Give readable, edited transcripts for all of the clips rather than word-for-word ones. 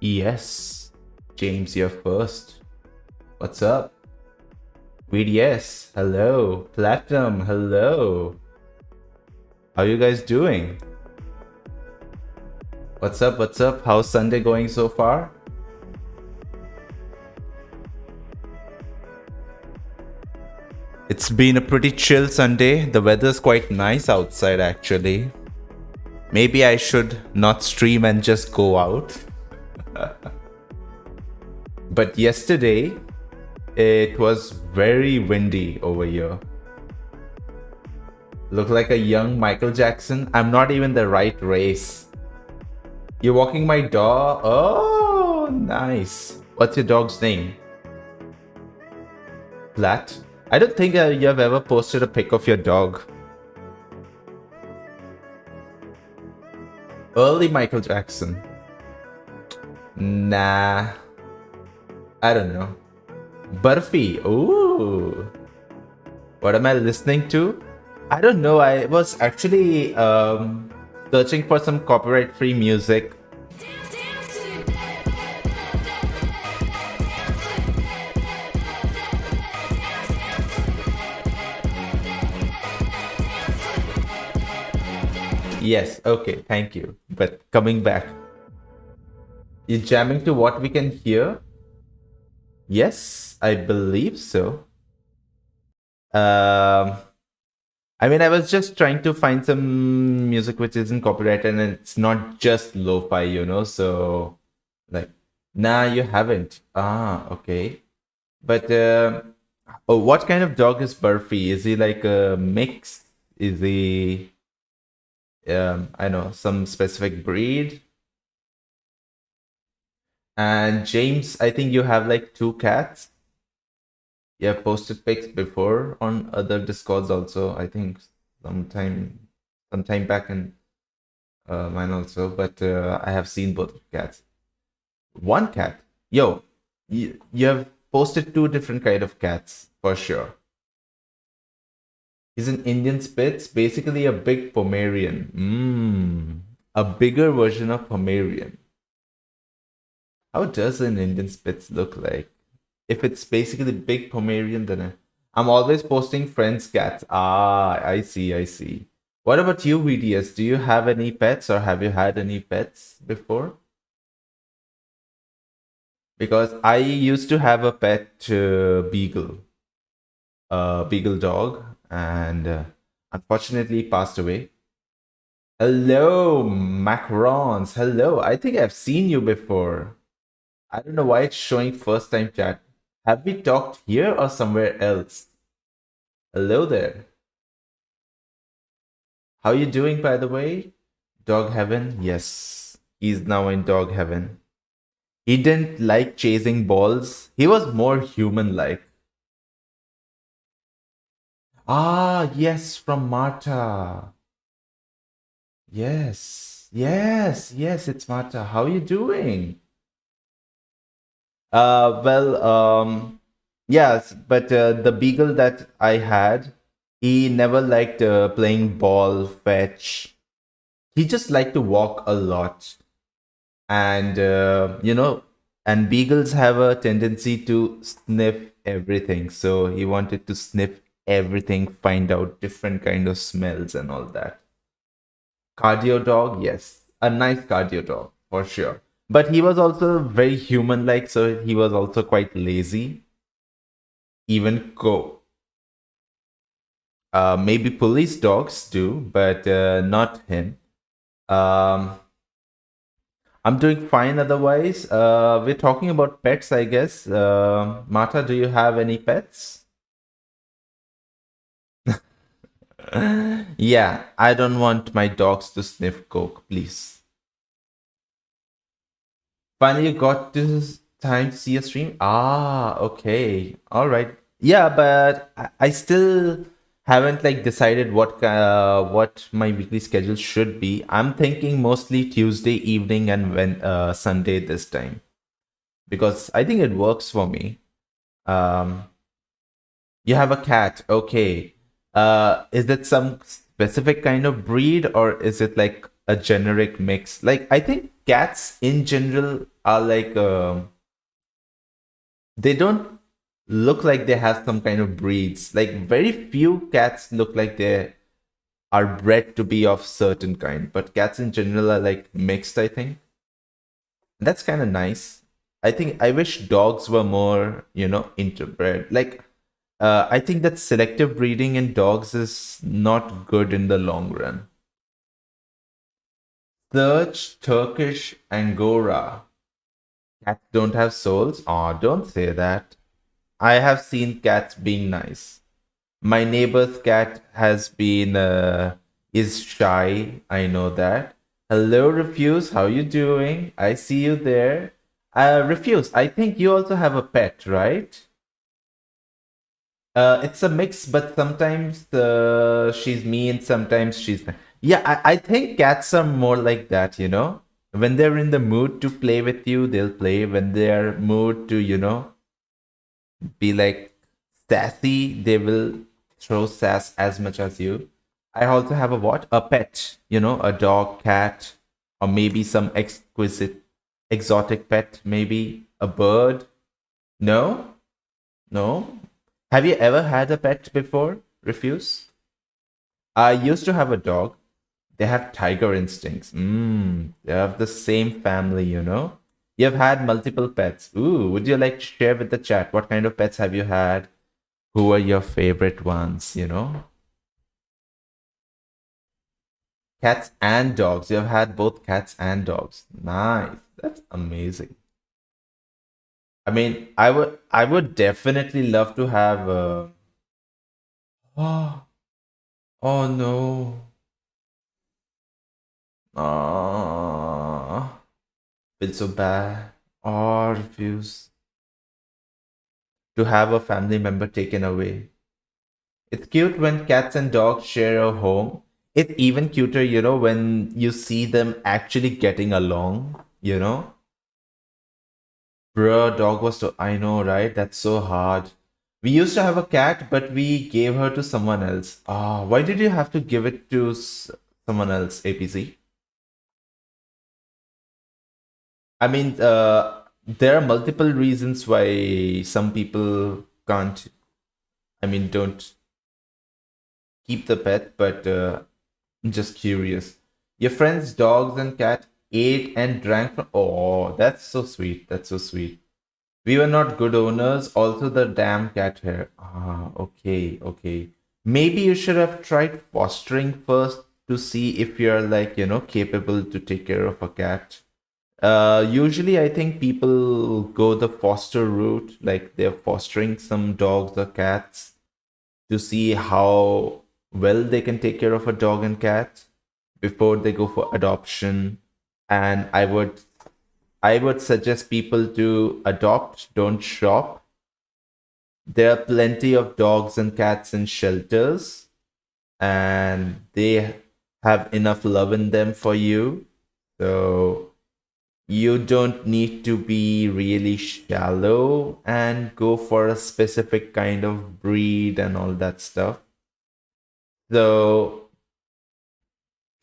Yes, James, you're first. What's up? VDS, hello. Platinum, hello. How you guys doing? What's up? What's up? How's Sunday going so far? It's been a pretty chill Sunday. The weather's quite nice outside actually. Maybe I should not stream and just go out. But yesterday, it was very windy over here. Look like a young Michael Jackson. I'm not even the right race. You're walking my dog? Oh, nice. What's your dog's name? Plat? I don't think you have ever posted a pic of your dog. Early Michael Jackson. Nah. I don't know. Burfi. Ooh. What am I listening to? I don't know. I was actually searching for some copyright-free music. Yes, okay, thank you. But coming back. You're jamming to what we can hear? Yes, I believe so. I mean, I was just trying to find some music which isn't copyrighted and it's not just lo-fi, you know, so like, nah, you haven't. Ah, okay. But oh, what kind of dog is Burfi? Is he like a mix? Is he, I know, some specific breed? And James, I think you have like 2 cats. You have posted pics before on other Discords also. I think sometime back in mine also. But I have seen both cats. 1 cat. Yo, you have posted 2 different kind of cats for sure. He's an Indian Spitz, basically a big Pomerian. A bigger version of Pomerian. How does an Indian Spitz look like? If it's basically big Pomerian, then I'm always posting friends' cats. Ah, I see, I see. What about you, VDS? Do you have any pets or have you had any pets before? Because I used to have a pet beagle, a beagle dog, and unfortunately passed away. Hello, macarons. Hello. I think I've seen you before. I don't know why it's showing first time chat. Have we talked here or somewhere else? Hello there. How you doing, by the way? Dog heaven? Yes. He's now in dog heaven. He didn't like chasing balls. He was more human-like. Ah, yes, from Marta. Yes. Yes, it's Marta. How you doing? Yes, but the beagle that I had, he never liked playing ball, fetch. He just liked to walk a lot. And, and beagles have a tendency to sniff everything. So he wanted to sniff everything, find out different kind of smells and all that. Cardio dog, yes. A nice cardio dog, for sure. But he was also very human-like, so he was also quite lazy. Even go. Maybe police dogs do, but not him. I'm doing fine otherwise. We're talking about pets, I guess. Marta, do you have any pets? Yeah, I don't want my dogs to sniff coke, please. Finally got this time to see a stream. Ah, okay. All right. Yeah, but I still haven't like decided what my weekly schedule should be. I'm thinking mostly Tuesday evening and when Sunday this time. Because I think it works for me. Um you have a cat. Okay. Is it some specific kind of breed or is it like a generic mix. Like I think cats in general are like they don't look like they have some kind of breeds. Like very few cats look like they are bred to be of certain kind, but cats in general are like mixed, I think. That's kind of nice. I think I wish dogs were more, interbred. Like I think that selective breeding in dogs is not good in the long run. Search Turkish Angora. Cats don't have souls? Oh, don't say that. I have seen cats being nice. My neighbor's cat has been is shy. I know that. Hello, Refuse. How you doing? I see you there. Refuse. I think you also have a pet, right? It's a mix, but sometimes she's mean, sometimes she's. Yeah, I think cats are more like that, you know? When they're in the mood to play with you, they'll play. When they're mood to, be like sassy, they will throw sass as much as you. I also have a what? A pet, a dog, cat, or maybe some exquisite, exotic pet, maybe a bird. No? No? Have you ever had a pet before? Refuse? I used to have a dog. They have tiger instincts. They have the same family, you know? You've had multiple pets. Ooh, would you like to share with the chat what kind of pets have you had? Who are your favorite ones, Cats and dogs. You've had both cats and dogs. Nice. That's amazing. I mean, I would definitely love to have a oh, oh no. Oh, feel so bad. Oh, refuse to have a family member taken away. It's cute when cats and dogs share a home. It's even cuter, when you see them actually getting along, Bruh, dog was so. I know, right? That's so hard. We used to have a cat, but we gave her to someone else. Ah, why did you have to give it to someone else, APC? I mean, there are multiple reasons why some people can't, don't keep the pet, but I'm just curious. Your friend's dogs and cat ate and drank from. Oh, that's so sweet. That's so sweet. We were not good owners. Also, the damn cat hair. Ah, okay, okay. Maybe you should have tried fostering first to see if you're like, capable to take care of a cat. Usually, I think people go the foster route, like they're fostering some dogs or cats to see how well they can take care of a dog and cat before they go for adoption. And I would suggest people to adopt, don't shop. There are plenty of dogs and cats in shelters, and they have enough love in them for you. So you don't need to be really shallow and go for a specific kind of breed and all that stuff. So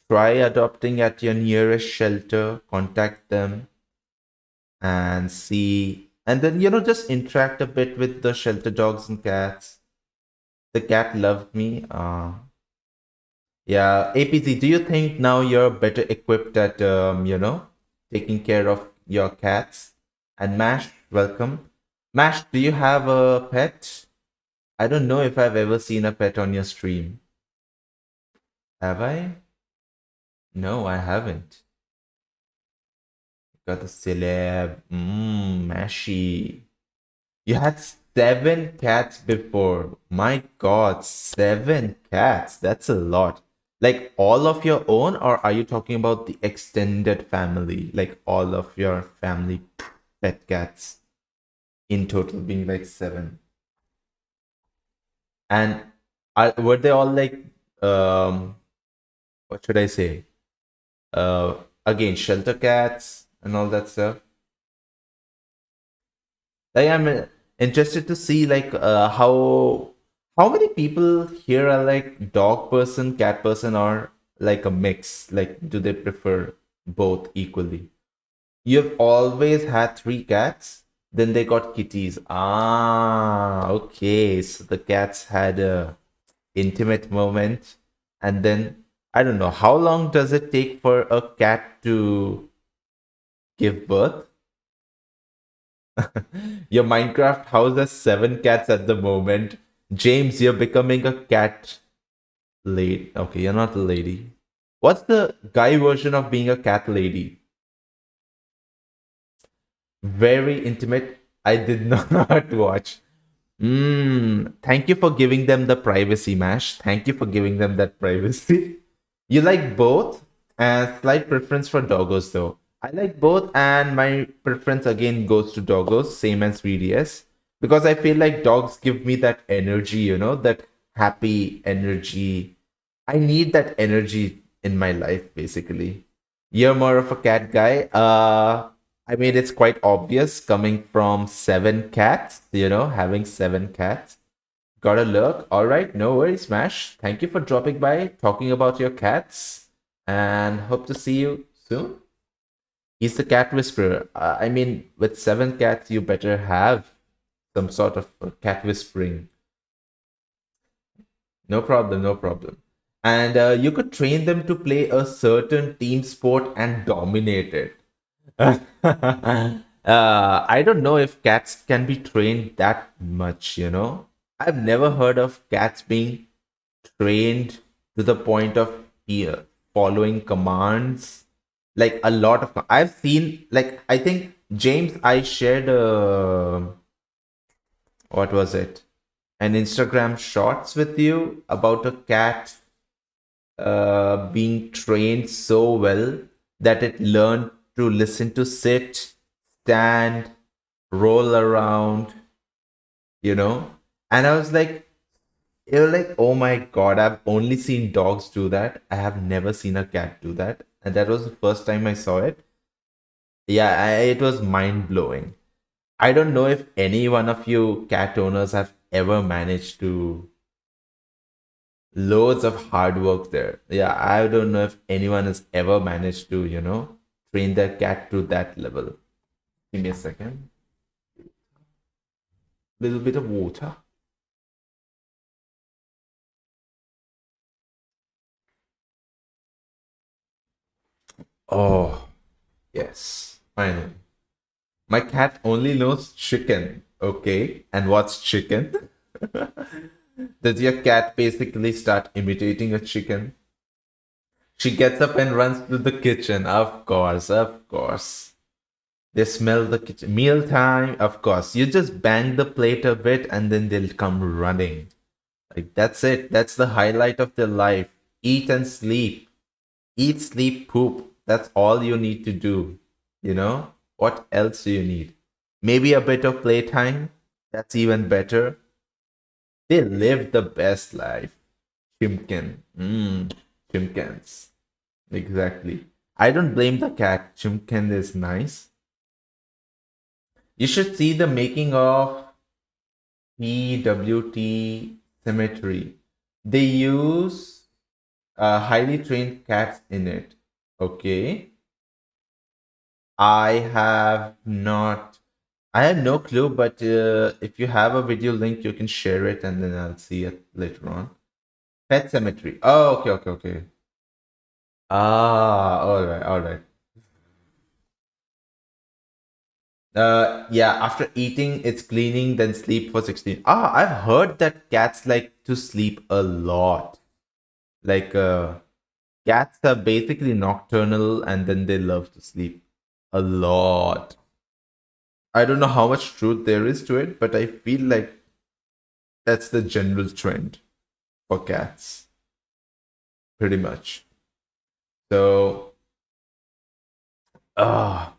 try adopting at your nearest shelter, contact them and see, and then, just interact a bit with the shelter dogs and cats. The cat loved me. Yeah, APZ, do you think now you're better equipped at, taking care of your cats? And Mash, welcome. Mash, do you have a pet? I don't know if I've ever seen a pet on your stream. Have I? No, I haven't. Got the celeb. Mashy. You had 7 cats before. My God, 7 cats. That's a lot. Like all of your own, or are you talking about the extended family? Like all of your family pet cats in total being like 7. And were they all like, um, what should I say? Again, shelter cats and all that stuff. Like I'm interested to see like how many people here are like dog person, cat person, or like a mix? Like, do they prefer both equally? You've always had three cats, then they got kitties. Ah, okay. So the cats had a intimate moment, and then I don't know how long does it take for a cat to give birth? Your Minecraft house has seven cats at the moment. James, you're becoming a cat lady. Okay, you're not a lady. What's the guy version of being a cat lady? Very intimate. I did not watch. Thank you for giving them the privacy, Mash. Thank you for giving them that privacy. You like both, and slight preference for doggos though. I like both, and my preference again goes to doggos, same as 3DS, because I feel like dogs give me that energy, that happy energy. I need that energy in my life, basically. You're more of a cat guy. I mean, it's quite obvious coming from seven cats, having seven cats. Got a look. All right, no worries, Smash. Thank you for dropping by, talking about your cats, and hope to see you soon. He's the cat whisperer. I mean, with seven cats, you better have some sort of cat whispering. No problem, no problem. And you could train them to play a certain team sport and dominate it. I don't know if cats can be trained that much. I've never heard of cats being trained to the point of uh, following commands. Like a lot of, I've seen, like, I think, James, I shared, what was it? An Instagram shorts with you about a cat being trained so well that it learned to listen to sit, stand, roll around, you know. And I was like, you're like, oh my god, I've only seen dogs do that. I have never seen a cat do that. And that was the first time I saw it. Yeah, it was mind blowing. I don't know if any one of you cat owners have ever managed to loads of hard work there. Yeah, I don't know if anyone has ever managed to, train their cat to that level. Give me a second. Little bit of water. Oh, yes. Finally. My cat only knows chicken. Okay. And what's chicken? Does your cat basically start imitating a chicken? She gets up and runs to the kitchen. Of course, of course. They smell the kitchen. Mealtime, of course. You just bang the plate a bit and then they'll come running. Like, that's it. That's the highlight of their life. Eat and sleep. Eat, sleep, poop. That's all you need to do. What else do you need? Maybe a bit of playtime. That's even better. They live the best life. Chimkin. Chimkins. Exactly. I don't blame the cat. Chimkin is nice. You should see the making of PWT Cemetery. They use highly trained cats in it. Okay. I have not. I have no clue, but if you have a video link, you can share it and then I'll see it later on. Pet Cemetery. Oh, okay, okay, okay. Ah, all right, all right. Yeah, after eating, it's cleaning, then sleep for 16. Ah, I've heard that cats like to sleep a lot. Like, cats are basically nocturnal and then they love to sleep a lot. I don't know how much truth there is to it, but I feel like that's the general trend for cats, pretty much. So, ah,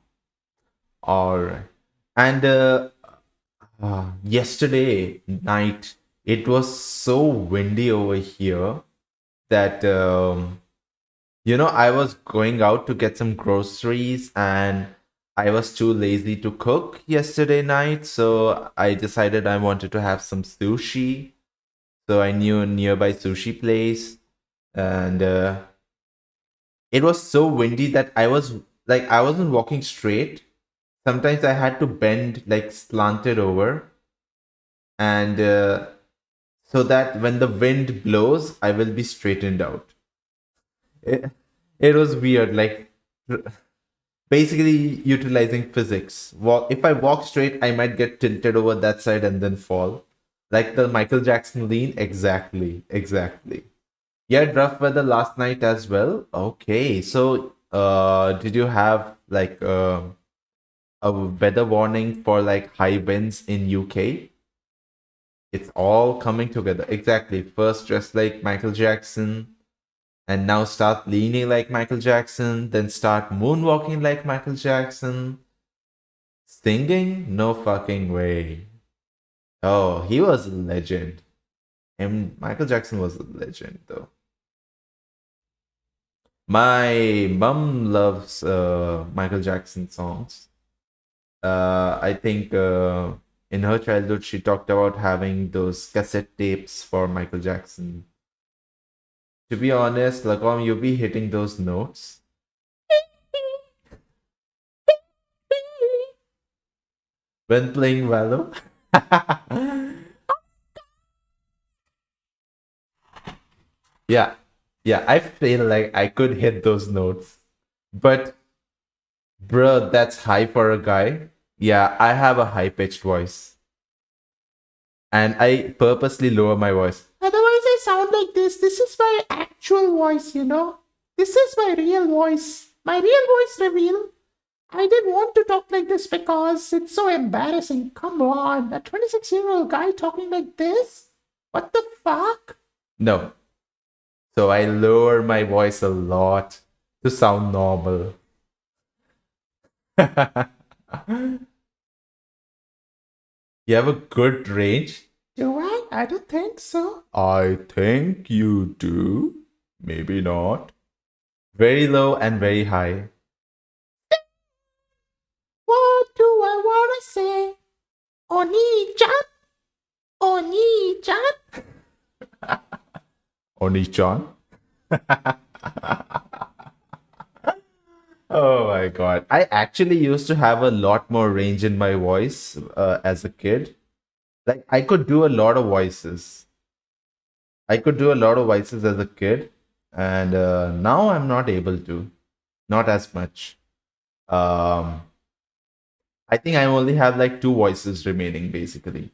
all right. And yesterday night, it was so windy over here that I was going out to get some groceries and I was too lazy to cook yesterday night, so I decided I wanted to have some sushi. So I knew a nearby sushi place, and It was so windy that I wasn't walking straight. Sometimes I had to bend like slanted over, and so that when the wind blows, I will be straightened out. It, it was weird, like basically utilizing physics. If I walk straight, I might get tilted over that side and then fall. Like the Michael Jackson lean. Exactly, exactly. You had rough weather last night as well. Okay, so did you have like a weather warning for like high winds in UK? It's all coming together. Exactly. First dress like Michael Jackson, and now start leaning like Michael Jackson, then start moonwalking like Michael Jackson. Singing? No fucking way. Oh, he was a legend. And Michael Jackson was a legend though. My mom loves Michael Jackson songs. I think in her childhood she talked about having those cassette tapes for Michael Jackson. To be honest, Lagom, you'll be hitting those notes when playing Valo. Yeah, yeah, I feel like I could hit those notes. But, bro, that's high for a guy. Yeah, I have a high pitched voice. And I purposely lower my voice. Otherwise, I sound like this. This is my actual voice, you know? This is my real voice. My real voice reveal. I didn't want to talk like this because it's so embarrassing. Come on, a 26-year-old guy talking like this? What the fuck? No. So I lower my voice a lot to sound normal. You have a good range? Do I? I don't think so. I think you do. Maybe not. Very low and very high. What do I want to say? Oni-chan? Oni-chan? Oni-chan? Oh my god. I actually used to have a lot more range in my voice as a kid. Like, I could do a lot of voices. I could do a lot of voices as a kid, and now I'm not able to. Not as much. Um, I think I only have like two voices remaining basically.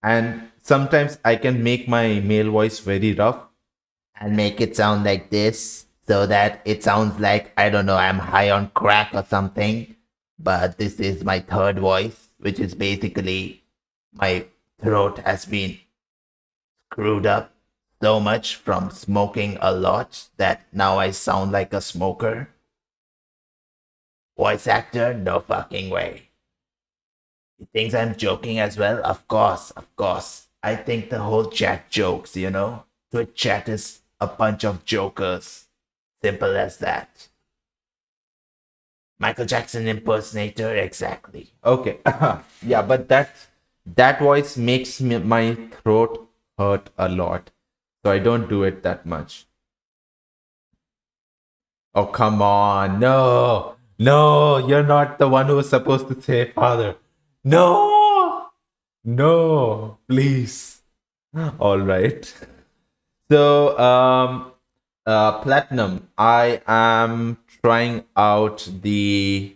And sometimes I can make my male voice very rough and make it sound like this so that it sounds like, I don't know, I'm high on crack or something. But this is my third voice, which is basically my throat has been screwed up so much from smoking a lot that now I sound like a smoker. Voice actor? No fucking way. He thinks I'm joking as well? Of course, of course. I think the whole chat jokes, you know? Twitch chat is a bunch of jokers. Simple as that. Michael Jackson impersonator, exactly. Okay, yeah, but that voice makes my throat hurt a lot, so I don't do it that much. Oh, come on. No. No, you're not the one who was supposed to say father. No. No, please. All right. So, Platinum, I am trying out the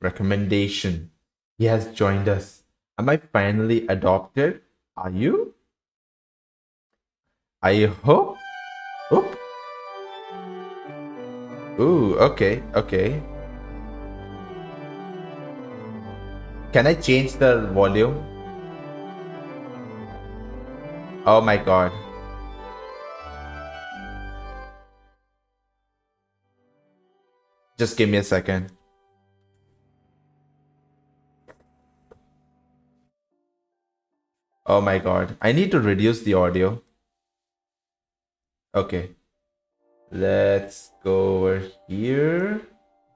recommendation. He has joined us. Am I finally adopted? Are you? I hope. Oop. Ooh, okay, okay. Can I change the volume? Oh my god. Just give me a second. Oh my god. I need to reduce the audio. Okay. Let's go over here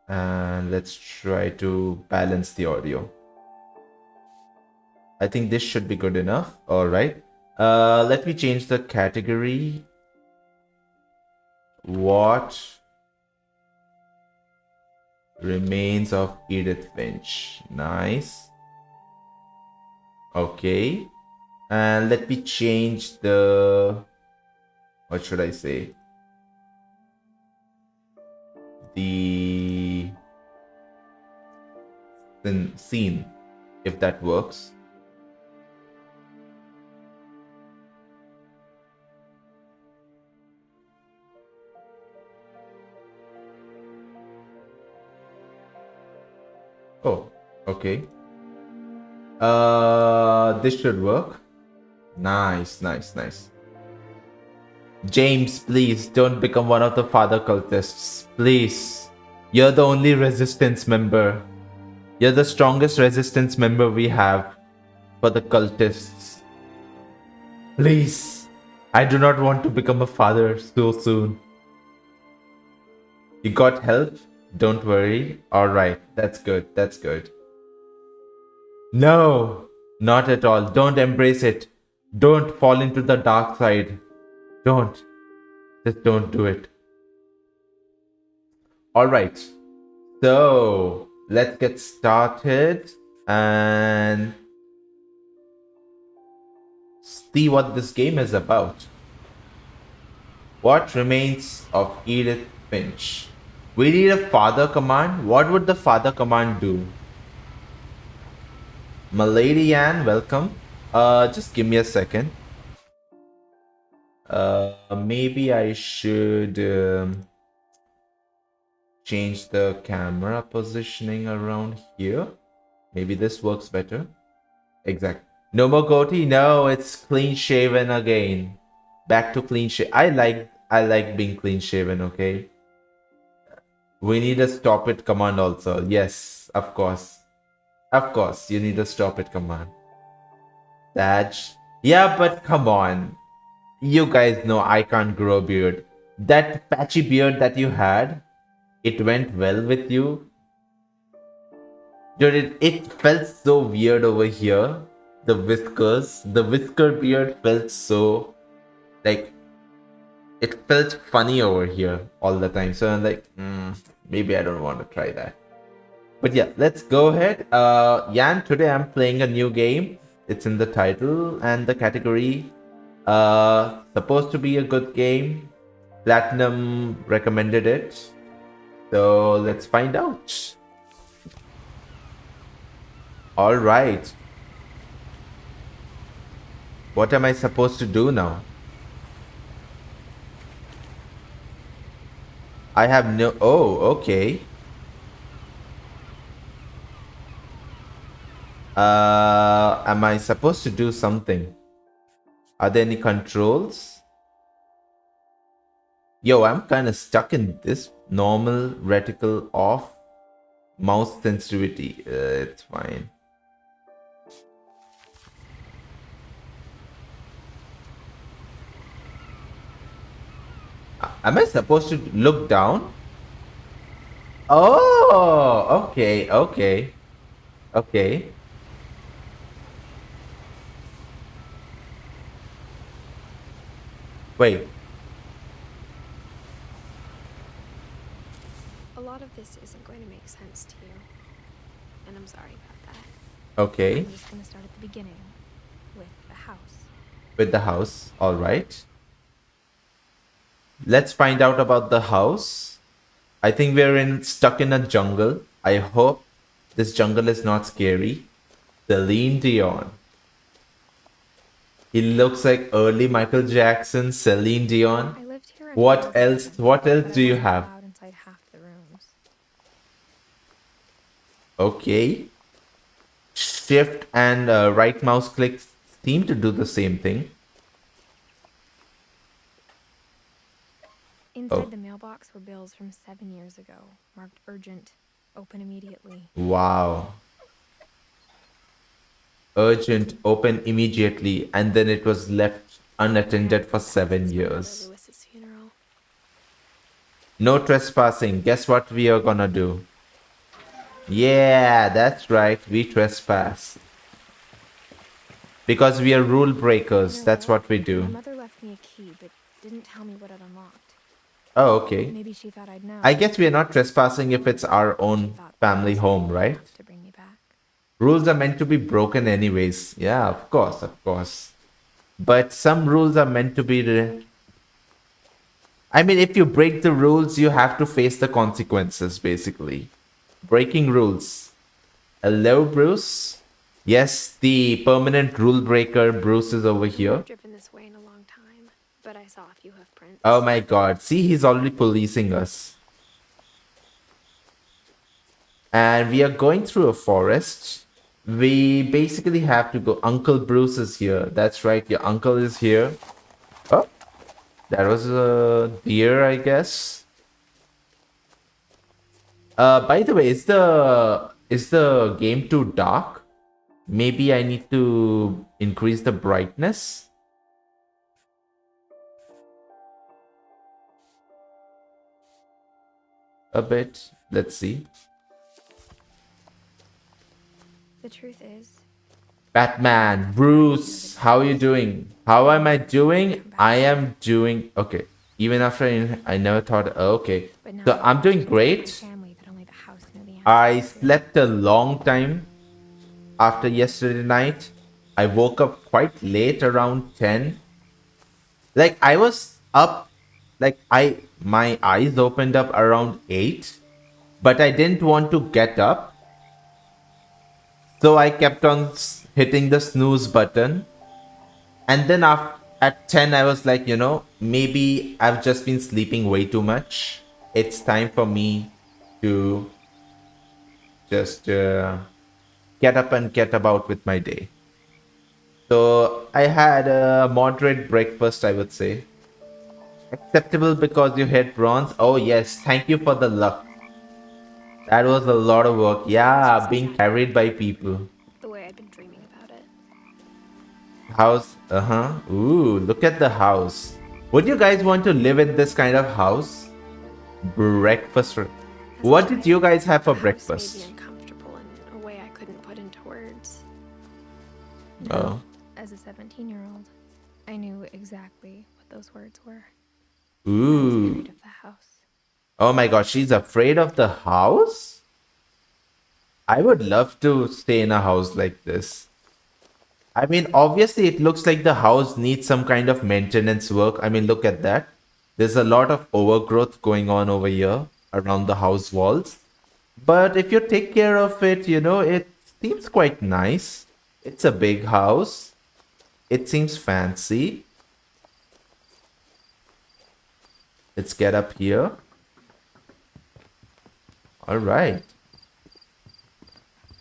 and let's try to balance the audio. I think this should be good enough. All right. Let me change the category. What Remains of Edith Finch. Nice. Okay. And let me change the... What should I say? The scene, if that works. Oh, okay. This should work. Nice, nice, nice. James, please don't become one of the father cultists. Please. You're the only resistance member. You're the strongest resistance member we have for the cultists. Please. I do not want to become a father so soon. You got help? Don't worry. Alright, that's good. That's good. No, not at all. Don't embrace it. Don't fall into the dark side. Don't. Just don't do it. Alright. So, let's get started and see what this game is about. What Remains of Edith Finch? We need a father command. What would the father command do? Milady Anne, welcome. Just give me a second. Maybe I should change the camera positioning around here. Maybe this works better. Exact. No more goatee. No, it's clean shaven again. Back to clean shave. I like being clean shaven. Okay. We need a stop it command also. Yes, of course. Of course, you need a stop it command. Thatch. Yeah, but come on. You guys know I can't grow a beard. That patchy beard that you had, it went well with you. Dude, it felt so weird over here. The whiskers. The whisker beard felt so... Like... It felt funny over here all the time. So I'm like, maybe I don't want to try that. But yeah, let's go ahead. Yan, today I'm playing a new game. It's in the title and the category. Supposed to be a good game. Platinum recommended it. So let's find out. Alright. What am I supposed to do now? I have no... Oh, okay. Am I supposed to do something? Are there any controls? Yo, I'm kind of stuck in this normal reticle off. Mouse sensitivity. It's fine. Am I supposed to look down? Oh, okay, okay. Okay. Wait. A lot of this isn't going to make sense to you. And I'm sorry about that. Okay. I'm just going to start at the beginning. With the house. With the house. Alright. Let's find out about the house. I think we're stuck in a jungle. I hope this jungle is not scary. Celine Dion. He looks like early Michael Jackson, Celine Dion. I lived here What else? What else do you have? Inside half the rooms. Okay. Shift and right mouse click seem to do the same thing. Inside the mailbox were bills from 7 years ago, marked urgent, open immediately. Wow. Urgent, open immediately, and then it was left unattended for 7 years. Lewis's funeral. No trespassing. Guess what we are gonna do? Yeah, that's right. We trespass. Because we are rule breakers. That's what we do. My mother left me a key, but didn't tell me what it unlocked. Oh, okay. Maybe she thought I'd know. I guess we are not trespassing if it's our She own thought that family was home, valuable right? enough to bring me back. Rules are meant to be broken anyways. Yeah, of course, of course. But some rules are meant to be. I mean, if you break the rules, you have to face the consequences, basically. Breaking rules. Hello, Bruce. Yes, the permanent rule breaker, Bruce, is over I've never here. driven this way in a long time, but I saw a few hoof prints. Oh my god. See, he's already policing us. And we are going through a forest. We basically have to go. Uncle Bruce is here. That's right, your uncle is here. Oh, that was a deer, I guess. By the way, is the game too dark? Maybe I need to increase the brightness a bit. Let's see. The truth is, Batman, Bruce, how are you doing? How am I doing? I am doing okay. Even after I never thought, okay. but now So I I'm have doing questions about my great. family that only the house knew the I answers to. slept a long time after yesterday night. I woke up quite late around 10. Like I was up, like my eyes opened up around 8, but I didn't want to get up. So I kept on hitting the snooze button. And then after, at 10, I was like, maybe I've just been sleeping way too much. It's time for me to just get up and get about with my day. So I had a moderate breakfast, I would say. Acceptable because you hit bronze. Oh, yes. Thank you for the luck. That was a lot of work. This Yeah, was being exactly carried by people. the way I'd been dreaming about it. House. Uh huh. Ooh, look at the house. Would you guys want to live in this kind of house? Breakfast. As a What did you child, guys have the for house made me breakfast? uncomfortable in a way I couldn't put into words. Oh. Now, as a 17-year-old, I knew exactly what those words were. I was afraid Ooh. of the house. Oh my gosh, she's afraid of the house? I would love to stay in a house like this. I mean, obviously, it looks like the house needs some kind of maintenance work. I mean, look at that. There's a lot of overgrowth going on over here around the house walls. But if you take care of it, it seems quite nice. It's a big house. It seems fancy. Let's get up here. All right.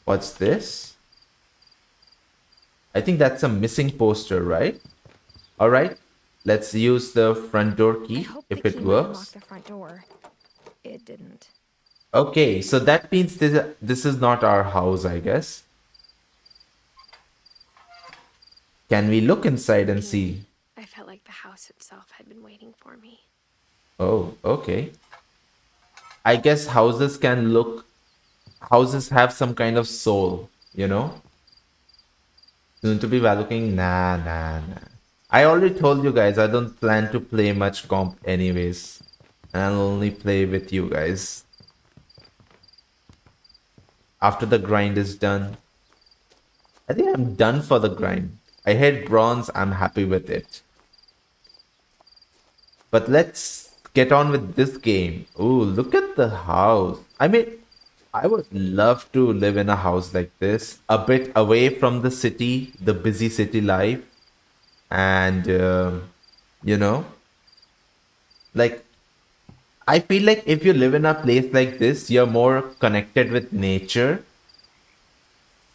What's this? I think that's a missing poster, right? All right. Let's use the front door I key hoped the if it key might unlock works. the front door. It didn't. Okay, so that means this is not our house, I guess. Can we look inside and Walking in, see? I felt like the house itself had been waiting for me. Oh, okay. I guess houses have some kind of soul, you know? Soon to be looking, nah, nah, nah. I already told you guys I don't plan to play much comp anyways. And I'll only play with you guys after the grind is done. I think I'm done for the grind. I hit bronze, I'm happy with it. But let's get on with this game. Ooh, look at the house. I mean, I would love to live in a house like this, a bit away from the city, the busy city life. And, you know, like, I feel like if you live in a place like this, you're more connected with nature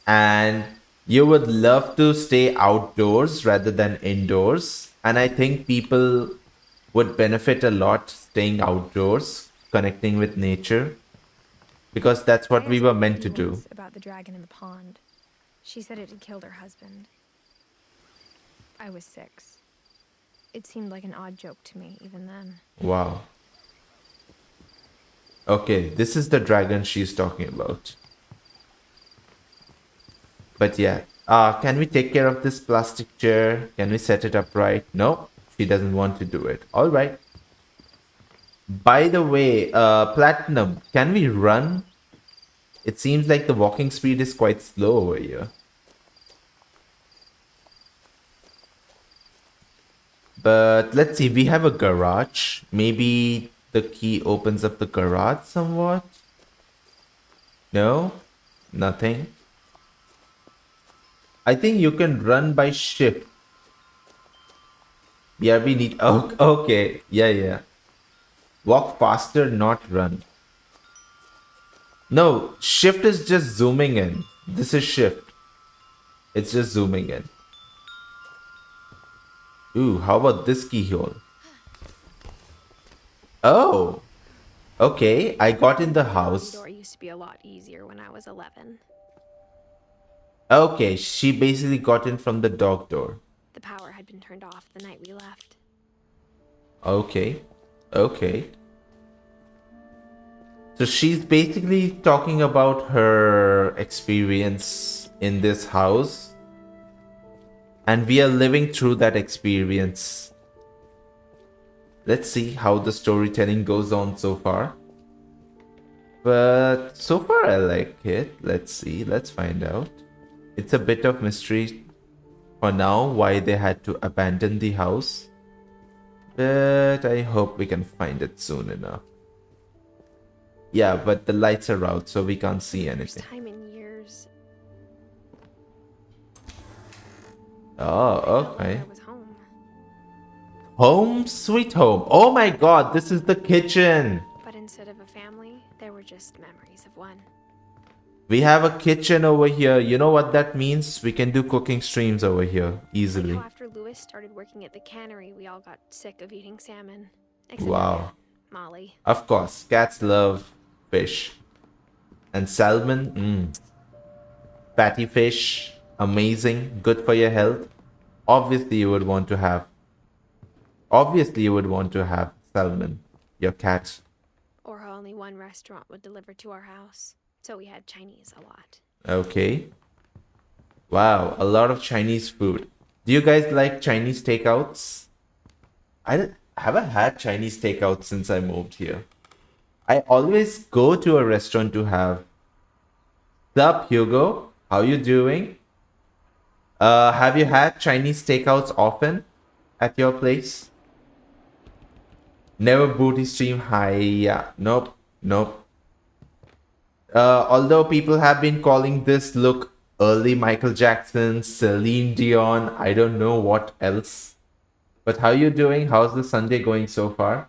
and you would love to stay outdoors rather than indoors. And I think people would benefit a lot staying outdoors, connecting with nature, because that's I what we asked were my meant auntie to do. once about the dragon in the pond. She said it had killed her husband. I was 6. It seemed like an odd joke to me even then. Wow. Okay, this is the dragon she's talking about. But yeah, can we take care of this plastic chair? Can we set it up right? No, she doesn't want to do it. All right. By the way, Platinum, can we run? It seems like the walking speed is quite slow over here. But let's see, we have a garage. Maybe the key opens up the garage somewhat? No? Nothing. I think you can run by shift. Yeah, we need... Oh, okay. Yeah, yeah. Walk faster, not run. No, shift is just zooming in. This is shift. It's just zooming in. Ooh, how about this keyhole? Oh, okay. I got in the house. The door used to be a lot easier when I was 11. Okay, she basically got in from the dog door. The power had been turned off the night we left. Okay, okay. So she's basically talking about her experience in this house. And we are living through that experience. Let's see how the storytelling goes on so far. But so far I like it. Let's see, let's find out. It's a bit of mystery for now why they had to abandon the house. But I hope we can find it soon enough. Yeah, but the lights are out, so we can't see anything. First time in years. Oh, okay. I was home. Home sweet home. Oh my god, this is the kitchen. But instead of a family, there were just memories of one. We have a kitchen over here. You know what that means? We can do cooking streams over here easily. Like how after Lewis started working at the cannery, we all got sick of eating salmon. Except Wow. Molly. Of course, cats love fish. And salmon, fatty fish, amazing, good for your health. Obviously, you would want to have salmon, your cat. Or how only one restaurant would deliver to our house. So we had Chinese a lot. Okay. Wow, a lot of Chinese food. Do you guys like Chinese takeouts? I haven't had Chinese takeouts since I moved here. I always go to a restaurant to have. Sup, Hugo? How you doing? Have you had Chinese takeouts often at your place? Never booty stream. Hi, yeah. Nope. Nope. Although people have been calling this look early Michael Jackson, Celine Dion, I don't know what else. But how you doing? How's the Sunday going so far?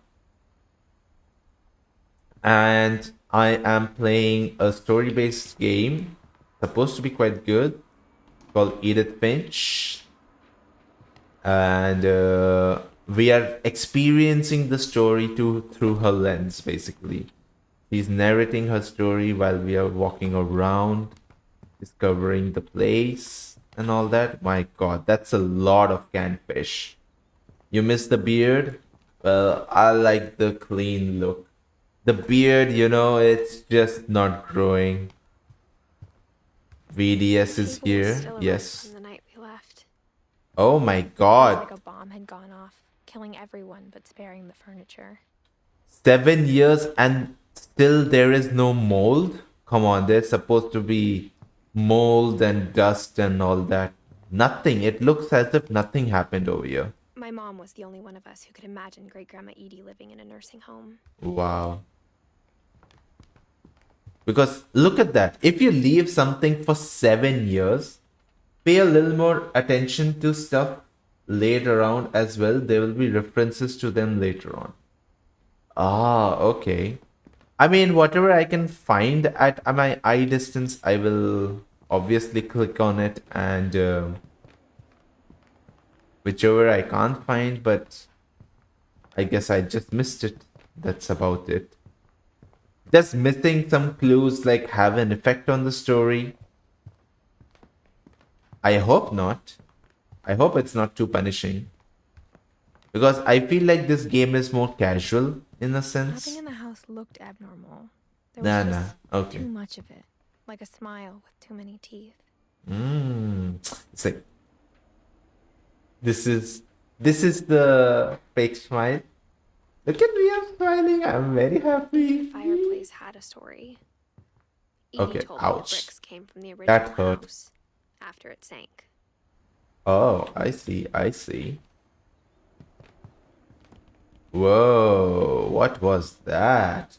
And I am playing a story-based game, supposed to be quite good, called Edith Finch. And we are experiencing the story through her lens, basically. She's narrating her story while we are walking around, discovering the place and all that. My god, that's a lot of canned fish. You miss the beard? Well, I like the clean look. The beard, it's just not growing. VDS is here. Yes. From the night we left. Oh my It was god. like a bomb had gone off, killing everyone but sparing the furniture. 7 years and still there is no mold? Come on, there's supposed to be mold and dust and all that. Nothing. It looks as if nothing happened over here. My mom was the only one of us who could imagine Great-Grandma Edie living in a nursing home. Wow. Because look at that. If you leave something for 7 years, pay a little more attention to stuff laid around as well. There will be references to them later on. Ah, okay. I mean, whatever I can find at my eye distance, I will obviously click on it, and whichever I can't find, but I guess I just missed it. That's about it. Does missing some clues like have an effect on the story? I hope not. I hope it's not too punishing. Because I feel like this game is more casual in a sense. Nothing in the house looked abnormal. There was just Okay. too much of it. Like a smile with too many teeth. It's like this is the fake smile. Look at me, I'm smiling. I'm very The happy. fireplace had a story. Edie Okay, told me the ouch. bricks came from the That original hurt. house after it sank. Oh, I see, I see. Whoa, what was that?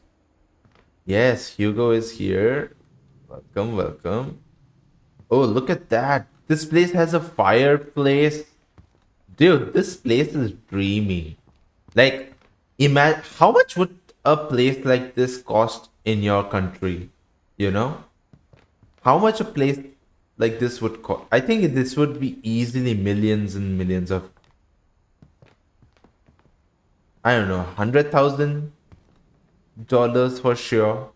Yes, Hugo is here. Welcome, welcome. Oh, look at that. This place has a fireplace. Dude, this place is dreamy. Like, imagine how much would a place like this cost in your country? You know? How much a place like this would cost? I think this would be easily millions and millions of, I don't know, $100,000 for sure.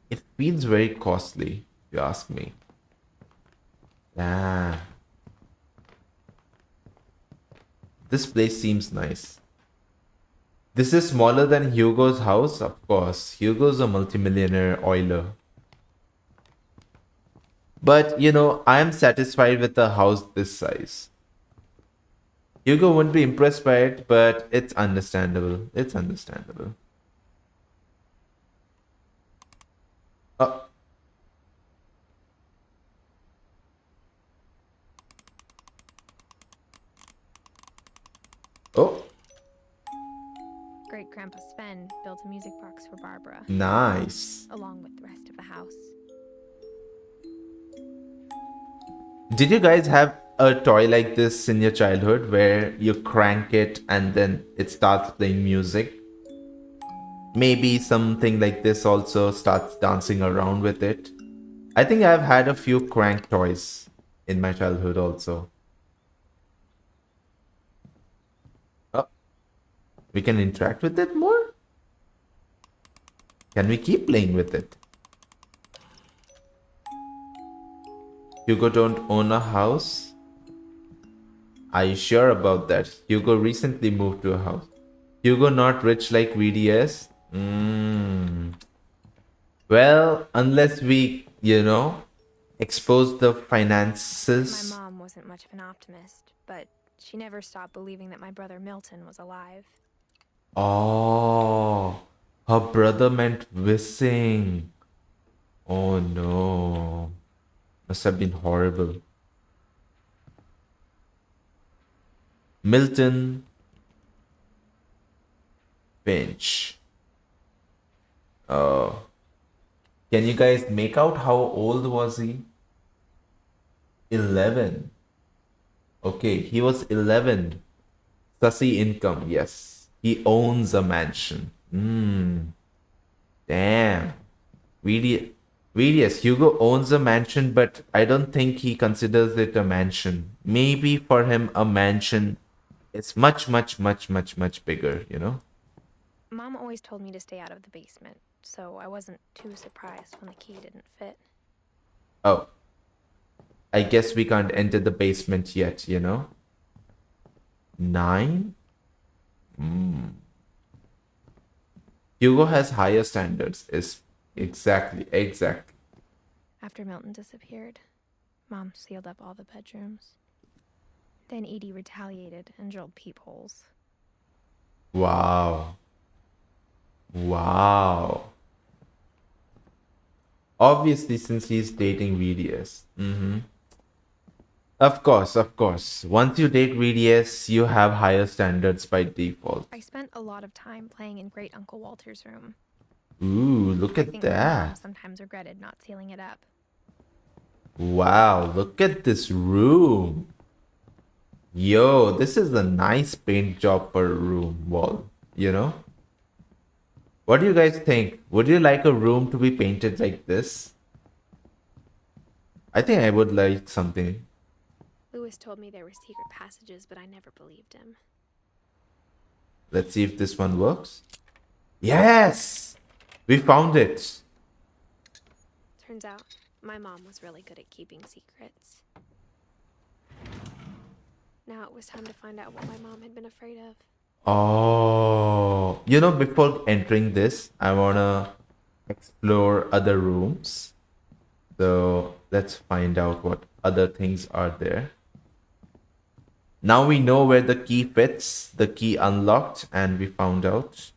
It feels very costly, if you ask me. Yeah, this place seems nice. This is smaller than Hugo's house, of course. Hugo's a multimillionaire oiler. But, I am satisfied with a house this size. Hugo wouldn't be impressed by it, but it's understandable. It's understandable. Oh, oh, Great Grandpa Sven built a music box for Barbara, nice. along with the rest of the house. Did you guys have a toy like this in your childhood where you crank it and then it starts playing music? Maybe something like this also starts dancing around with it. I think I've had a few crank toys in my childhood also. Oh, we can interact with it more? Can we keep playing with it? Hugo don't own a house? Are you sure about that? Hugo recently moved to a house. Hugo not rich like VDS? Well, unless we, expose the My finances. mom wasn't much of an optimist, but she never stopped believing that my brother Milton was alive. Oh, her brother meant missing. Oh no. Must have been horrible. Milton Finch. Oh. Can you guys make out how old was he? 11. Okay, he was 11. Sussy income, yes. He owns a mansion. Damn. VD, VDS, Hugo owns a mansion, but I don't think he considers it a mansion. Maybe for him, a mansion is much, much, much, much, much bigger? Mom always told me to stay out of the basement, so I wasn't too surprised when the key didn't fit. Oh, I guess we can't enter the basement yet? 9? Hugo has higher standards. Is exactly. After Milton disappeared, Mom sealed up all the bedrooms. Then Edie retaliated and drilled peepholes. Wow. Wow. Obviously, since he's dating VDS. Of course, of course. Once you date VDS, you have higher standards by default. I spent a lot of time playing in Great Uncle Walter's room. Ooh, look I at think my mom that. sometimes regretted not sealing it up. Wow, look at this room. Yo, this is a nice paint job for a room wall? What do you guys think? Would you like a room to be painted like this? I think I would like something. Lewis told me there were secret passages, but I never believed him. Let's see if this one works. Yes! We found it. Turns out, my mom was really good at keeping secrets. Now it was time to find out what my mom had been afraid of. Oh, before entering this, I wanna explore other rooms. So let's find out what other things are there. Now we know where the key fits. The key unlocked, and we found out.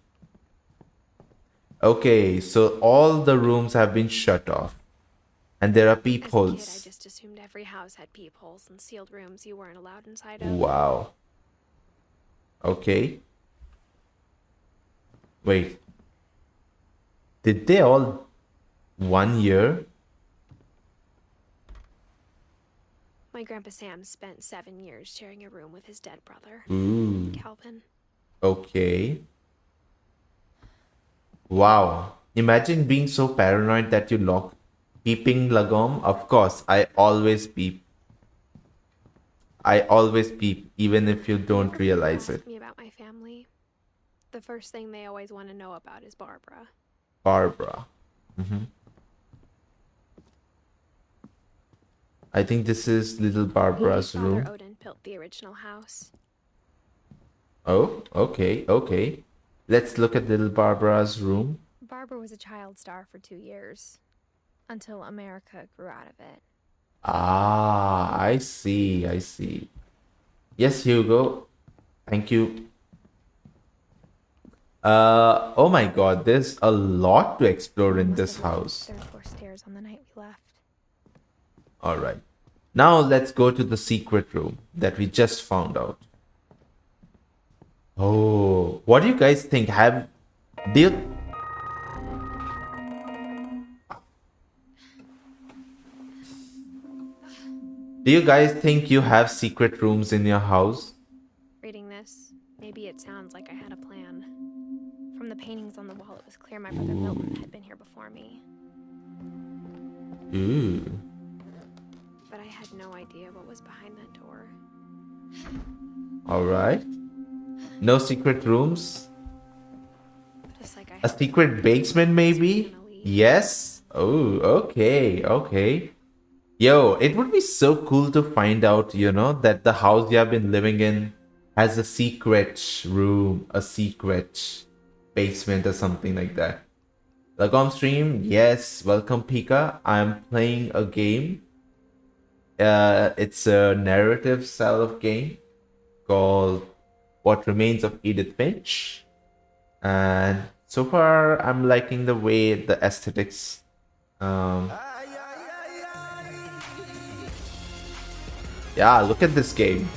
Okay, so all the rooms have been shut off. And there are As a kid, I peepholes. just assumed every house had peepholes and sealed rooms you weren't allowed inside of. Wow. Okay. Wait. Did they all 1 year? My grandpa Sam spent 7 years sharing a room with his dead brother, Ooh. Calvin. Okay. Wow. Imagine being so paranoid that you lock peeping lagom. Of course, I always peep. I always peep, even if you don't Whenever realize people it. ask me about my family, the first thing they always want to know about is Barbara. Barbara. I think this is little My Barbara's father room. Odin built the original house. Oh, okay, okay. Let's look at little Barbara's room. Barbara was a child star for 2 years, until America grew out of it. Ah, I see, I see. Yes, Hugo. Thank you. Oh my god, there's a lot to explore in Must this have walked up house. the third floor stairs on the night we left. Alright. Now let's go to the secret room that we just found out. Oh, what do you guys think? Do you, do you guys think you have secret rooms in your house? Reading this, maybe it sounds like I had a plan. From the paintings on the wall, it was clear my brother Milton had been here before me. Ooh. But I had no idea what was behind that door. Alright. No secret rooms? Just like I A had secret basement, maybe? gonna leave. Yes? Oh, okay, okay. Yo, it would be so cool to find out, that the house you have been living in has a secret room, a secret basement or something like that. Lagom stream, yes, welcome Pika. I'm playing a game. It's a narrative style of game called What Remains of Edith Finch. And so far, I'm liking the way the aesthetics. Yeah, look at this game.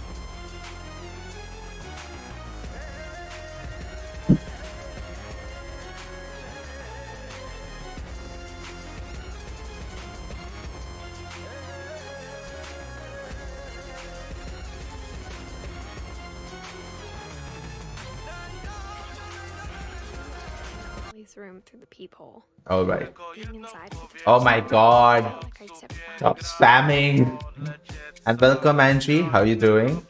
Lee's room through the peephole. All right. Being inside with the Oh my god. like I'd stepped Stop spamming. And welcome, Angie. How you doing?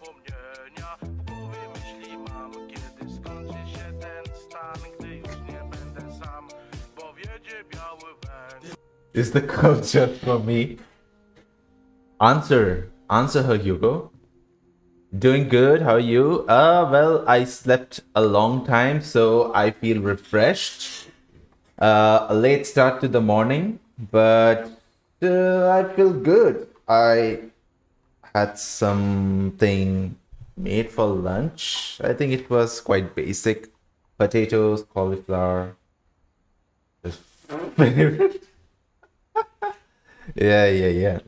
Is the culture for me? Answer her, Hugo. Doing good. How are you? Well, I slept a long time, so I feel refreshed. A late start to the morning, but I feel good. I had something made for lunch. I think it was quite basic. Potatoes, cauliflower. Yeah.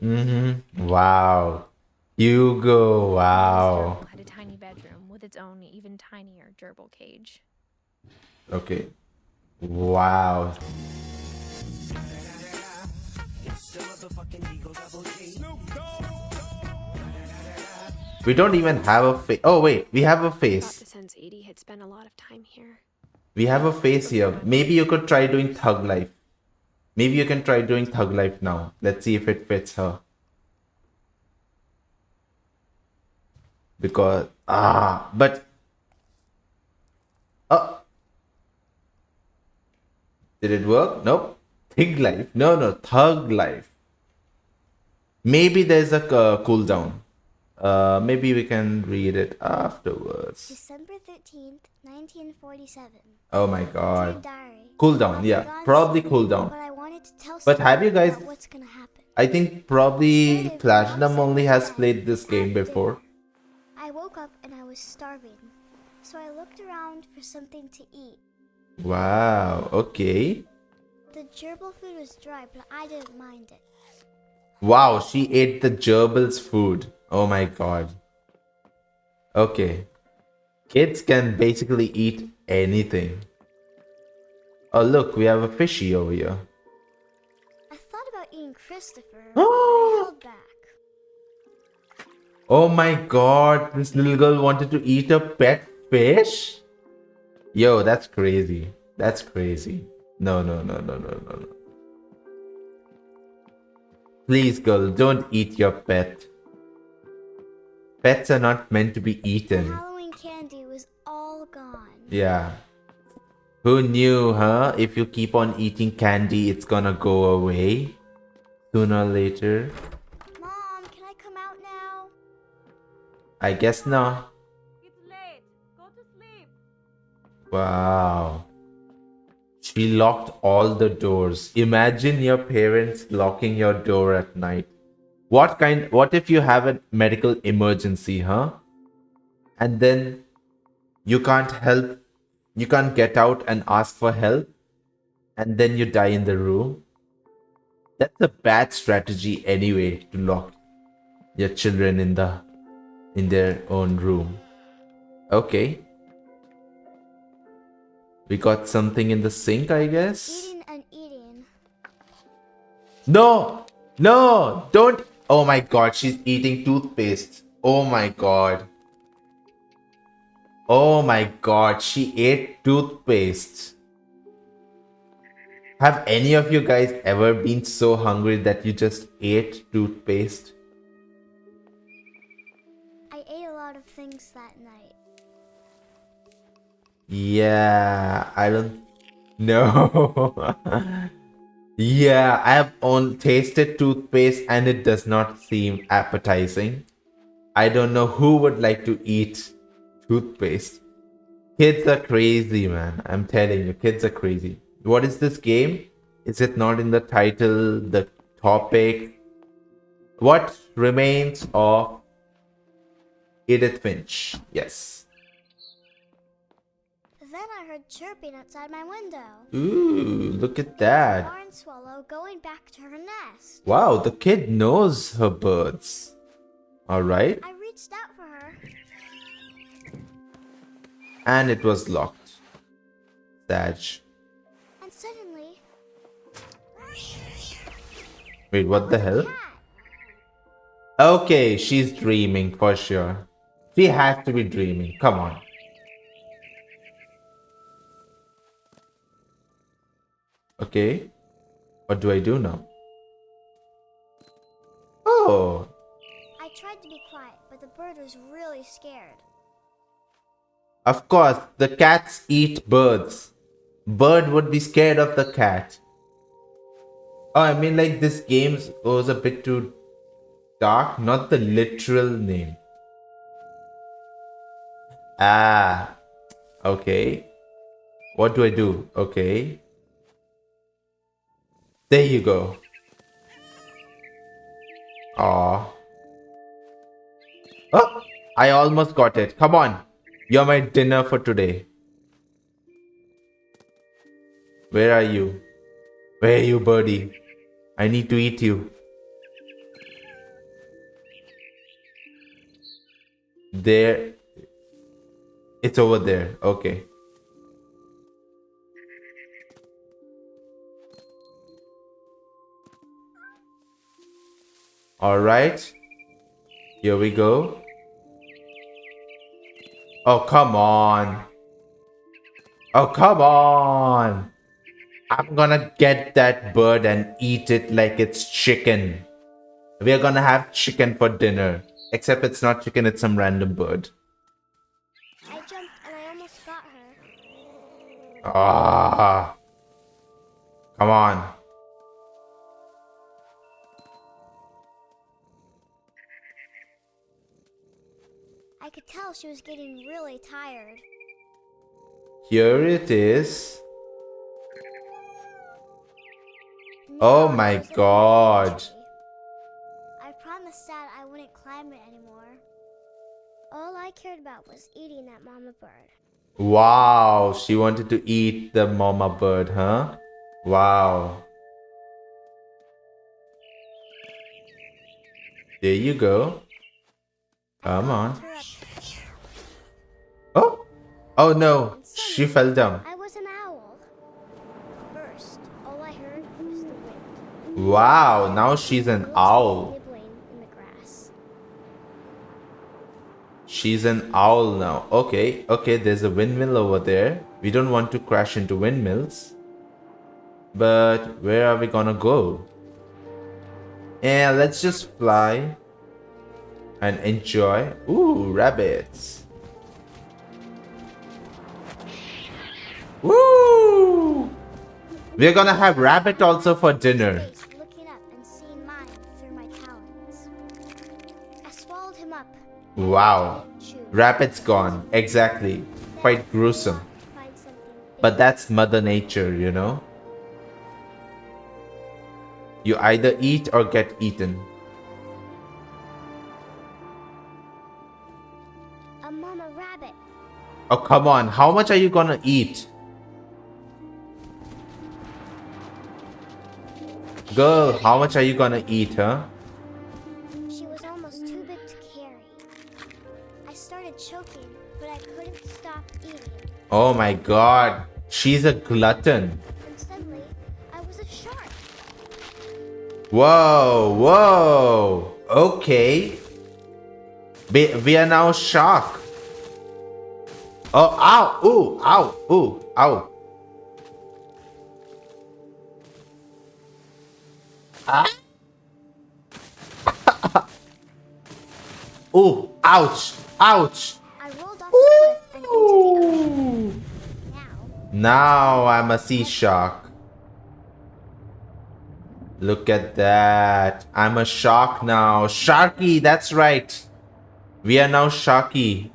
Wow. Hugo, wow. This gerbil had a tiny bedroom with its own even tinier gerbil cage. Okay. Wow. We don't even have a face. Oh, wait. We have a Thought face. the sense Edie had spent a lot of time here. We have a face here. Maybe you could try doing thug life. Maybe you can try doing thug life now. Let's see if it fits her. Because, but... Did it work? Nope. Thug life. No, thug life. Maybe there's a cooldown. Maybe we can read it afterwards. December 13th, 1947. Oh my god. Diary. Cooldown, yeah. Probably cooldown. But I wanted to tell But have you someone guys... about what's gonna happen. I think probably Platinum only has played this game before. woke up and I was starving. So I looked around for something to eat. Wow, okay. The gerbil food was dry, but I didn't mind it. Wow, she ate the gerbil's food. Oh my god. Okay. Kids can basically eat anything. Oh, look, we have a fishy over here. I thought about eating Christopher, but I held back. Oh my god, this little girl wanted to eat a pet fish? Yo, that's crazy. That's crazy. No, no, no, no, no, no, no. Please, girl, don't eat your pet. Pets are not meant to be The eaten. Halloween candy was all gone. Yeah. Who knew, huh? If you keep on eating candy, it's gonna go away sooner or later. Mom, can I come out now? I guess not. It's late. Go to sleep. Wow. She locked all the doors. Imagine your parents locking your door at night. What if you have a medical emergency, huh? And then you can't get out and ask for help, and then you die in the room. That's a bad strategy anyway, to lock your children in their own room. Okay. We got something in the sink, I guess. Eating and eating. No! No! Don't! Oh my god, she's eating toothpaste. Oh my god. Oh my god, she ate toothpaste. Have any of you guys ever been so hungry that you just ate toothpaste? I ate a lot of things that night. Yeah, I don't know. Yeah, I have tasted toothpaste and it does not seem appetizing. I don't know who would like to eat toothpaste. Kids are crazy, man. I'm telling you, kids are crazy. What is this game? Is it not in the title, the topic? What remains of Edith Finch? Yes. Then I heard chirping outside my window. Ooh, look at that. Barn swallow going back to her nest. Wow, the kid knows her birds. Alright. I reached out for her. And it was locked. Sad. And suddenly, Wait, what the hell? cat. Okay, she's dreaming for sure. She has to be dreaming. Come on. Okay. What do I do now? Oh. I tried to be quiet, but the bird was really scared. Of course, the cats eat birds. Bird would be scared of the cat. Oh, I mean like this game goes a bit too dark, not the literal name. Ah. Okay. What do I do? Okay. There you go. Aw. Oh, I almost got it. Come on. You're my dinner for today. Where are you? Where are you, birdie? I need to eat you. There. It's over there. Okay. Alright. Here we go. Oh, come on. Oh, come on. I'm gonna get that bird and eat it like it's chicken. We're gonna have chicken for dinner. Except it's not chicken, it's some random bird. I jumped and I almost got her. Ah. Come on. I could tell she was getting really tired. Here it is. Now Oh I my was in a god. tree. I promised Dad I wouldn't climb it anymore. All All I cared about was eating that mama bird. Wow, she wanted to eat the mama bird, huh? Wow. There you go. Come on. Her up, Oh! Oh no, and she suddenly, fell down. I was an owl. First, all I heard was the wind. Wow, now she's an Little owl. teeth nibbling in the grass. She's an owl now. Okay, okay, there's a windmill over there. We don't want to crash into windmills. But where are we gonna go? Yeah, let's just fly and enjoy. Ooh, rabbits. Woo! We're gonna have rabbit also for dinner. Face looking up and seeing mine through my talons. I swallowed him up. Wow. Chewed. Rabbit's gone. Exactly. Quite gruesome. Find something big. But that's Mother Nature, you know? You either eat or get eaten. A mama rabbit. Oh, come on. How much are you gonna eat? Girl, how much are you gonna eat, huh? She was almost too big to carry. I started choking, but I couldn't stop eating. Oh my god. She's a glutton. And suddenly, I was a shark. Whoa, whoa. Okay. We are now shocked. Oh, ow, ooh, ow, ooh, ow. Ah. Ooh, ouch, ouch. I rolled off the cliff and into the ocean. Now I'm a sea shark. Look at that. I'm a shark now. Sharky, that's right. We are now Sharky.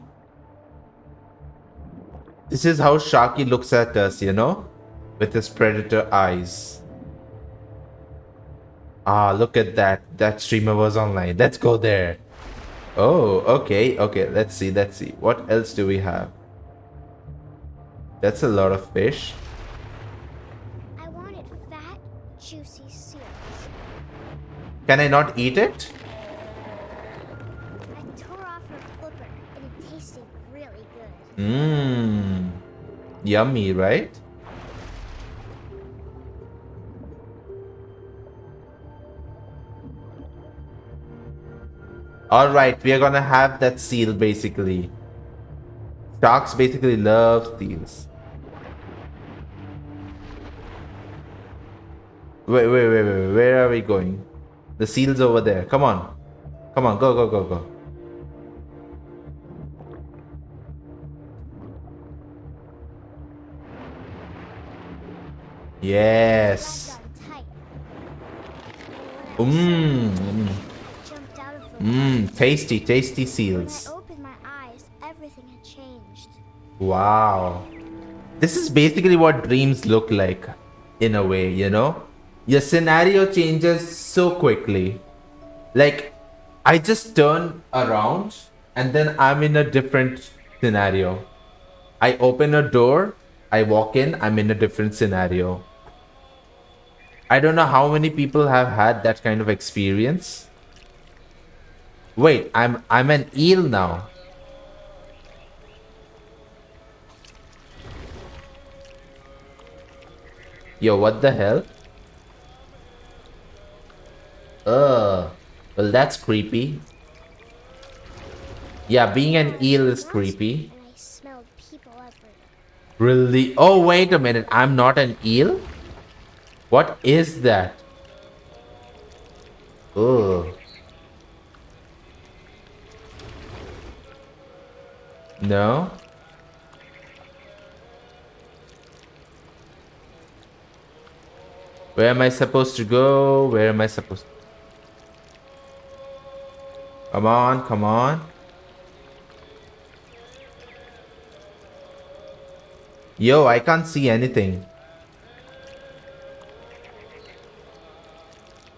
This is how Sharky looks at us, you know? With his predator eyes. Ah, look at that. That streamer was online. Let's go there. Oh, okay, okay. Let's see, let's see. What else do we have? That's a lot of fish. I wanted fat, juicy seals. Can I not eat it? I tore off her flipper, and it tasted really good. Mmm. Yummy, right? Alright, we are gonna have that seal basically. Sharks basically love seals. Wait, where are we going? The seal's over there. Come on. Come on, go, go, go, go. Yes. Got tight. When Mmm. I jumped out of the water. Mmm. Tasty, tasty When seals. I opened my eyes, everything had changed. Wow. This is basically what dreams look like, in a way, you know? Your scenario changes so quickly. Like, I just turn around and then I'm in a different scenario. I open a door, I walk in, I'm in a different scenario. I don't know how many people have had that kind of experience. Wait, I'm an eel now. Yo, what the hell? Well, that's creepy. Yeah, being an eel is creepy. And I smelled people everywhere. Really? Oh, wait a minute. I'm not an eel? What is that? Ugh. No? Where am I supposed to go? Where am I supposed to... Come on, come on. Yo, I can't see anything.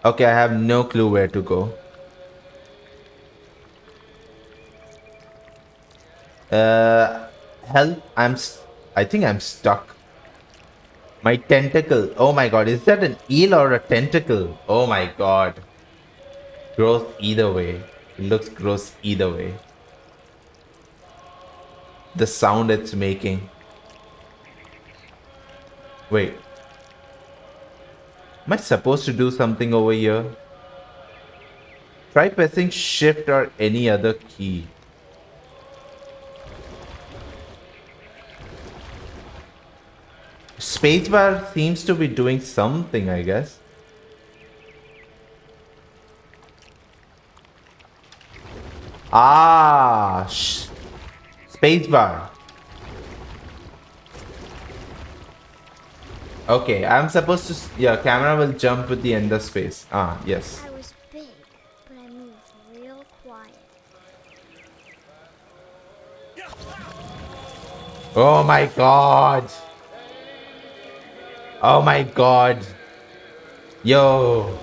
Okay, I have no clue where to go. Uh, help! I think I'm stuck. My tentacle. Oh my god, is that an eel or a tentacle? Oh my god. Gross either way. It looks gross either way. The sound it's making. Wait. Am I supposed to do something over here? Try pressing shift or any other key. Spacebar seems to be doing something, I guess. Ah, spacebar. Okay, I'm supposed to. Yeah, camera will jump with the ender space. Ah, yes. I was big, but I moved real quiet. Oh my god. Oh my god. Yo.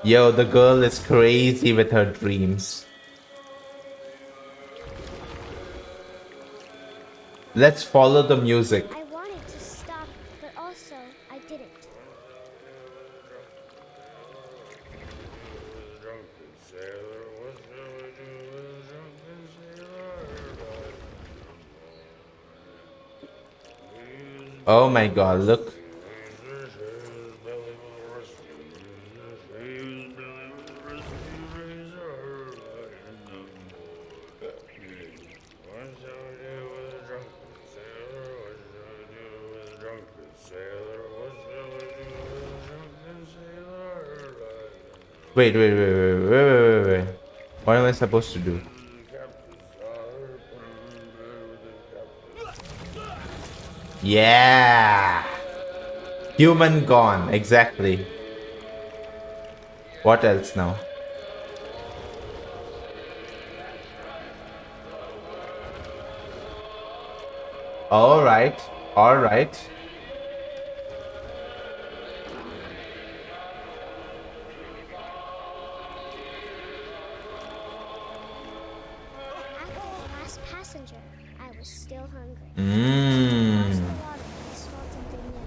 Yo, the girl is crazy with her dreams. Let's follow the music. I wanted to stop, but also I didn't. Oh my god, look. Wait. What am I supposed to do? Yeah! Human gone, exactly. What else now? Alright, alright. After the last passenger, I was still hungry. Mmm. Across the water, I smelled something new.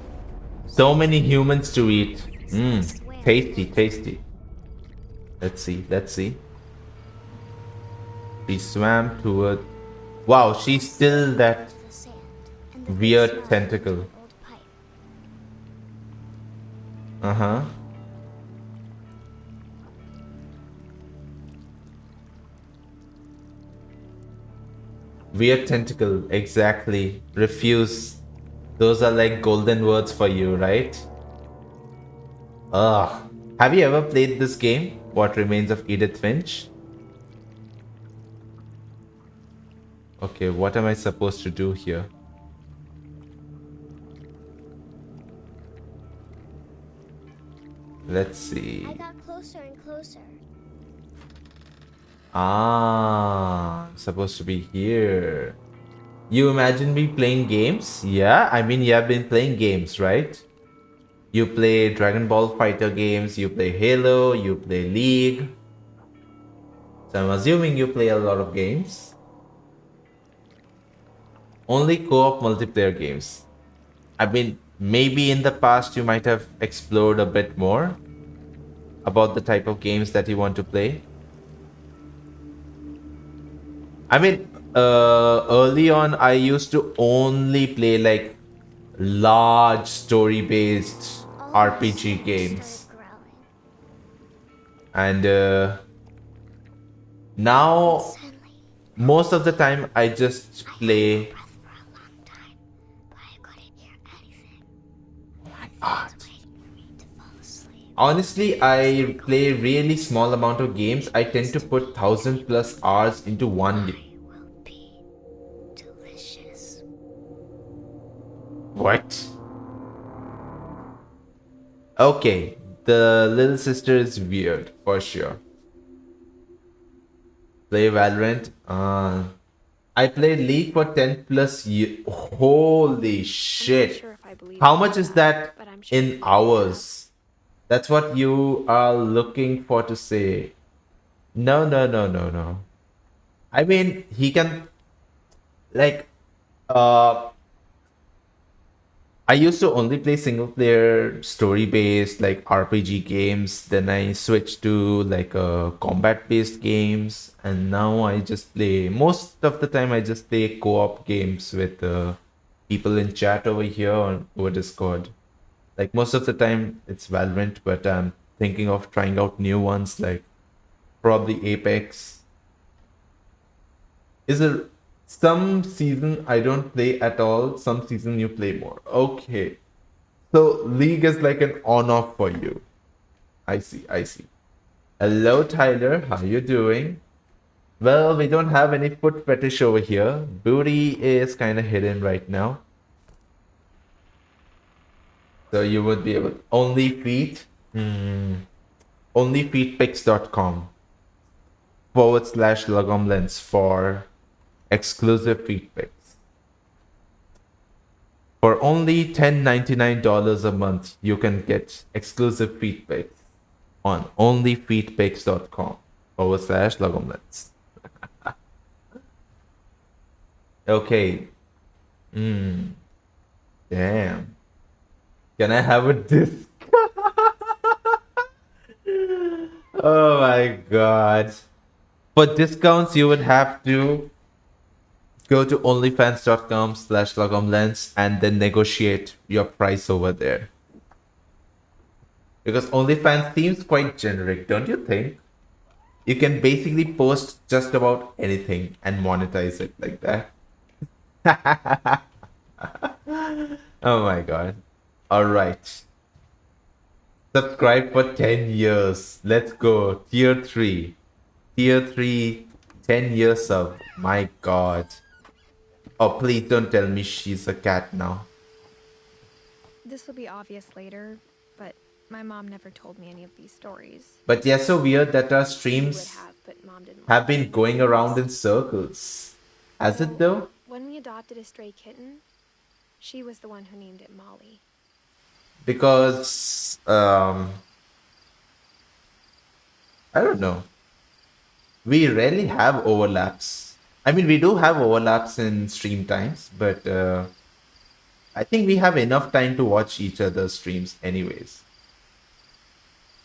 So many humans to eat. I Mmm. swear. Tasty. Let's see. She swam toward. Wow, she's still that The sand and the weird smell of tentacle. an old pipe. Uh-huh. Weird tentacle, exactly. Refuse. Those are like golden words for you, right? Ugh. Have you ever played this game? What Remains of Edith Finch? Okay, what am I supposed to do here? Let's see. I got closer and closer. Ah, I'm supposed to be here. You imagine me playing games? Yeah, I mean, you have been playing games, right? You play Dragon Ball Fighter games, you play Halo, you play League. So I'm assuming you play a lot of games. Only co-op multiplayer games. I mean, maybe in the past you might have explored a bit more about the type of games that you want to play. I mean, early on, I used to only play like large story-based All the RPG sand games, started growling. and now Suddenly, most of the time I just play. breath for a long time, but I couldn't hear anything. God. Wait for me to fall asleep. Honestly, I play really small amount of games. I tend to put 1,000+ hours into one. Will be delicious. What? Okay, the little sister is weird for sure. Play Valorant. I played League for 10+ years. Holy I'm not shit! sure if I believe How all much is that but I'm sure in hours? That's what you are looking for to say. No. I mean, he can Like, uh, I used to only play single player story based like RPG games. Then I switched to like combat based games, and now I just play most of the time. I just play co op games with people in chat over here on over Discord. Like most of the time it's Valorant, but I'm thinking of trying out new ones like probably Apex. Is there some season I don't play at all? Some season you play more. Okay. So League is like an on-off for you. I see, I see. Hello, Tyler. How you doing? Well, we don't have any foot fetish over here. Booty is kind of hidden right now. So you would be able only feet. Onlyfeetpics.com /logomlens for exclusive feet pics. For only $10.99 a month, you can get exclusive feet pics on onlyfeetpics.com /logomlens. Okay. Damn. Can I have a disc? Oh my god. For discounts, you would have to go to onlyfans.com /logomlens and then negotiate your price over there. Because OnlyFans seems quite generic, don't you think? You can basically post just about anything and monetize it like that. Oh my god. Alright. Subscribe for 10 years. Let's go. Tier 3. Tier 3, 10 years sub. My god. Oh, please don't tell me she's a cat now. This will be obvious later, but my mom never told me any of these stories. But yeah, so weird that our She would streams have, but mom didn't have like been it. going around in circles. Has it though? When we adopted a stray kitten, she was the one who named it Molly. Because I don't know. We rarely have overlaps. I mean, we do have overlaps in stream times, but I think we have enough time to watch each other's streams anyways.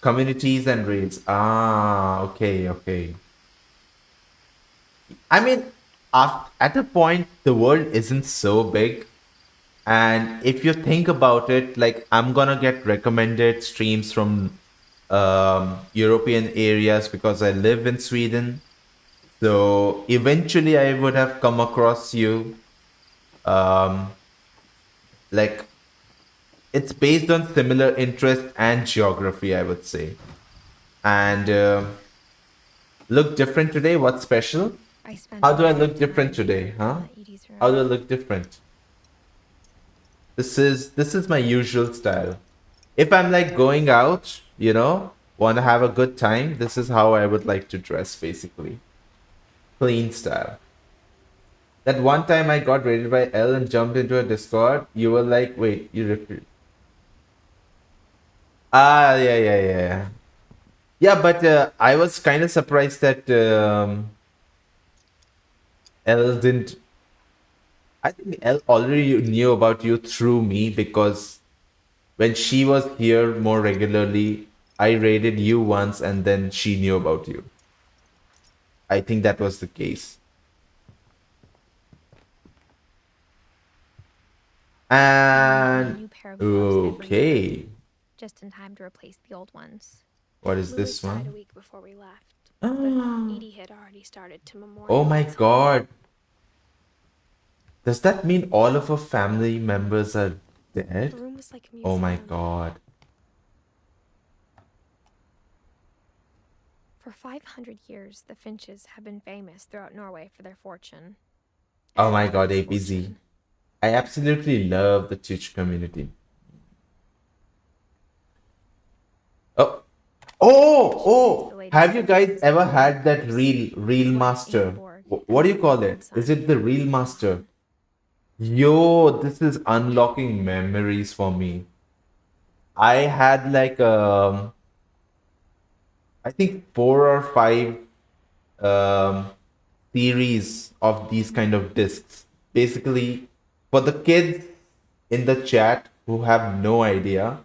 Communities and raids. Ah, okay, okay. I mean, at a point, the world isn't so big. And if you think about it, like I'm gonna get recommended streams from European areas because I live in Sweden. So eventually I would have come across you. Um, like it's based on similar interest and geography, I would say. And look different today? What's special? I spent How do I most of look the different time today, huh? in Edie's room. How do I look different? This is my usual style. If I'm like going out, want to have a good time, this is how I would like to dress basically. Clean style. That one time I got raided by L and jumped into a Discord, you were like, wait, you repeat. Ah, yeah, yeah, yeah. Yeah, but I was kind of surprised that L didn't. I think L already knew about you through me because when she was here more regularly, I raided you once and then she knew about you. I think that was the case. And New pair of gloves every year, okay, just in time to replace the old ones. what is Louis this died a one? week before we left, but Edie had already started to memorialize. Oh my him. god. Does that mean all of her family members are The dead? room was like a Oh my museum. god. For 500 years, the Finches have been famous throughout Norway for their fortune. Oh my And god, his APZ. fortune. I absolutely love the Twitch community. Oh, oh! Have you guys ever had that reel master? What do you call it? Is it the reel master? Yo, this is unlocking memories for me. I had like I think 4 or 5 series of these kind of discs. basically, for the kids in the chat who have no idea,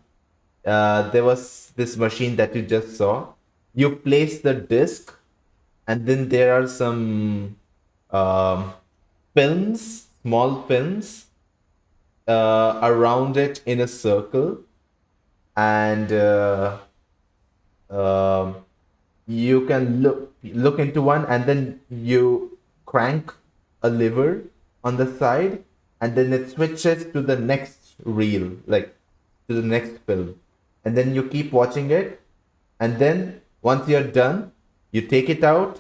there was this machine that you just saw. You place the disc, and then there are some um, films, small films, around it in a circle, and um you can look into one, and then you crank a lever on the side, and then it switches to the next reel, like to the next film, and then you keep watching it, and then once you're done, you take it out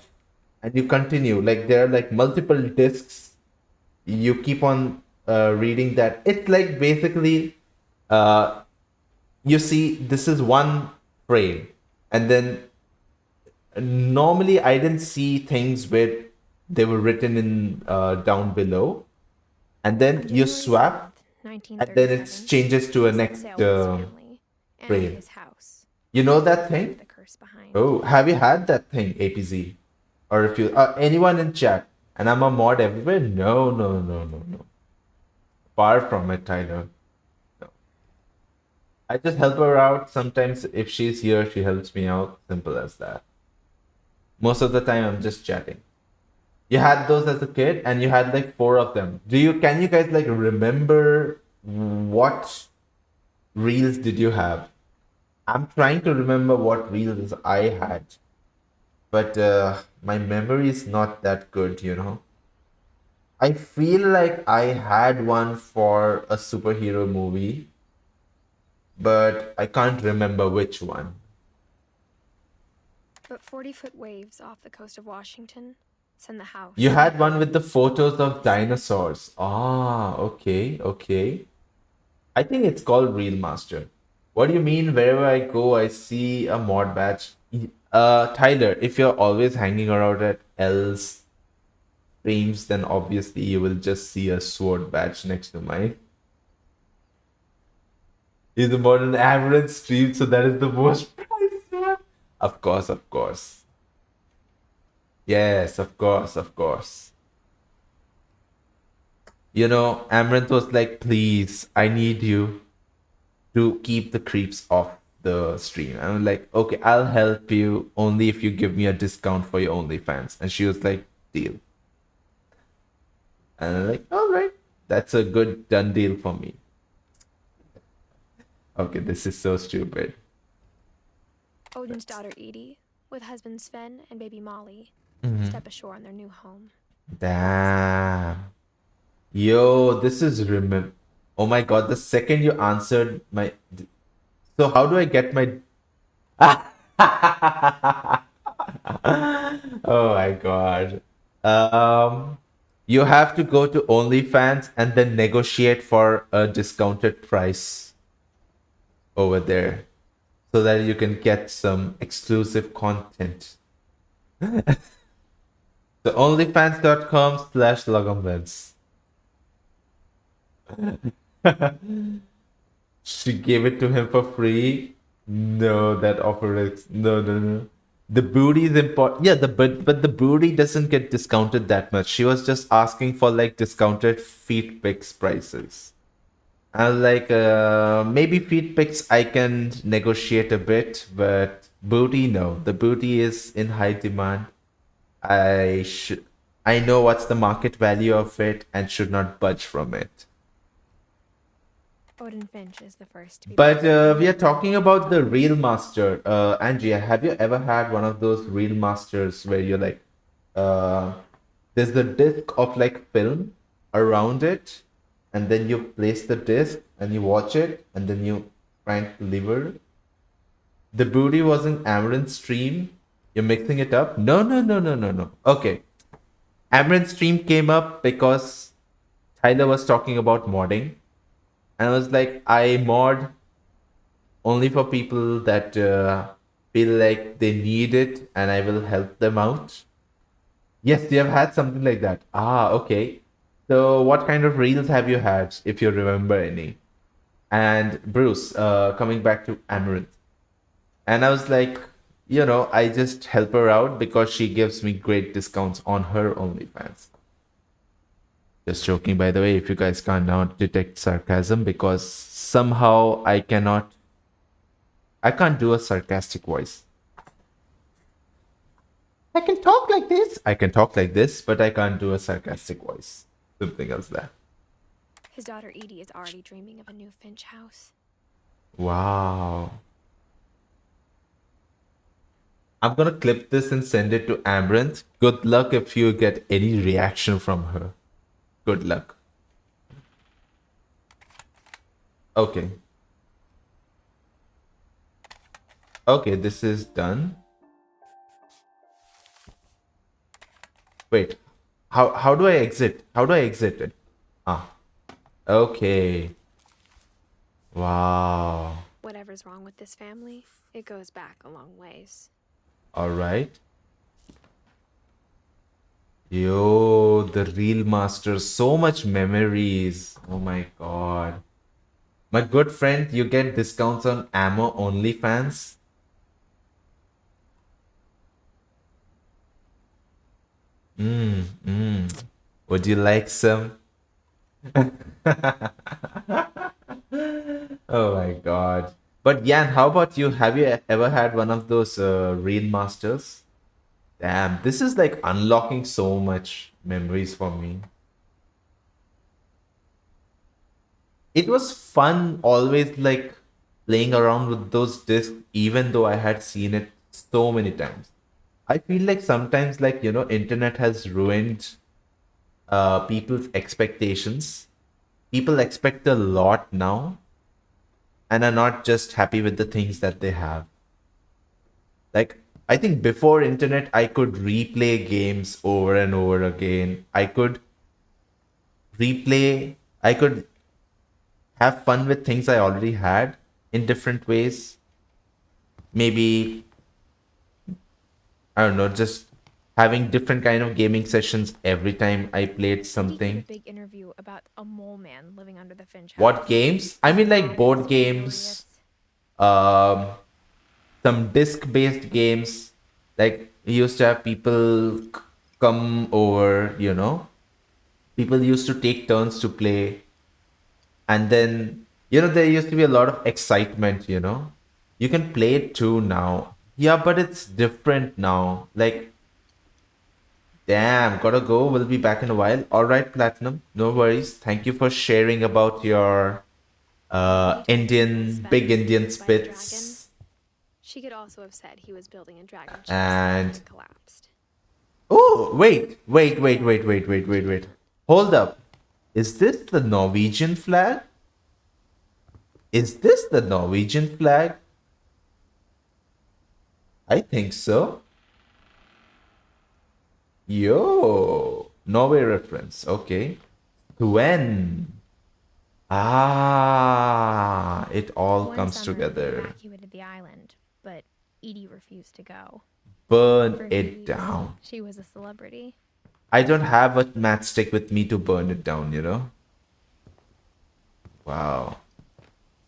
and you continue. Like there are like multiple discs. You keep on reading that. It's like basically, uh, you see, this is one frame, and then normally I didn't see things where they were written in down below, and On then you January swap, 7th, and then it 1937, changes to a he set next sail with his family and frame. his house. You know that He left thing? the curse behind. Oh, have you had that thing, APZ? Or if you, anyone in chat, and I'm a mod everywhere? No, no, no, no, no. Far from it, Tyler. No. I just help her out. Sometimes if she's here, she helps me out. Simple as that. Most of the time, I'm just chatting. You had those as a kid, and you had like four of them. Can you guys like remember what reels did you have? I'm trying to remember what reels I had, but my memory is not that good, you know. I feel like I had one for a superhero movie, but I can't remember which one. But 40-foot waves off the coast of Washington send the house. You had one with the photos of dinosaurs. Ah, okay, okay. I think it's called Reel Master. What do you mean? Wherever I go, I see a mod badge. Tyler, if you're always hanging around at L's streams, then obviously you will just see a sword badge next to mine. He's the modern average stream, so that is the most priced one. Of course, of course. Yes, of course, of course. You know, Amaranth was like, please, I need you to keep the creeps off the stream. And I'm like, okay, I'll help you only if you give me a discount for your OnlyFans. And she was like, deal. And I'm like, all right, that's a good done deal for me. Okay, this is so stupid. Odin's daughter Edie, with husband Sven and baby Molly, step ashore on their new home. Damn. Yo, this is oh my god, the second you answered my. So, how do I get my. Oh my god. You have to go to OnlyFans and then negotiate for a discounted price over there so that you can get some exclusive content. So onlyfans.com/logamvents. She gave it to him for free. No, that offer is no, no, no. The booty is important. Yeah, but the booty doesn't get discounted that much. She was just asking for like discounted feet pics prices. I was like, maybe feet pics I can negotiate a bit, but booty no. The booty is in high demand. I know what's the market value of it and should not budge from it. Odin Finch is the first to be. But we are talking about the Reel Master. Angie, have you ever had one of those Reel Masters where you're like, there's the disc of like film around it, and then you place the disc and you watch it, and then you crank the lever. The booty was an Amaranth stream. You're mixing it up? No, no, no, no, no, no. Okay. Amaranth stream came up because Tyler was talking about modding. And I was like, I mod only for people that feel like they need it and I will help them out. Yes, you have had something like that. Ah, okay. So what kind of reels have you had, if you remember any? And Bruce, coming back to Amaranth. And I was like, you know, I just help her out because she gives me great discounts on her OnlyFans. Just joking, by the way, if you guys can't now detect sarcasm, because somehow I can't do a sarcastic voice. I can talk like this. I can talk like this, but I can't do a sarcastic voice. Something else there. His daughter Edie is already dreaming of a new Finch house. Wow. I'm gonna clip this and send it to Amaranth. Good luck if you get any reaction from her. Good luck. Okay. Okay, this is done. Wait. How do I exit? How do I exit it? Ah. Okay. Wow. Whatever's wrong with this family, it goes back a long ways. All right. Yo, the real master. So much memories. Oh my god. My good friend, you get discounts on ammo only fans. Would you like some? Oh my god. But Yan, how about you? Have you ever had one of those real masters? Damn, this is like unlocking so much memories for me. It was fun always like playing around with those discs, even though I had seen it so many times. I feel like sometimes like, internet has ruined people's expectations. People expect a lot now and are not just happy with the things that they have. Like, I think before internet, I could replay games over and over again. Replay, I could have fun with things I already had in different ways. Maybe, I don't know, just having different kind of gaming sessions every time I played Edie gave a something. big interview about a mole man living under the Finch house. What games? I mean, like board It's games, hilarious. um, some disc-based games. Like we used to have people come over. People used to take turns to play, and then there used to be a lot of excitement. You can play it too now. Yeah, but it's different now. Like, damn, gotta go. We'll be back in a while. All right, Platinum. No worries. Thank you for sharing about your Edie told me he was Big suspected Indian by a dragon. spits. She could also have said he was building a dragon chest And and collapsed. oh, wait. Hold up. Is this the Norwegian flag? Is this the Norwegian flag? I think so. Yo, Norway reference. Okay. When? Ah, it all One comes summer, they together. evacuated the island, but Edie refused to go. Burn For it Hades, down. she was a celebrity. I don't have a matchstick with me to burn it down. Wow.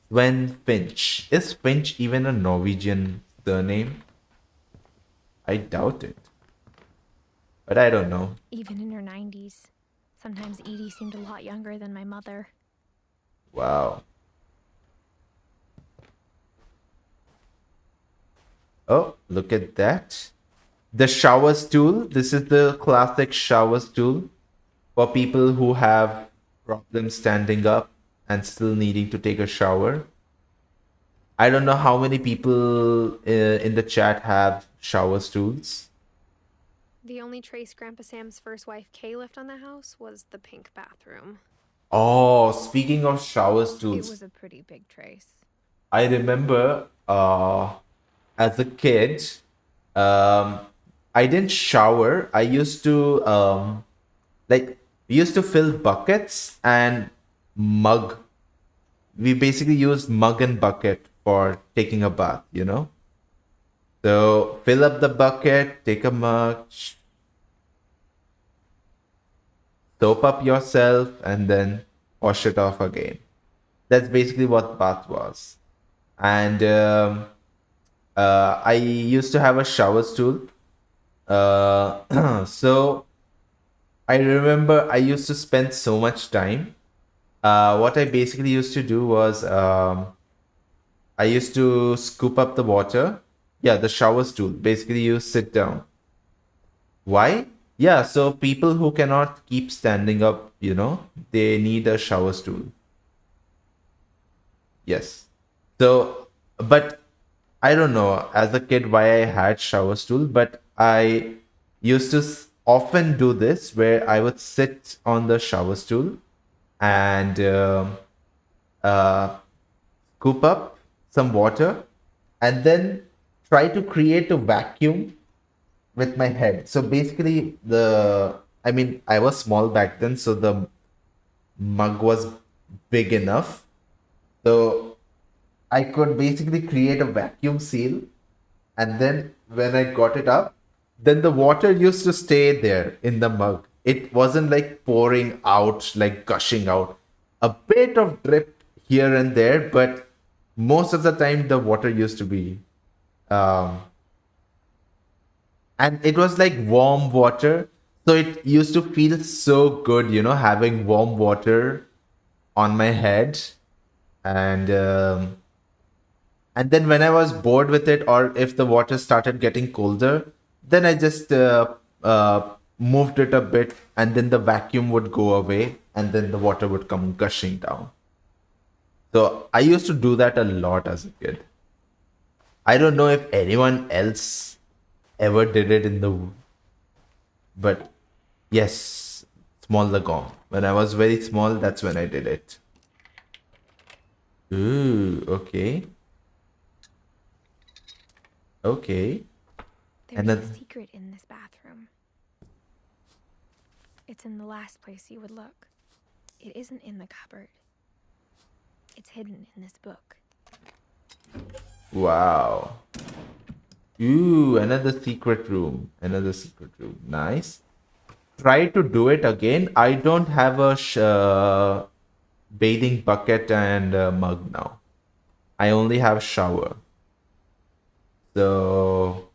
Sven Finch. Is Finch even a Norwegian surname? I doubt it. But I don't know. Even in her 90s. Sometimes Edie seemed a lot younger than my mother. Wow. Oh, look at that. The shower stool. This is the classic shower stool for people who have problems standing up and still needing to take a shower. I don't know how many people in the chat have shower stools. The only trace Grandpa Sam's first wife Kay left on the house was the pink bathroom. Oh, speaking of shower It stools, was a pretty big trace. I remember as a kid, I didn't shower. I used to we used to fill buckets and mug. We basically used mug and bucket for taking a bath. So fill up the bucket, take a mug, soap up yourself, and then wash it off again. That's basically what bath was. And I used to have a shower stool. So I remember I used to spend so much time. What I basically used to do was I used to scoop up the water. Yeah, the shower stool. Basically, you sit down. Why? Yeah, so people who cannot keep standing up, they need a shower stool. Yes. So, but I don't know as a kid why I had shower stool, but I used to often do this where I would sit on the shower stool and uh, scoop up some water and then try to create a vacuum with my head. So basically, I mean, I was small back then, so the mug was big enough. So I could basically create a vacuum seal, and then when I got it up, then the water used to stay there in the mug. It wasn't like pouring out, like gushing out. A bit of drip here and there, but most of the time the water used to be um, and it was like warm water, so it used to feel so good, having warm water on my head. And um, and then when I was bored with it, or if the water started getting colder, then I just moved it a bit, and then the vacuum would go away, and then the water would come gushing down. So I used to do that a lot as a kid. I don't know if anyone else ever did it but yes, small Lagom. When I was very small, that's when I did it. Ooh, okay. Okay. There's Another. a secret in this bathroom. It's in the last place you would look. It isn't in the cupboard. It's hidden in this book. Wow. Ooh, another secret room. Another secret room. Nice. Try to do it again. I don't have a bathing bucket and mug now. I only have shower. So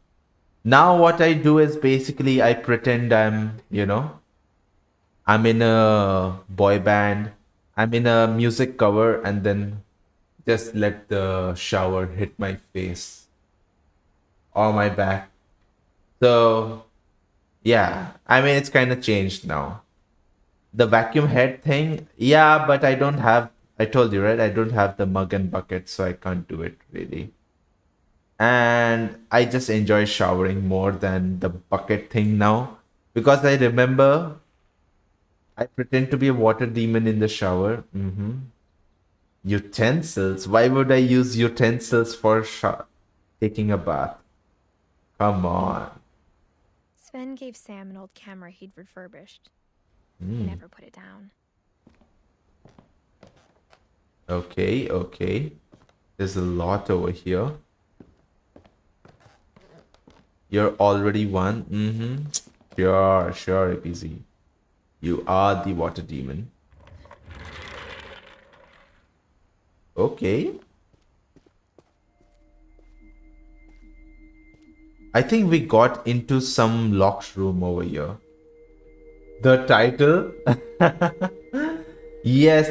now what I do is basically I pretend I'm in a boy band. I'm in a music cover and then just let the shower hit my face or my back. So yeah, I mean it's kind of changed now. The vacuum head thing, yeah, but I told you, right? I don't have the mug and bucket, so I can't do it really. And I just enjoy showering more than the bucket thing now because I remember I pretend to be a water demon in the shower. Utensils? Why would I use utensils for taking a bath? Come on. Sven gave Sam an old camera he'd refurbished. He Hmm. never put it down. Okay, okay. There's a lot over here. You're already one. Sure, sure, APZ. You are the water demon. Okay. I think we got into some locked room over here. The title? Yes,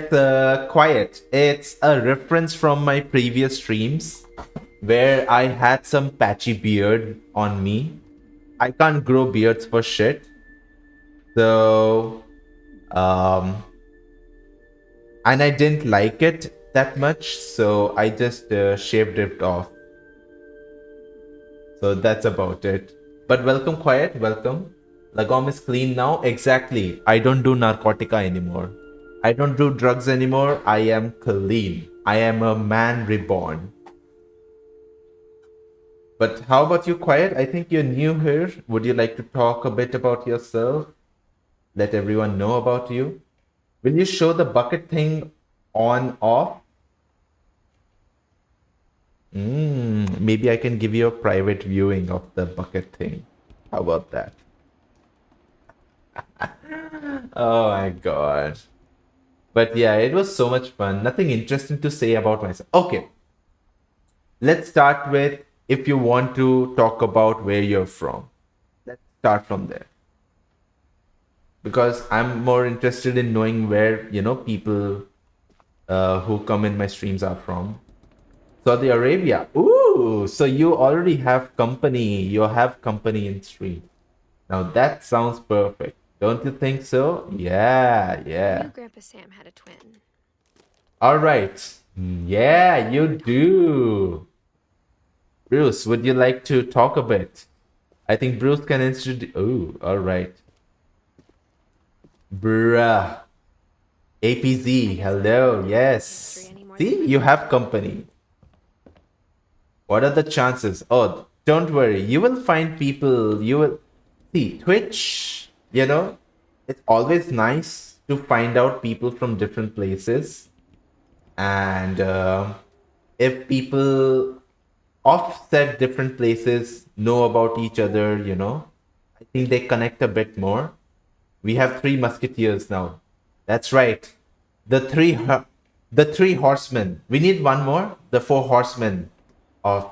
Quiet. It's a reference from my previous streams where I had some patchy beard on me. I can't grow beards for shit. So, um, and I didn't like it that much, so I just shaved it off. So that's about it. But welcome, Quiet. Welcome. Lagom is clean now. Exactly. I don't do narcotica anymore. I don't do drugs anymore. I am clean. I am a man reborn. But how about you, Quiet? I think you're new here. Would you like to talk a bit about yourself? Let everyone know about you. Will you show the bucket thing on off? Maybe I can give you a private viewing of the bucket thing. How about that? Oh my god. But yeah, it was so much fun. Nothing interesting to say about myself. Okay. Let's start with if you want to talk about where you're from. Let's start from there. because I'm more interested in knowing where, people who come in my streams are from. Saudi Arabia. Ooh, so you already have company. You have company in stream. Now that sounds perfect. Don't you think so? Yeah, I knew yeah. Grandpa Sam had a twin. All right. Yeah, you do. Bruce, would you like to talk a bit? I think Bruce can introduce. Oh, all right. Bruh. I APZ, guess I don't hello. really like history Yes. any more than See, my you have grandpa. company. What are the chances? Oh, don't worry. You will find people. You will see Twitch. It's always nice to find out people from different places. And if people offset different places know about each other, I think they connect a bit more. We have three musketeers now. That's right. The three horsemen. We need one more. The four horsemen of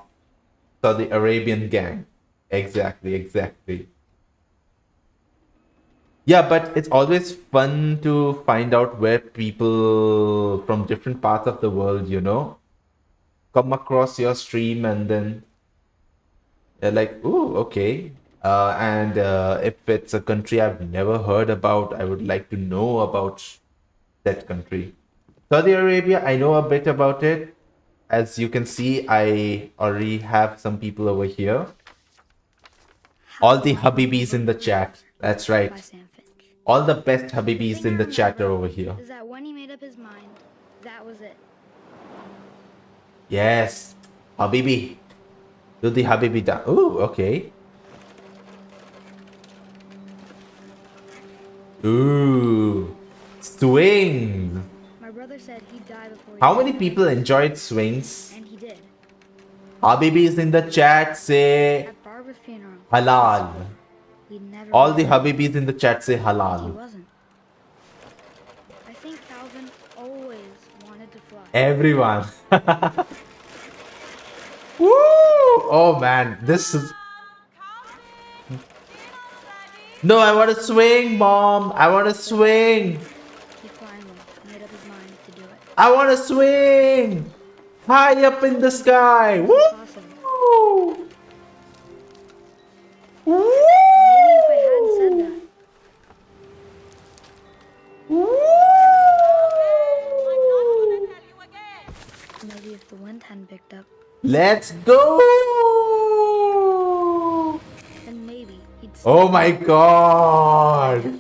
Saudi Arabian gang. Exactly, exactly. Yeah, but it's always fun to find out where people from different parts of the world, come across your stream and then they're like, "Ooh, okay." And if it's a country I've never heard about, I would like to know about that country. Saudi Arabia, I know a bit about it. As you can see, I already have some people over here. All the Habibis in the chat. That's right. By Sam Finch. All the best The Habibis thing in I the chat are remember over here. is that when he made up his mind, that was it. Yes. Habibi. Do the Habibi dance. Ooh, okay. Ooh. Swing. My brother said he'd die before he How did many that, people enjoyed swings? and he did. Habibis in the chat say At Barbara's funeral, halal. he'd never All the been Habibis in the chat say he halal. wasn't. I think Calvin always wanted to fly. Everyone. Woo! Oh man, this is. No, I want to swing, Mom. I want to swing. He finally made up his mind to do it. I want to swing. High up in the sky. Woo! Possible. Woo! Maybe if I hadn't said that, Woo! maybe if the wind hadn't picked up, Let's go! then maybe he'd Oh my god!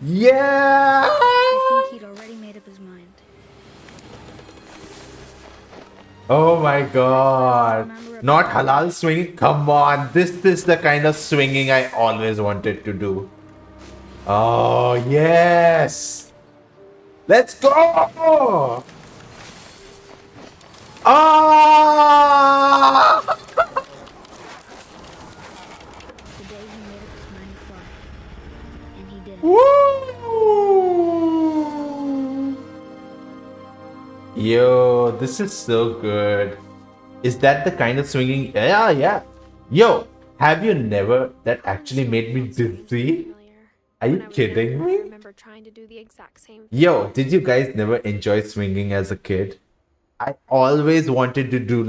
Yeah! I think he'd already made up his mind. Oh my god. Remember Not about- halal swinging? Come on, this is the kind of swinging I always wanted to do. Oh, yes! Let's go! Ah! The day he made up his mind to fly. And he did. Woo! Yo, this is so good. Is that the kind of swinging? Yeah, yeah. Yo, have you never? That actually made me dizzy. Are you kidding I me? remember trying to do the exact same. Yo, did you guys never enjoy swinging as a kid? I always wanted to do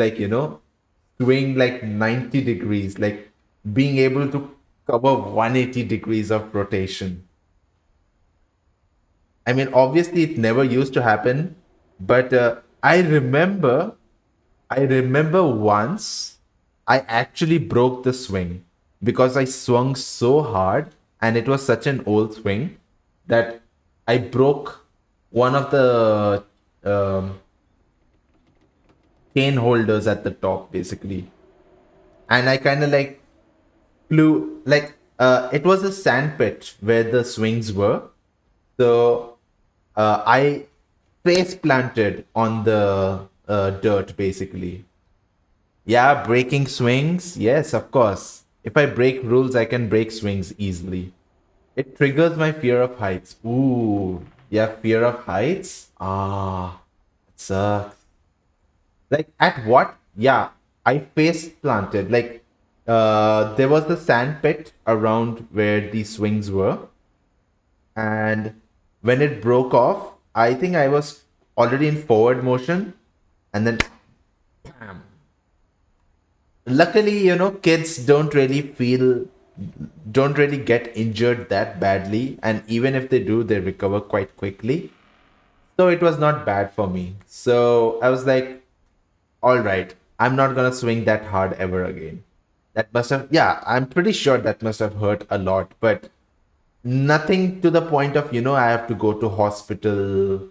swing like 90 degrees, like being able to cover 180 degrees of rotation. I mean, obviously it never used to happen, but I remember once I actually broke the swing because I swung so hard and it was such an old swing that I broke one of the cane holders at the top basically. And I kind of like flew like it was a sand pit where the swings were. So I face planted on the dirt basically. Yeah, breaking swings. Yes, of course. If I break rules, I can break swings easily. It triggers my fear of heights. Ooh, yeah, fear of heights. Ah, it sucks. Like at what? Yeah, I face planted. Like there was the sand pit around where the swings were. and when it broke off, I think I was already in forward motion, and then bam. Luckily, kids don't really get injured that badly, and even if they do, they recover quite quickly. So it was not bad for me. So I was like, all right, I'm not gonna swing that hard ever again. That must have, yeah, I'm pretty sure that must have hurt a lot, but nothing to the point of, I have to go to hospital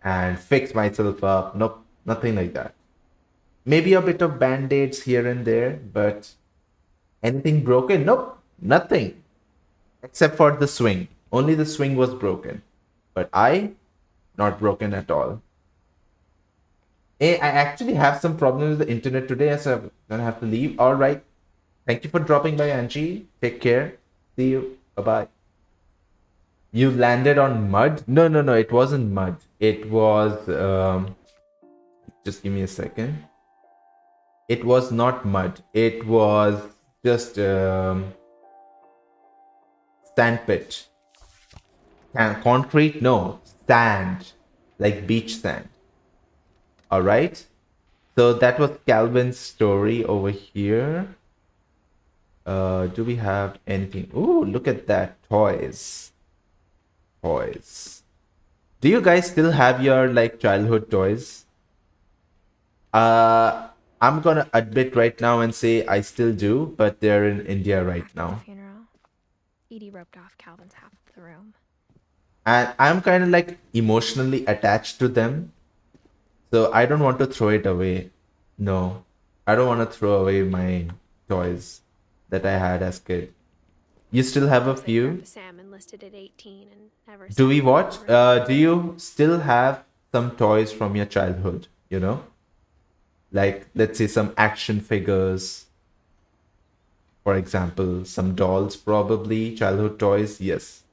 and fix myself up. Nope, nothing like that. Maybe a bit of band-aids here and there, but anything broken? Nope, nothing. Except for the swing. Only the swing was broken. But I, not broken at all. Hey, I actually have some problems with the internet today, so I'm gonna have to leave. All right. Thank you for dropping by, Angie. Take care. See you. Bye-bye. You landed on mud? No, no, no. It wasn't mud. It was, just give me a second. It was not mud. It was just sand pit. Concrete? No. Sand. Like beach sand. All right. So that was Calvin's story over here. Do we have anything? Ooh, look at that. Toys. Toys. Do you guys still have your like childhood toys? I'm gonna admit right now and say I still do, but they're in India right After the now. funeral, Edie roped off Calvin's half of the room. And I'm kind of like emotionally attached to them. So I don't want to throw it away. No. I don't want to throw away my toys that I had as kid. You still have a few? Sam enlisted at 18 and never Do we sat what? in the room. Do you still have some toys from your childhood, Like, let's say some action figures, for example, some dolls, probably, childhood toys. Yes,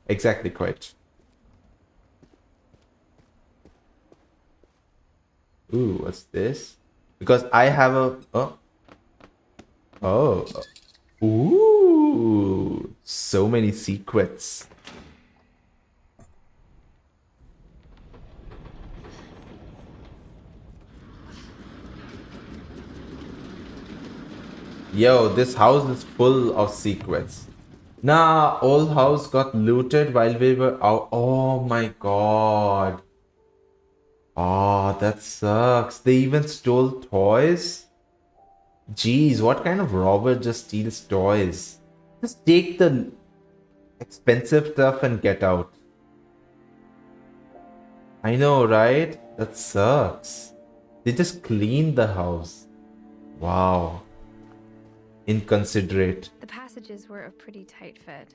exactly, quite. Ooh, what's this? Because I have a... Oh. Ooh. So many secrets. Yo, this house is full of secrets. Nah, old house got looted while we were out. Oh my god. Oh, that sucks. They even stole toys? Jeez, what kind of robber just steals toys? Just take the expensive stuff and get out. I know, right? That sucks. They just cleaned the house. Wow. Inconsiderate. The passages were a pretty tight fit.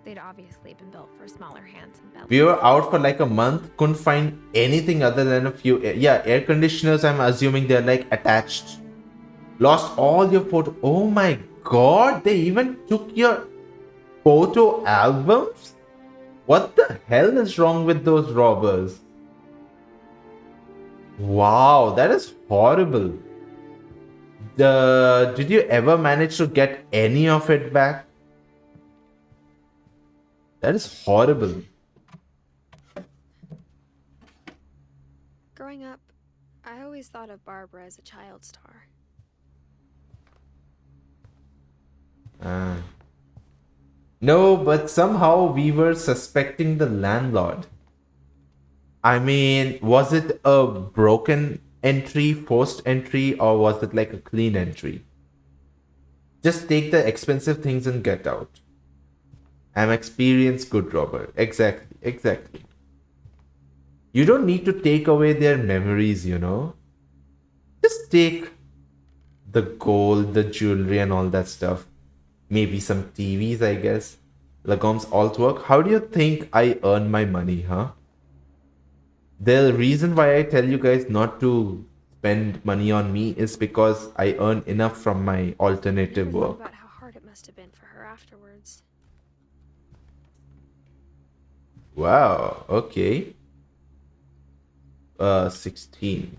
They'd obviously been built for smaller hands and bellies. We were out for like a month, couldn't find anything other than a few. Yeah, air conditioners, I'm assuming they're like attached. Lost all your photo. Oh my god, they even took your photo albums? What the hell is wrong with those robbers? Wow, that is horrible. Did you ever manage to get any of it back? That is horrible. Growing up, I always thought of Barbara as a child star. No, but somehow we were suspecting the landlord. I mean, was it a broken entry, forced entry, or was it like a clean entry? Just take the expensive things and get out. I'm experienced good robber. Exactly, exactly. You don't need to take away their memories, Just take the gold, the jewelry, and all that stuff. Maybe some TVs, I guess. Lagom's alt work. How do you think I earn my money, huh? The reason why I tell you guys not to spend money on me is because I earn enough from my alternative Think work. about how hard it must have been for her afterwards. Wow, okay. 16.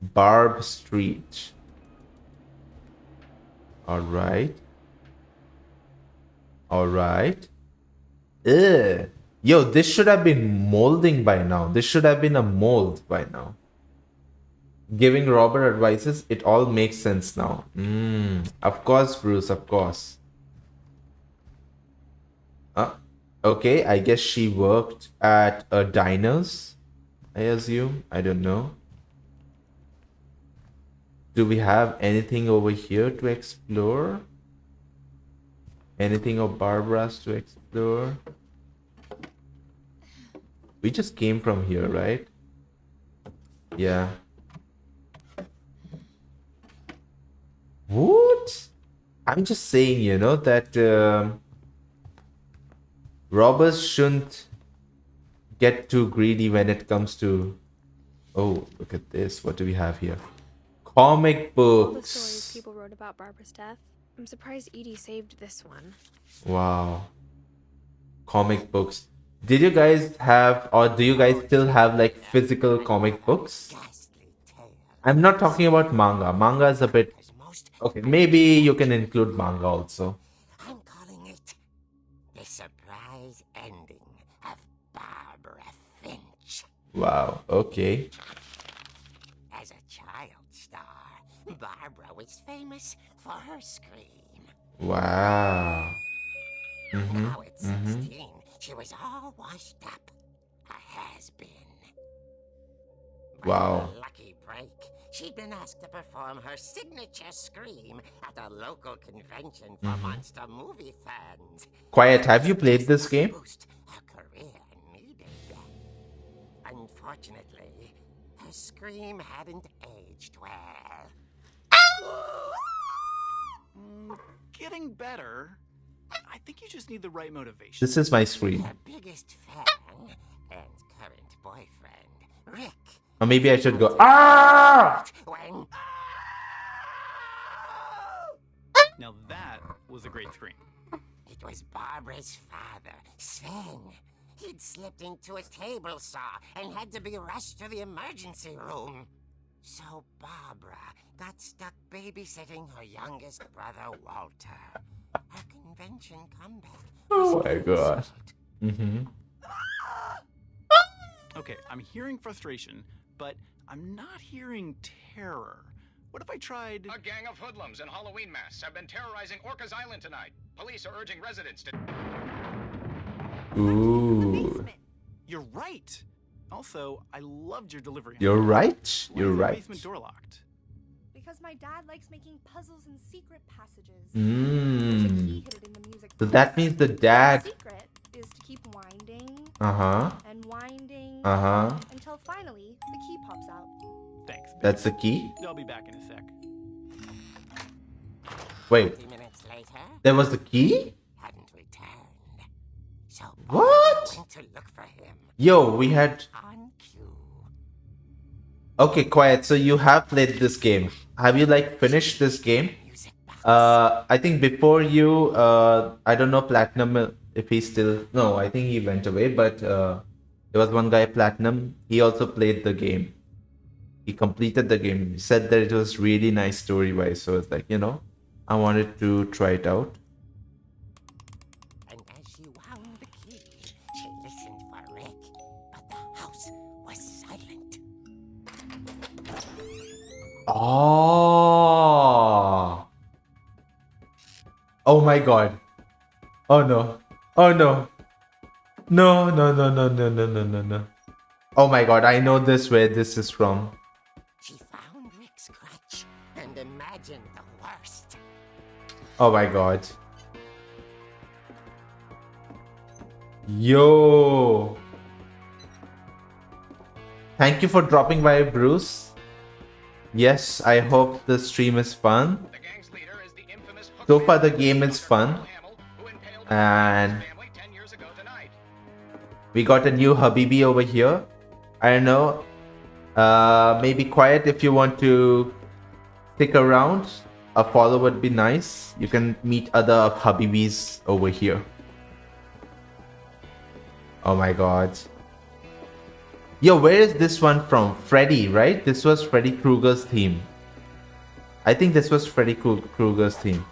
Barb Street. All right. Alright. Ugh. Yo, this should have been molding by now. This should have been a mold by now. Giving Robert advices, it all makes sense now. Of course, Bruce, of course. Okay, I guess she worked at a diner's, I assume. I don't know. Do we have anything over here to explore? Anything of Barbara's to explore? We just came from here, right? Yeah. What? I'm just saying, you know, that robbers shouldn't get too greedy when it comes to... Oh, look at this. What do we have here? Comic All the books. stories people wrote about Barbara's death. I'm surprised Edie saved this one. Wow. Comic books. Did you guys have, or do you guys still have like physical comic books? I'm not talking about manga. Manga is a bit... Okay, maybe you can include manga also. I'm calling it the surprise ending of Barbara Finch. Wow, okay. As a child star, Barbara was famous for her scream. Wow. Now at 16, she was all washed up. A has-been. By Wow. a lucky break, she'd been asked to perform her signature scream at a local convention for monster movie fans. Quiet, have you played this game? Boost her career needed. Unfortunately, her scream hadn't aged well. Getting better. I think you just need the right motivation. This is my screen. Her biggest fan and current boyfriend, Rick. Or maybe I should go, ah! When Now that was a great scream. it was Barbara's father, Sven. He'd slipped into a table saw and had to be rushed to the emergency room. So Barbara got stuck babysitting her youngest brother, Walter. Her convention comeback. Oh my god. Okay, I'm hearing frustration, but I'm not hearing terror. What if I tried... A gang of hoodlums in Halloween masks have been terrorizing Orcas Island tonight. Police are urging residents to... Ooh. You're right! Also, I loved your delivery. You're right. Why You're is the right. basement door locked? Because my dad likes making puzzles and secret passages. There's a key hidden in the music So box. that means the dad... The secret is to keep winding Uh-huh. and winding Uh-huh. until finally the key pops out. Thanks. babe. That's the key? I'll be back in a sec. Wait, 20 minutes later, there was the key? hadn't returned. So What? Barbara went to look for him Yo, we had... on cue. Okay, quiet. So you have played this game. Have you like finished this game? Music box. I think before you, I don't know Platinum if he's still... No, I think he went away, but there was one guy, Platinum. He also played the game. He completed the game. He said that it was really nice story-wise. So it's like, you know, I wanted to try it out. And as she wound the key, she listened for Rick, but the house was silent. Oh. Oh my god. Oh no. Oh no. No, no, no, no, no, no, no, no, no. Oh my god, I know this where this is from. She found Rick's crutch and imagined the worst. Oh my god. Yo. Thank you for dropping by, Bruce. Yes, I hope the stream is fun. The gang's leader is the infamous So far the game is fun. Hamill, who impaled And his family 10 years ago tonight. we got a new Habibi over here. I don't know. Maybe quiet if you want to stick around. A follow would be nice. You can meet other Habibis over here. Oh my god. Yo, where is this one from? Freddy, right? This was Freddy Krueger's theme. I think this was Freddy Krueger's theme.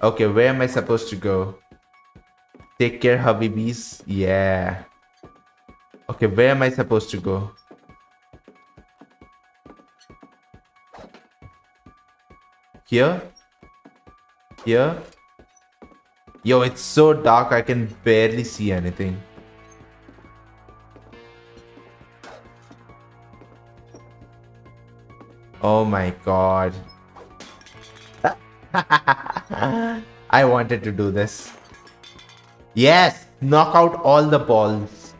Okay, where am I supposed to go? Take care, Habibis. Yeah. Okay, where am I supposed to go? Here? Here? Yo, it's so dark I can barely see anything. Oh my god. I wanted to do this. Yes! Knock out all the balls.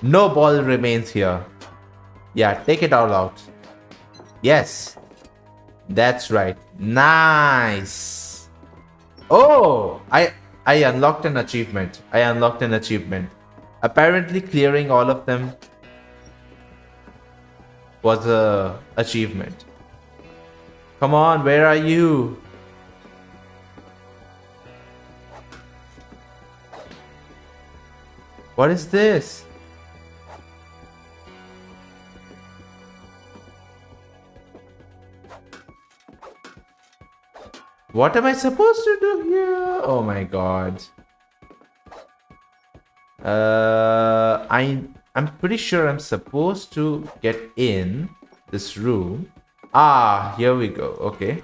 No ball remains here. Yeah, take it all out. Yes. That's right. Nice. Oh! I unlocked an achievement. Apparently clearing all of them was a achievement. Come on, where are you? What is this? What am I supposed to do here? Oh my god. I'm pretty sure I'm supposed to get in this room. Ah, here we go. Okay.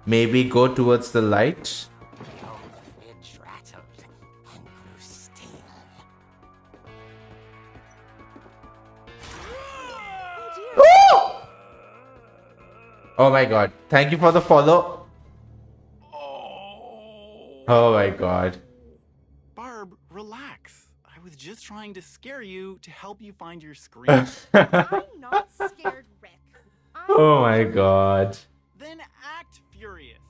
Maybe go towards the light. The old fridge rattled and grew still. Oh my god. Thank you for the follow. Oh my god. Barb, relax. I was just trying to scare you to help you find your screen. I'm not scared, Rick. Oh my god. Then act furious.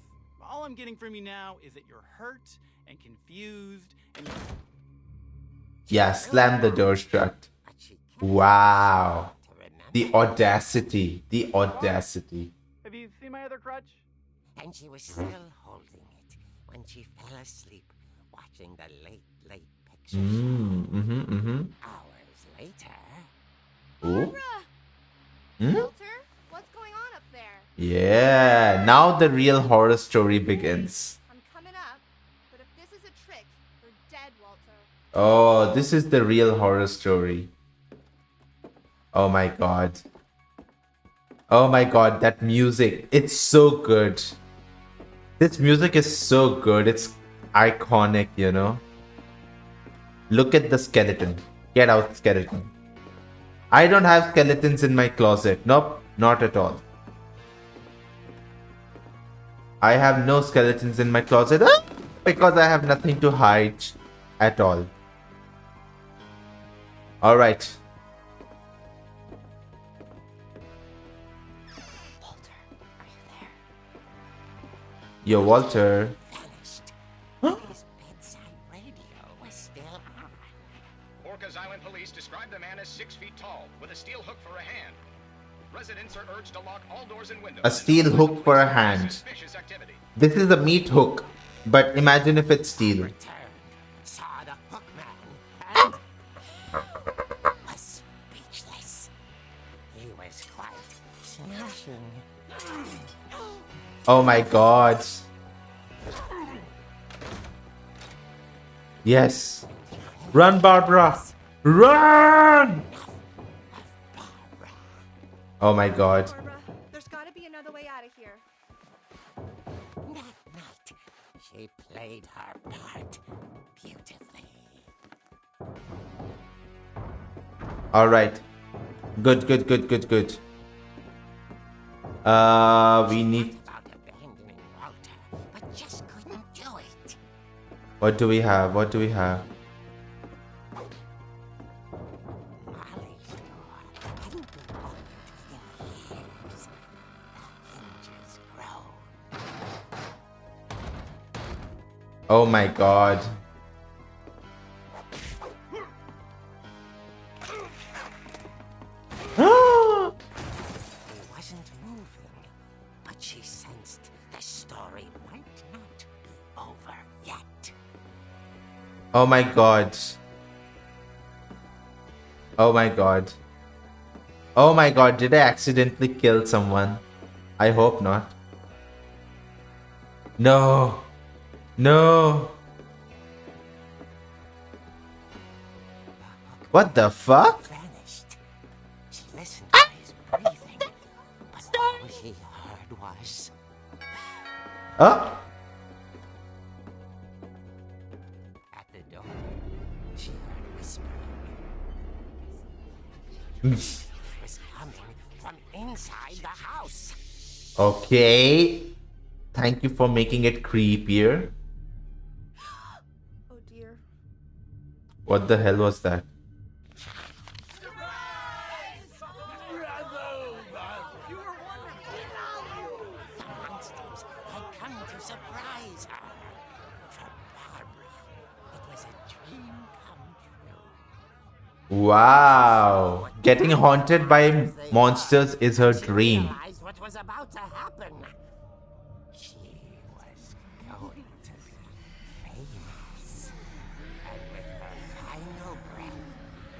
All I'm getting from you now is that you're hurt and confused and Yeah, slam the door shut. But she kept Wow. to remember. The audacity. The audacity. Have you seen my other crutch? And she was still holding it when she fell asleep watching the late picture show. Hours later, Ooh. Walter, what's going on up there? Yeah. Now the real horror story begins. I'm coming up, but if this is a trick, you're dead, Walter. Oh, this is the real horror story. Oh my god. Oh my god, that music. It's so good. This music is so good. It's iconic, you know. Look at the skeleton. Get out, skeleton. I don't have skeletons in my closet. Nope, not at all. I have no skeletons in my closet because I have nothing to hide at all. Alright. Walter, are you there? Yo, Walter. Vanished. His bedside radio was still on. Orcas Island police describe the man as 6 feet tall, with a steel hook for a hand. Residents are urged to lock all doors and windows. A steel hook for a hand. Suspicious activity. This is a meat hook, but imagine if it's steel. Returned, saw the hook man, and was speechless. He was quite smashing. Oh my god. Yes. Run, Barbara. Run! Oh my god. Barbara, there's gotta be another way out of here. That night, she played her part beautifully. Alright. Good. We need... About abandoning Walter, but just couldn't do it. What do we have? Molly's door hadn't been opened in years. The hinges grown. Oh my god. He wasn't moving, but she sensed the story might not be over yet. Oh my god. Oh my god. Oh my god, did I accidentally kill someone? I hope not. No. No. What the fuck? Vanished. She listened to his breathing, but all she heard was... Oh. At the door, she heard whispering. It was coming from inside the house. Okay. Thank you for making it creepier. Oh dear. What the hell was that? The monsters had come to surprise her. For Barbara, it was a dream come true. Wow. Getting haunted by monsters is her She dream. realized what was about to happen. She was going to be famous. And with her final breath,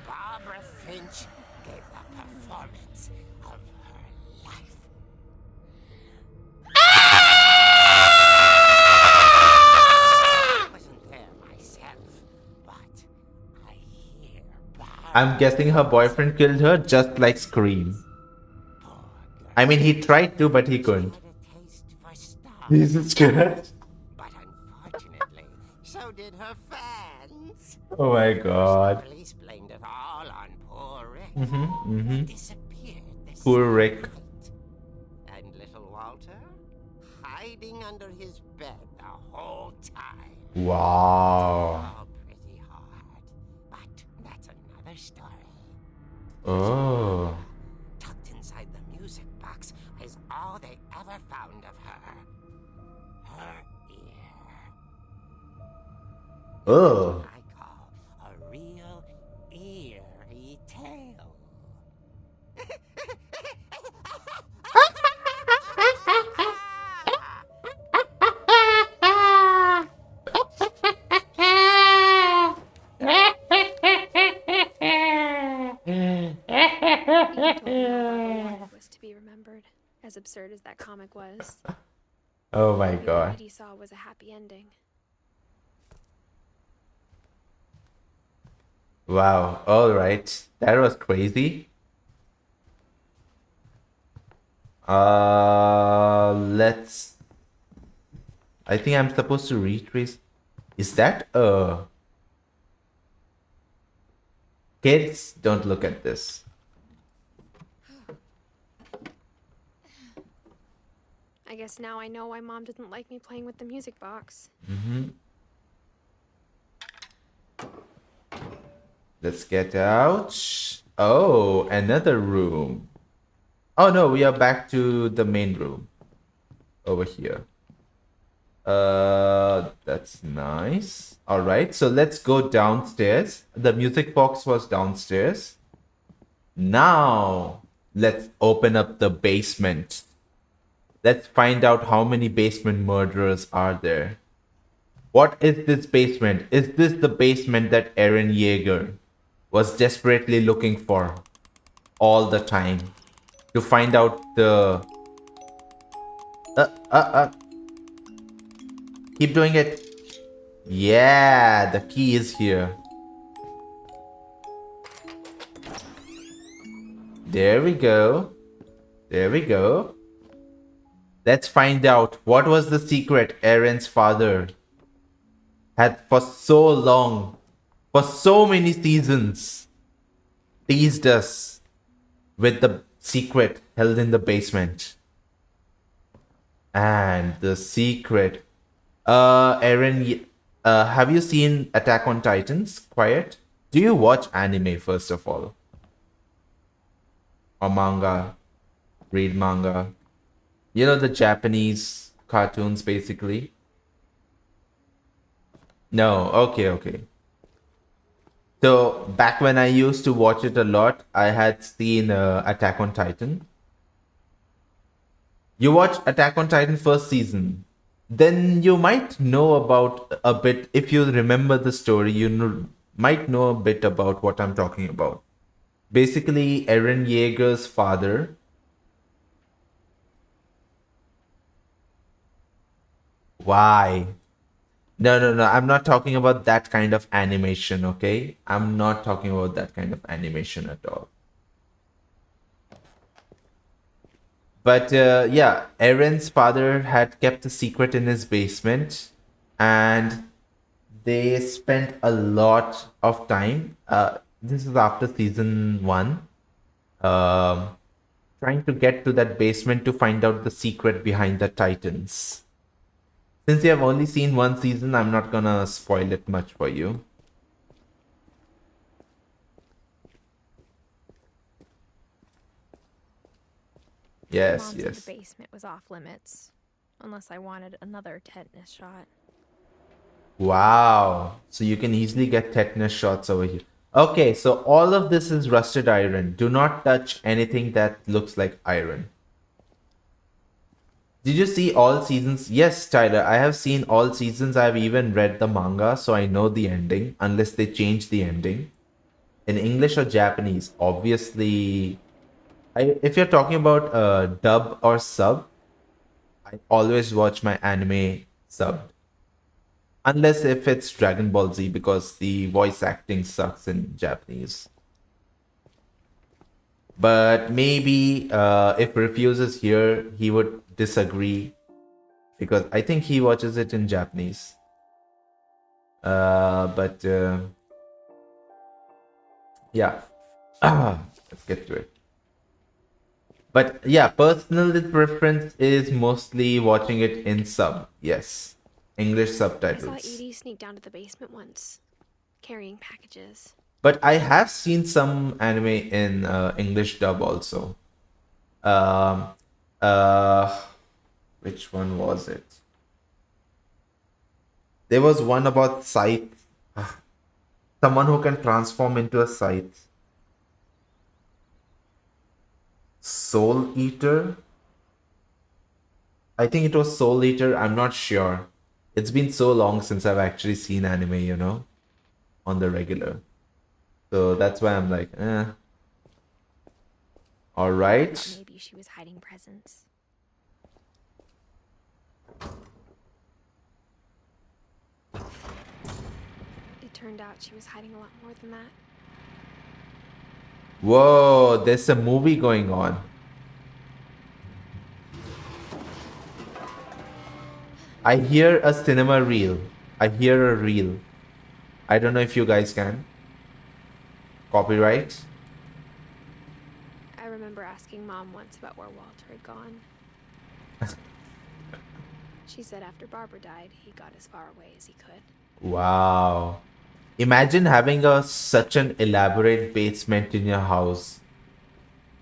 Barbara Finch gave the performance of her life. I wasn't there myself, but I hear Barbara. I'm guessing her boyfriend killed her just like Scream. I mean, he tried to, but he couldn't. Had a taste for stars. Jesus Christ. But unfortunately, so did her fans. Oh my god. Police blamed it all on poor Rick. Mm-hmm. Disappeared this Poor Rick. night. And little Walter hiding under his bed the whole time. Wow. All pretty hard. But that's another story. Oh. Tucked inside the music box is all they ever found of her. Her ear. Oh. I call a real eerie tale. Life was to be remembered, as absurd as that comic was. Oh my Maybe god. what he saw was a happy ending. Wow. Alright. That was crazy. Let's... I think I'm supposed to retrace. Is that a... Kids, don't look at this. I guess now I know why Mom didn't like me playing with the music box. Let's get out. Oh, another room. Oh no, we are back to the main room. Over here. That's nice. Alright, so let's go downstairs. The music box was downstairs. Now, let's open up the basement. Let's find out how many basement murderers are there. What is this basement? Is this the basement that Eren Yeager was desperately looking for all the time? To find out the... Keep doing it. Yeah, the key is here. There we go. There we go. Let's find out what was the secret Eren's father had for so long, for so many seasons, teased us with the secret held in the basement. And the secret. Eren, have you seen Attack on Titans? Quiet. Do you watch anime first of all? Or manga? Read manga? You know, the Japanese cartoons basically? No, okay. So back when I used to watch it a lot, I had seen Attack on Titan. You watch Attack on Titan first season, then you might know about a bit. If you remember the story, might know a bit about what I'm talking about. Basically, Eren Yeager's father Why? No, no, no. I'm not talking about that kind of animation, okay? I'm not talking about that kind of animation at all. But yeah, Aaron's father had kept the secret in his basement, and they spent a lot of time. This is after season 1. Um, trying to get to that basement to find out the secret behind the Titans. Since you have only seen 1 season, I'm not gonna spoil it much for you. Yes, Mom said yes. the basement was off limits, unless I wanted another tetanus shot. Wow. So you can easily get tetanus shots over here. Okay, so all of this is rusted iron. Do not touch anything that looks like iron. Did you see all seasons? Yes, Tyler, I have seen all seasons. I've even read the manga, so I know the ending, unless they change the ending. In English or Japanese, obviously. If you're talking about dub or sub, I always watch my anime subbed. Unless if it's Dragon Ball Z, because the voice acting sucks in Japanese. But maybe if Refuse is here, he would disagree, because I think he watches it in Japanese. But yeah, let's get to it. But yeah, personal preference is mostly watching it in sub. Yes, English subtitles. I saw Edie sneak down to the basement once, carrying packages. But I have seen some anime in English dub also. Um, which one was it? There was one about scythe. Someone who can transform into a scythe. Soul Eater? I think it was Soul Eater. I'm not sure. It's been so long since I've actually seen anime, you know, on the regular. So that's why I'm like, eh. All right. Maybe she was hiding presents. It turned out she was hiding a lot more than that. Whoa, there's a movie going on. I hear a cinema reel. I hear a reel. I don't know if you guys can. Copyright? I remember asking Mom once about where Walter had gone. She said after Barbara died, he got as far away as he could. Wow. Imagine having such an elaborate basement in your house.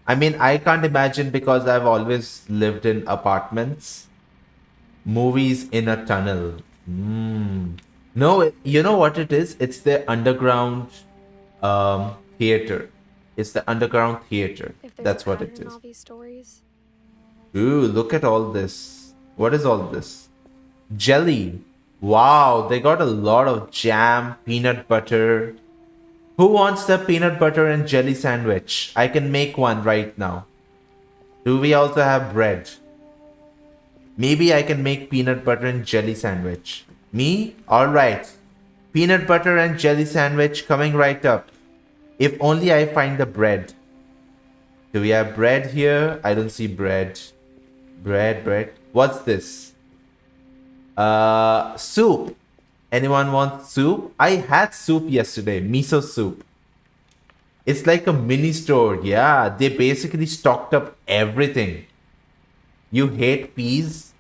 I mean, I can't imagine because I've always lived in apartments. Movies in a tunnel. No, you know what it is? It's the underground theater. It's the underground theater. That's what it is. All these stories. Ooh, look at all this. What is all this? Jelly. Wow, they got a lot of jam, peanut butter. Who wants the peanut butter and jelly sandwich? I can make one right now. Do we also have bread? Maybe I can make peanut butter and jelly sandwich. Me? Alright. Peanut butter and jelly sandwich coming right up. If only I find the bread. Do we have bread here? I don't see bread. Bread. What's this? Soup. Anyone want soup? I had soup yesterday. Miso soup. It's like a mini store. Yeah, they basically stocked up everything. You hate peas?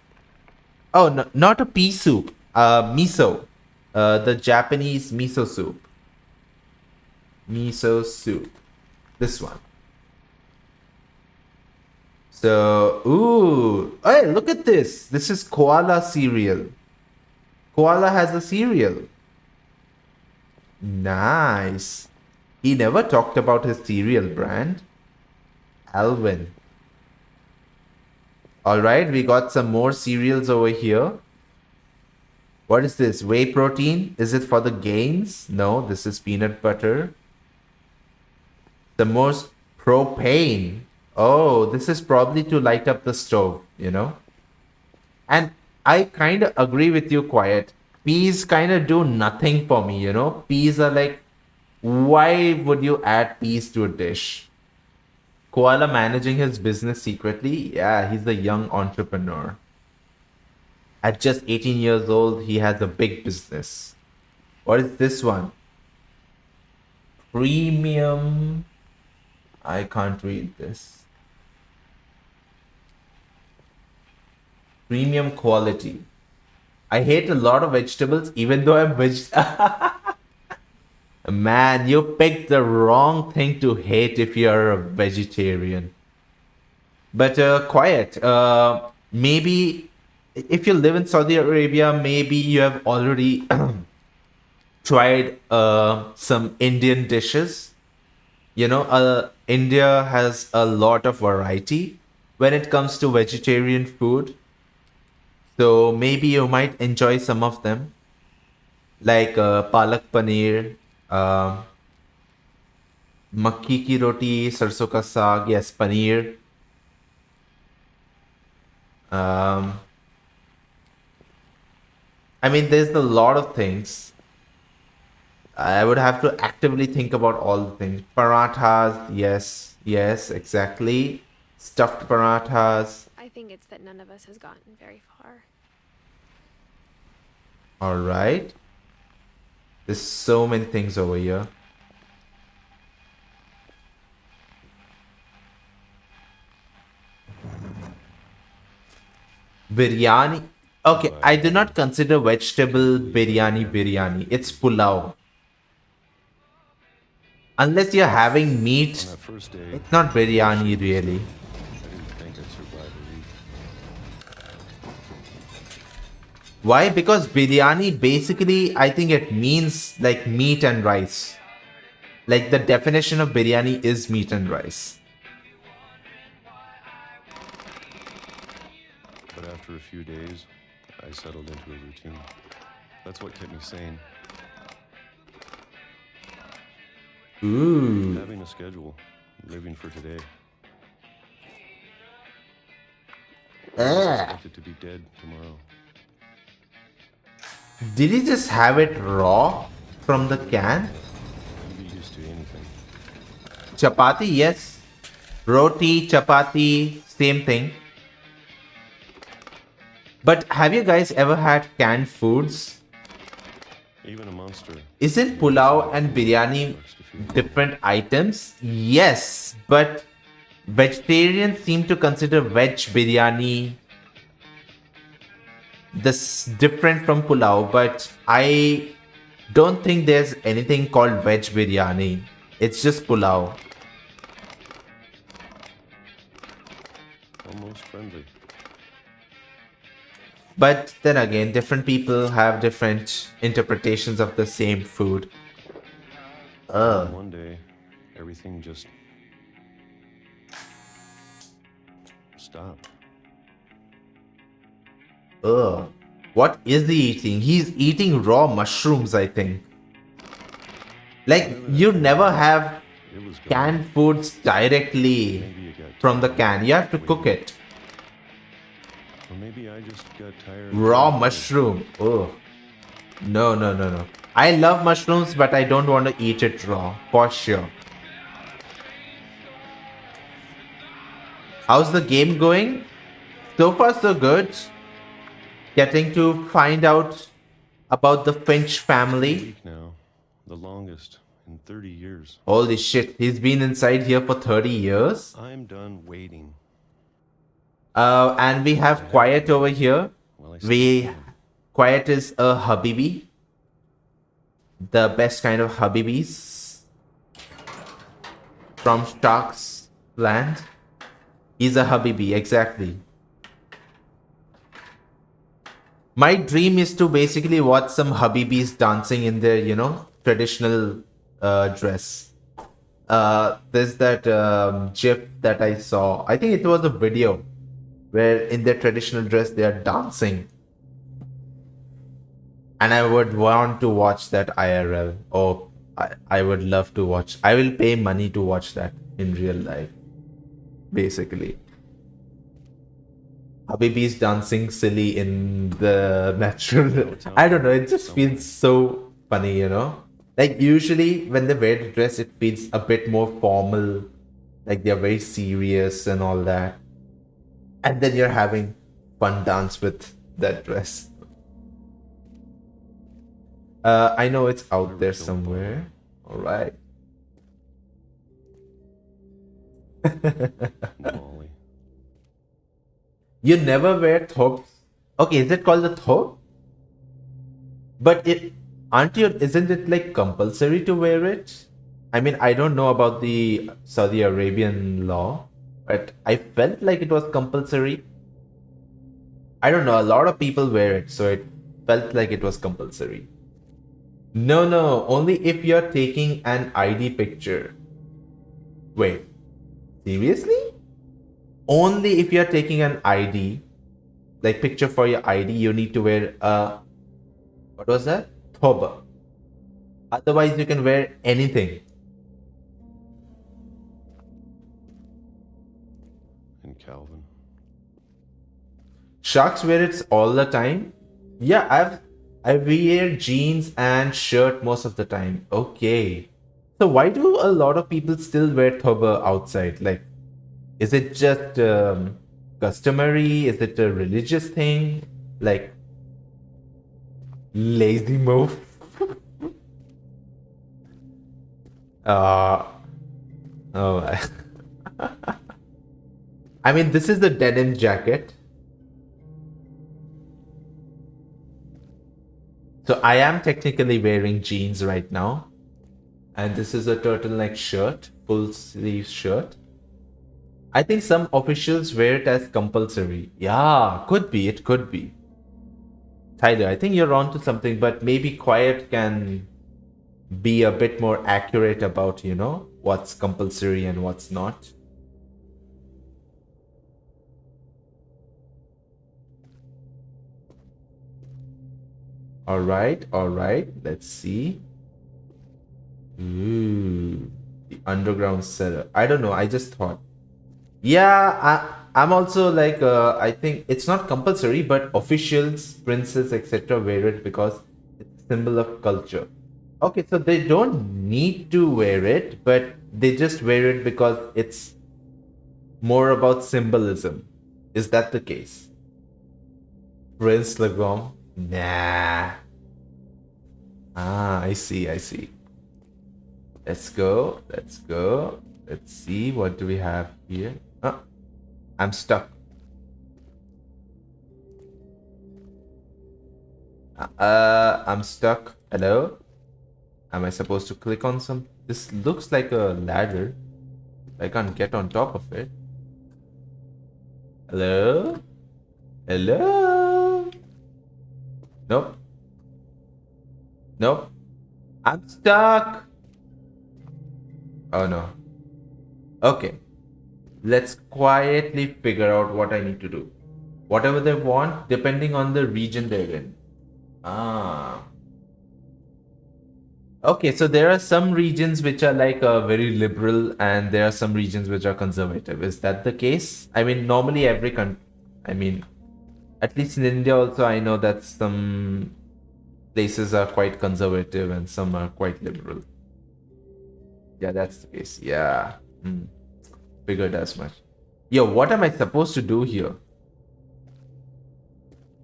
Oh, no, not a pea soup. Miso. The Japanese miso soup. Miso soup. This one. So, ooh. Hey, look at this. This is koala cereal. Koala has a cereal. Nice. He never talked about his cereal brand. Alvin. Alright, we got some more cereals over here. What is this? Whey protein? Is it for the gains? No, this is peanut butter. The most propane. Oh, this is probably to light up the stove, you know? And I kind of agree with you, Quiet. Peas kind of do nothing for me, you know? Peas are like, why would you add peas to a dish? Koala managing his business secretly? Yeah, he's a young entrepreneur. At just 18 years old, he has a big business. What is this one? Premium. I can't read this. Premium quality. I hate a lot of vegetables, even though I'm Man, you picked the wrong thing to hate if you're a vegetarian. But Quiet. Maybe if you live in Saudi Arabia, maybe you have already tried some Indian dishes. You know, India has a lot of variety when it comes to vegetarian food. So maybe you might enjoy some of them, like palak paneer, makki ki roti, sarson ka saag, yes, paneer. I mean, there's a lot of things. I would have to actively think about all the things. Parathas, yes, exactly. Stuffed parathas. I think it's that none of us has gotten very far. All right. There's so many things over here. Biryani. Okay, I do not consider vegetable biryani. It's pulao. Unless you're having meat, it's not biryani really. Why? Because biryani basically, I think it means like meat and rice. Like the definition of biryani is meat and rice. But after a few days, I settled into a routine. That's what kept me sane. Ooh. Having a schedule, living for today. I was expected to be dead tomorrow. Did he just have it raw from the can? Can be used to anything. Chapati, yes. Roti, chapati, same thing. But have you guys ever had canned foods? Even a monster. Isn't pulao and biryani different items? Yes, but vegetarians seem to consider veg biryani this different from pulao, but I don't think there's anything called veg biryani. It's just pulao. Almost friendly. But then again, different people have different interpretations of the same food. One day, everything just stopped. What is he eating? He's eating raw mushrooms, I think. Like, you never have canned foods directly from the can. You have to cook it. Or maybe I just got tired. Raw mushroom. Oh. No. I love mushrooms, but I don't want to eat it raw. For sure. How's the game going? So far, so good. Getting to find out about the Finch family. Now, the longest in 30 years. Holy shit, he's been inside here for 30 years. I'm done waiting. And we have Quiet over here. Quiet is a Habibi. The best kind of Habibis. From Shark's land. He's a Habibi, exactly. My dream is to basically watch some Habibis dancing in their, traditional dress. There's that gif that I saw. I think it was a video where in their traditional dress they are dancing. And I would want to watch that IRL. Oh, I would love to watch. I will pay money to watch that in real life. Basically. Habibi's dancing silly in the natural. I don't know, it just feels so funny, you know? Like, usually when they wear the dress, it feels a bit more formal. Like, they're very serious and all that. And then you're having fun dance with that dress. I know it's out there somewhere. All right. Molly. You never wear thobes. Okay, is it called a thobe? But isn't it like compulsory to wear it? I mean, I don't know about the Saudi Arabian law, but I felt like it was compulsory. I don't know, a lot of people wear it, so it felt like it was compulsory. No, only if you're taking an ID picture. Wait, seriously? Only if you're taking an ID, like picture for your ID, you need to wear a, what was that? Thoba. Otherwise, you can wear anything. And Calvin. Sharks wear it all the time. Yeah, I wear jeans and shirt most of the time. Okay. So why do a lot of people still wear thoba outside? Like, is it just customary? Is it a religious thing? Like, lazy move? Oh. I mean, this is the denim jacket. So I am technically wearing jeans right now. And this is a turtleneck shirt, full sleeve shirt. I think some officials wear it as compulsory. Yeah, could be, it could be. Tyler, I think you're onto something, but maybe Quiet can be a bit more accurate about, you know, what's compulsory and what's not. All right, let's see. Ooh, the underground cellar. I don't know, I just thought. Yeah, I'm also like, I think it's not compulsory, but officials, princes, etc. wear it because it's a symbol of culture. Okay, so they don't need to wear it, but they just wear it because it's more about symbolism. Is that the case? Prince Lagom? Nah. Ah, I see. Let's go. Let's see, what do we have here? Oh, I'm stuck. I'm stuck. Hello? Am I supposed to click on some? This looks like a ladder. I can't get on top of it. Hello? Nope. I'm stuck. Oh no. Okay. Let's quietly figure out what I need to do. Whatever they want, depending on the region they're in. Ah. Okay, so there are some regions which are like very liberal and there are some regions which are conservative. Is that the case? I mean, normally every country, I mean, at least in India also, I know that some places are quite conservative and some are quite liberal. Yeah, that's the case. Yeah. Figured as much. Yo, what am I supposed to do here?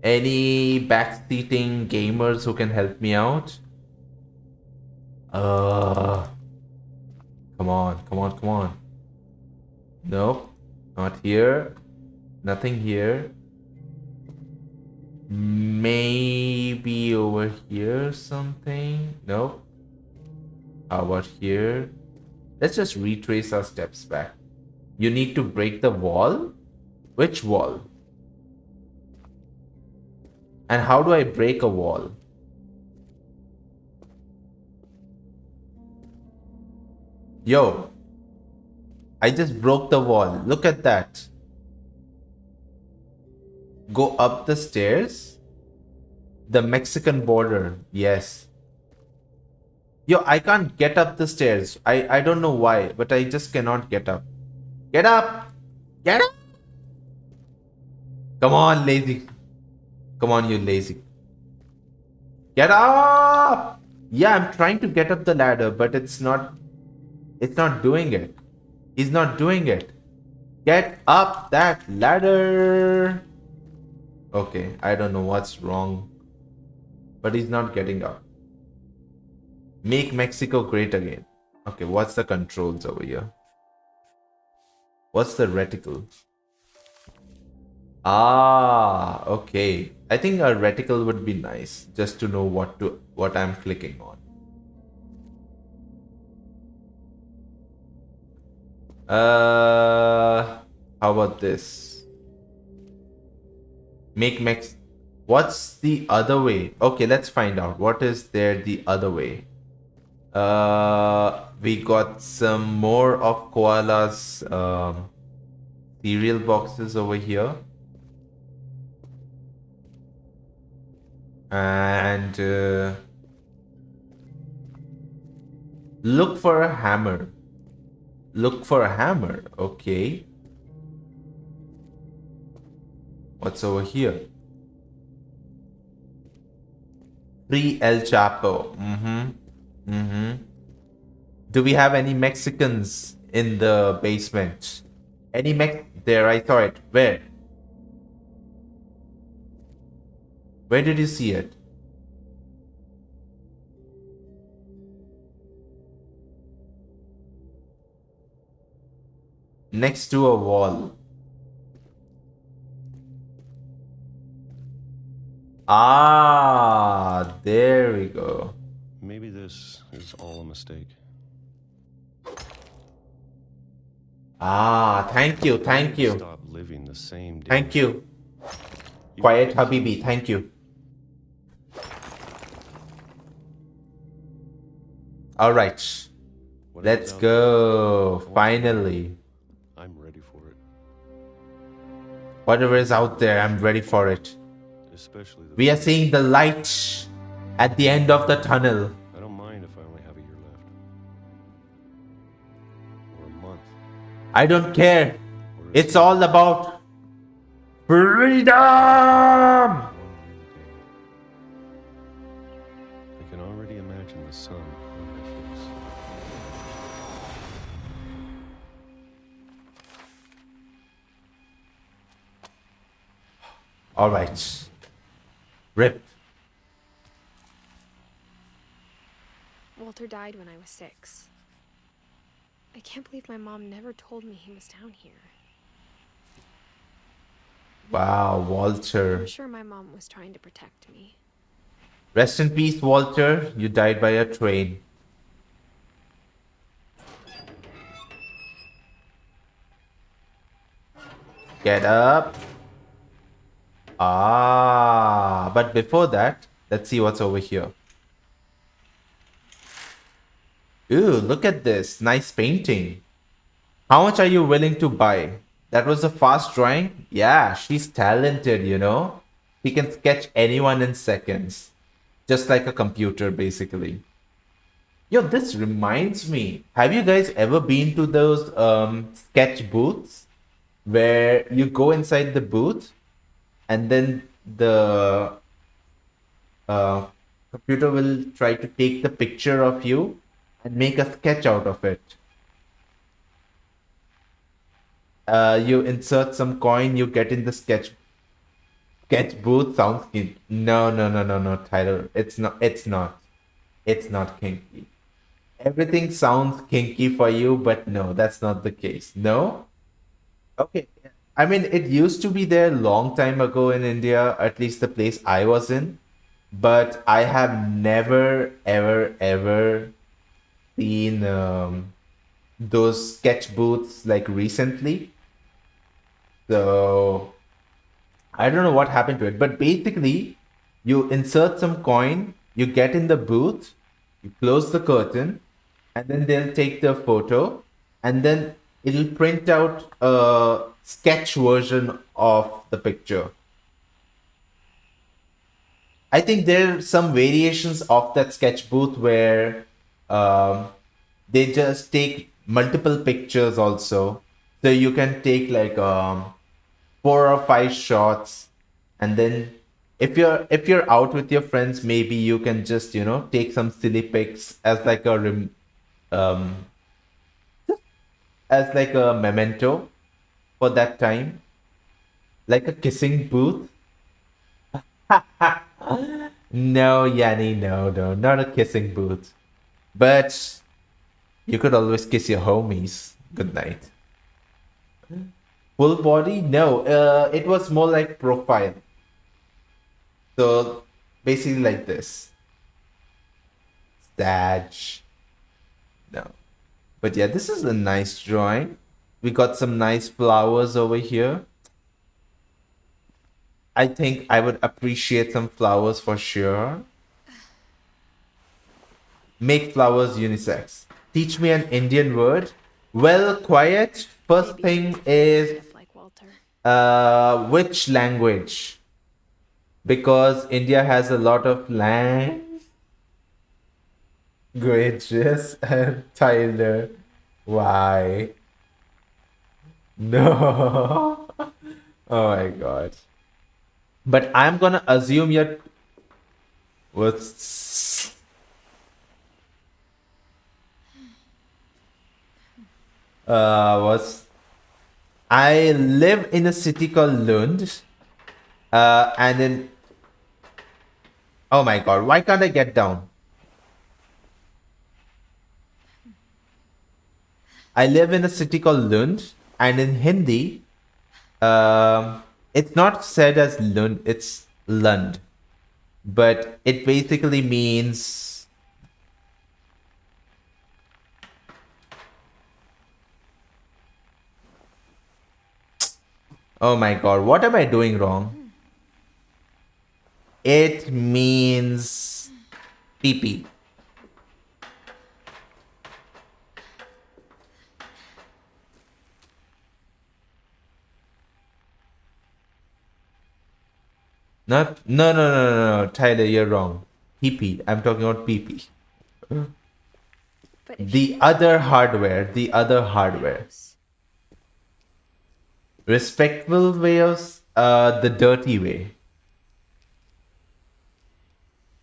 Any backseating gamers who can help me out? Come on. Nope. Not here. Nothing here. Maybe over here something? Nope. How about here? Let's just retrace our steps back. You need to break the wall? Which wall? And how do I break a wall? Yo, I just broke the wall. Look at that. Go up the stairs. The Mexican border. Yes. Yo, I can't get up the stairs. I don't know why, but I just cannot get up. Get up! Get up! Come on, lazy. Come on, you lazy. Get up! Yeah, I'm trying to get up the ladder, but it's not doing it. He's not doing it. Get up that ladder. Okay, I don't know what's wrong, but he's not getting up. Make Mexico great again. Okay, what's the controls over here? What's the reticle? Ah, okay. I think a reticle would be nice, just to know what I'm clicking on. How about this? Make Mex. What's the other way? Okay, let's find out. What is there the other way? We got some more of Koala's cereal boxes over here. And look for a hammer. Look for a hammer. Okay. What's over here? Free El Chapo. Do we have any Mexicans in the basement? Any there, I saw it. Where? Where did you see it? Next to a wall. Ah, there we go. Maybe this is all a mistake. Ah, thank you, thank you. Stop living the same day. Thank you. Quiet Habibi, thank you. All right. Let's go. Finally. I'm ready for it. Whatever is out there, I'm ready for it. Especially we are seeing the light at the end of the tunnel. I don't mind if I only have a year left. Or a month. I don't care. It's all about freedom! I can already imagine the sun on my face. All right. Rip. Walter died when I was 6. I can't believe my mom never told me he was down here. Wow, Walter. I'm sure my mom was trying to protect me. Rest in peace, Walter. You died by a train. Get up. Ah, but before that, let's see what's over here. Ooh, look at this. Nice painting. How much are you willing to buy? That was a fast drawing? Yeah, she's talented, you know. She can sketch anyone in seconds. Just like a computer, basically. Yo, this reminds me. Have you guys ever been to those sketch booths? Where you go inside the booth and then the computer will try to take the picture of you and make a sketch out of it. You insert some coin, you get in the sketch booth. Sounds kinky. No, Tyler. It's not kinky. Everything sounds kinky for you, but no, that's not the case. No? Okay. I mean, it used to be there long time ago in India, at least the place I was in. But I have never, ever seen those sketch booths like recently. So I don't know what happened to it. But basically, you insert some coin, you get in the booth, you close the curtain, and then they'll take the photo, and then it'll print out a sketch version of the picture. I think there are some variations of that sketch booth where they just take multiple pictures also. So you can take like 4 or 5 shots, and then if you're out with your friends, maybe you can just take some silly pics as like um a memento for that time, like a kissing booth. No, Yanni, no, no, not a kissing booth. But you could always kiss your homies. Good night. Full body? No, it was more like profile. So basically like this. Stage. No. But yeah, this is a nice drawing. We got some nice flowers over here. I think I would appreciate some flowers for sure. Make flowers unisex. Teach me an Indian word. Well, quiet. First thing is which language? Because India has a lot of languages. And Tyler, why? No. Oh my god. But I'm gonna assume you're what's was I live in a city called Lund. And then oh my god, why can't I get down? I live in a city called Lund, and in Hindi, it's not said as Lund, it's Lund. But it basically means oh my god, what am I doing wrong? It means pee-pee. Not no, Tyler, you're wrong. PP. I'm talking about PP. The other hardware. Respectful way of the dirty way.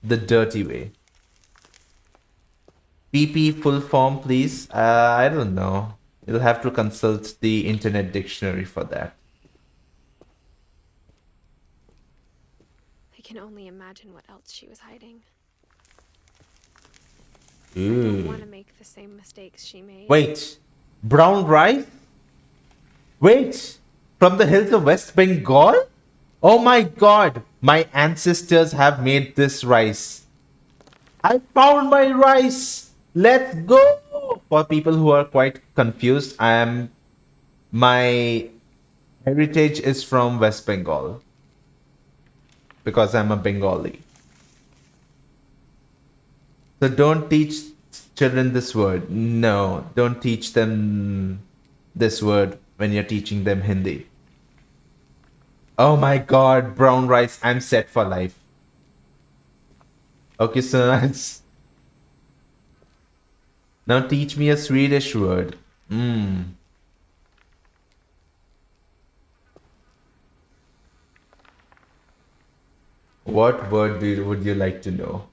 The dirty way. PP full form, please. I don't know. You'll have to consult the internet dictionary for that. I can only imagine what else she was hiding. Ooh. I don't want to make the same mistakes she made. Wait, brown rice? Wait, from the hills of West Bengal? Oh my god, my ancestors have made this rice. I found my rice. Let's go. For people who are quite confused, my heritage is from West Bengal. Because I'm a Bengali. So don't teach children this word. No, don't teach them this word when you're teaching them Hindi. Oh my god, brown rice, I'm set for life. Okay, so that's... Now teach me a Swedish word. What word would you like to know?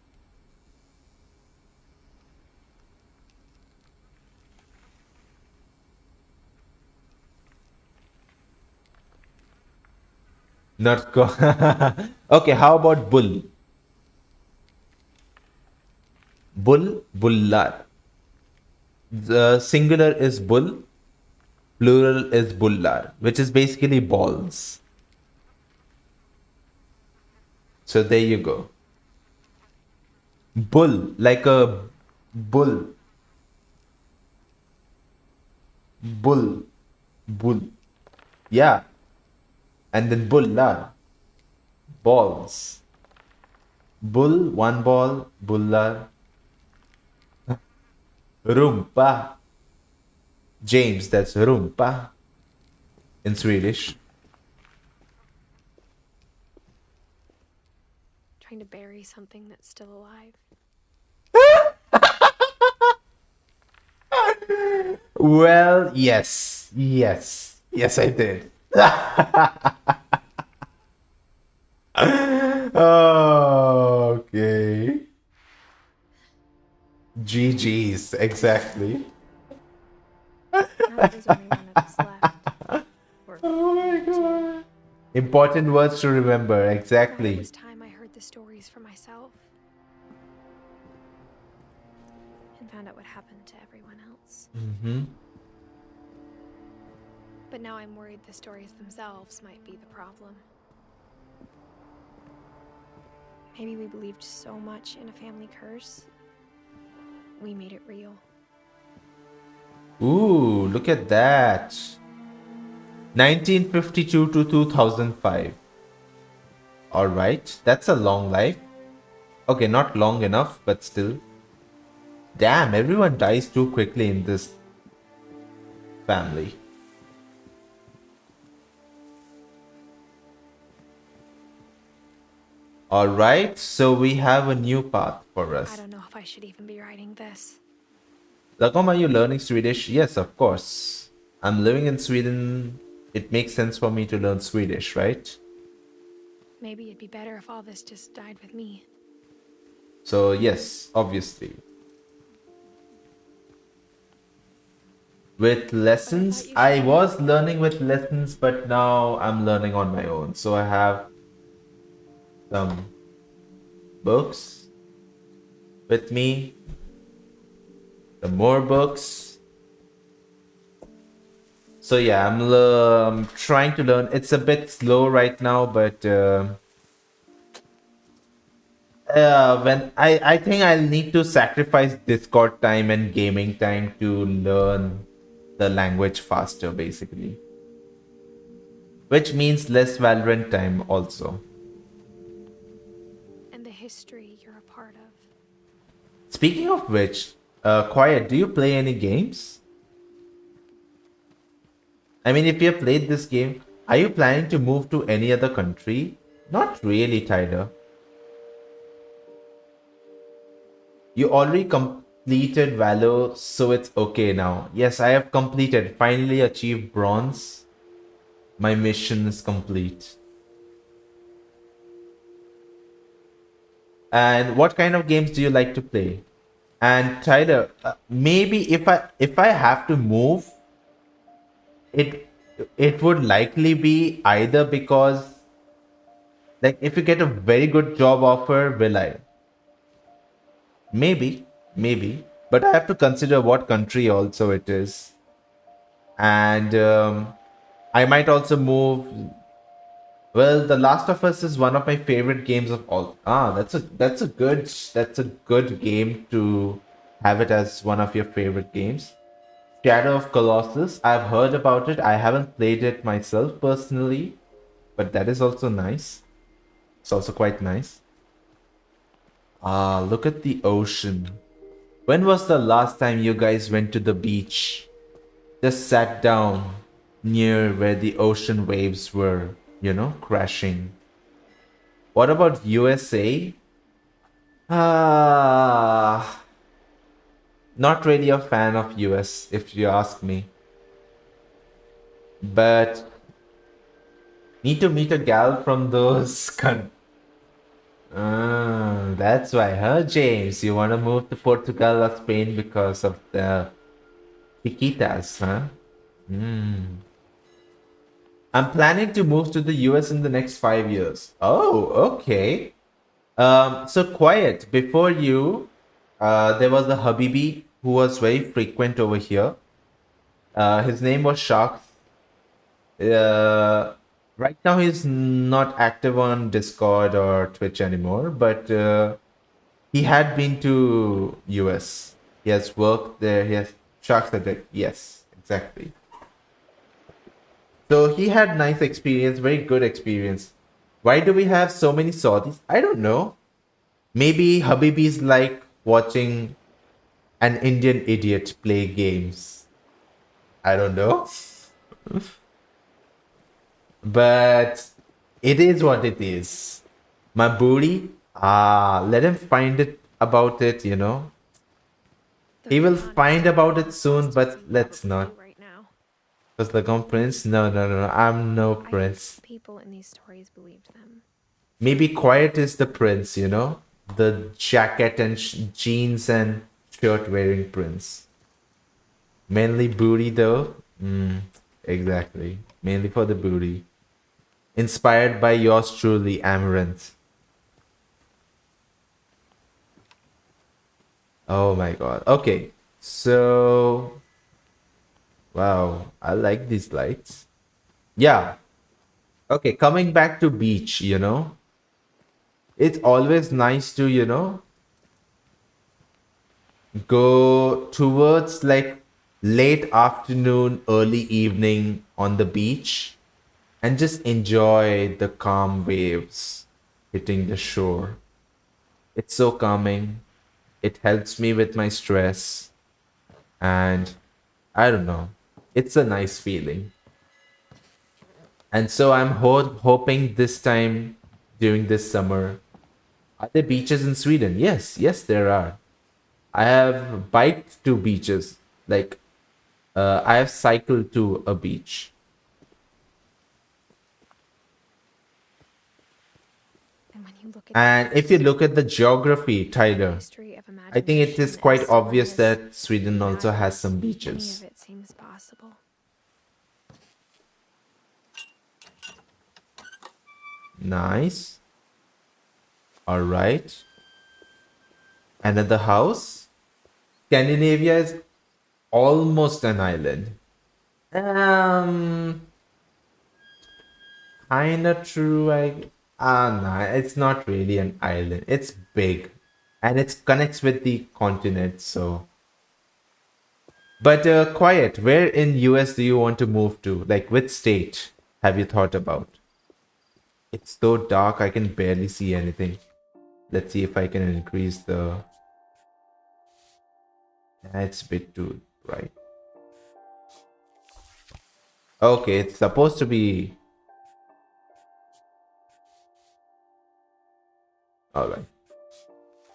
Not go. Okay, how about bull? Bull, bullar. The singular is bull, plural is bullar, which is basically balls. So there you go. Bull, like a bull. Bull. Bull. Yeah. And then bullar. Balls. Bull, one ball, bullar. Rumpa. James, that's rumpa in Swedish. Trying to bury something that's still alive. Well, yes. Yes, I did. Oh, okay. GG's, exactly. Now there's only one of us left. Or Oh my maybe two. god. Important words to remember, Thought it exactly. was time I heard the stories for myself. And found out what happened to everyone else. Mm-hmm. But now I'm worried the stories themselves might be the problem. Maybe we believed so much in a family curse, we made it real. Ooh, look at that. 1952 to 2005. Alright, that's a long life. Okay, not long enough, but still. Damn, everyone dies too quickly in this family. Alright, so we have a new path for I us. don't know if I should even be writing this. Lagom, are you learning Swedish? Yes, of course. I'm living in Sweden. It makes sense for me to learn Swedish, right? Maybe it'd be better if all this just died with me. So, yes, obviously. With lessons, I was learning with lessons, but now I'm learning on my own. So I have some books with me, some more books. So yeah, I'm trying to learn. It's a bit slow right now, but when I think I'll need to sacrifice Discord time and gaming time to learn the language faster, basically. Which means less Valorant time also. And the history you're a part of. Speaking of which, Quiet, do you play any games? I mean, if you have played this game, are you planning to move to any other country? Not really, Tyler. You already completed Valor, so it's okay now. Yes, I have completed. Finally achieved bronze. My mission is complete. And what kind of games do you like to play? And Tyler, maybe if I have to move, it would likely be either because, like, if you get a very good job offer, will I? Maybe, but I have to consider what country also it is, and I might also move. Well, The Last of Us is one of my favorite games of all. That's a good game to have it as one of your favorite games. Shadow of Colossus, I've heard about it. I haven't played it myself personally, but that is also nice. It's also quite nice. Look at the ocean. When was the last time you guys went to the beach? Just sat down near where the ocean waves were, crashing. What about USA? Not really a fan of US, if you ask me. But need to meet a gal from those that's why, huh, James? You want to move to Portugal or Spain because of the Chiquitas, huh? I'm planning to move to the US in the next 5 years. Oh, okay. So Quiet, before you, there was a Habibi who was very frequent over here. His name was Sharks. Right now he's not active on Discord or Twitch anymore, but he had been to US. He has worked there. He has Sharks Addict. Yes, exactly. So he had nice experience, very good experience. Why do we have so many Saudis? I don't know. Maybe Habibi's like watching an Indian idiot play games. I don't know. But it is what it is. My booty, let him find it about it, He will find about it soon, but let's not. Right now. Was Lagom Prince? No, no, no, no. I'm no I prince. people in these stories believed them. Maybe Quiet is the prince, you know? The jacket and jeans and shirt wearing prince. Mainly booty though. Exactly. Mainly for the booty. Inspired by yours truly, Amaranth. Oh my god. Okay. So wow, I like these lights. Yeah. Okay, coming back to beach, you know. It's always nice to, you know, go towards like late afternoon, early evening on the beach and just enjoy the calm waves hitting the shore. It's so calming. It helps me with my stress. And I don't know. It's a nice feeling. And so I'm hoping this time during this summer. Are there beaches in Sweden? Yes, yes, there are. I have biked to beaches. Like, I have cycled to a beach. And if you look at the geography, Tyler, I think it is quite obvious that Sweden also has some beaches. Any of it seems possible. Nice. All right. Another house. Scandinavia is almost an island. Kinda true. Nah, it's not really an island. It's big, and it connects with the continent. So, but quiet. Where in US do you want to move to? Like, which state have you thought about? It's so dark. I can barely see anything. Let's see if I can increase the. It's a bit too bright. Okay, it's supposed to be. Alright.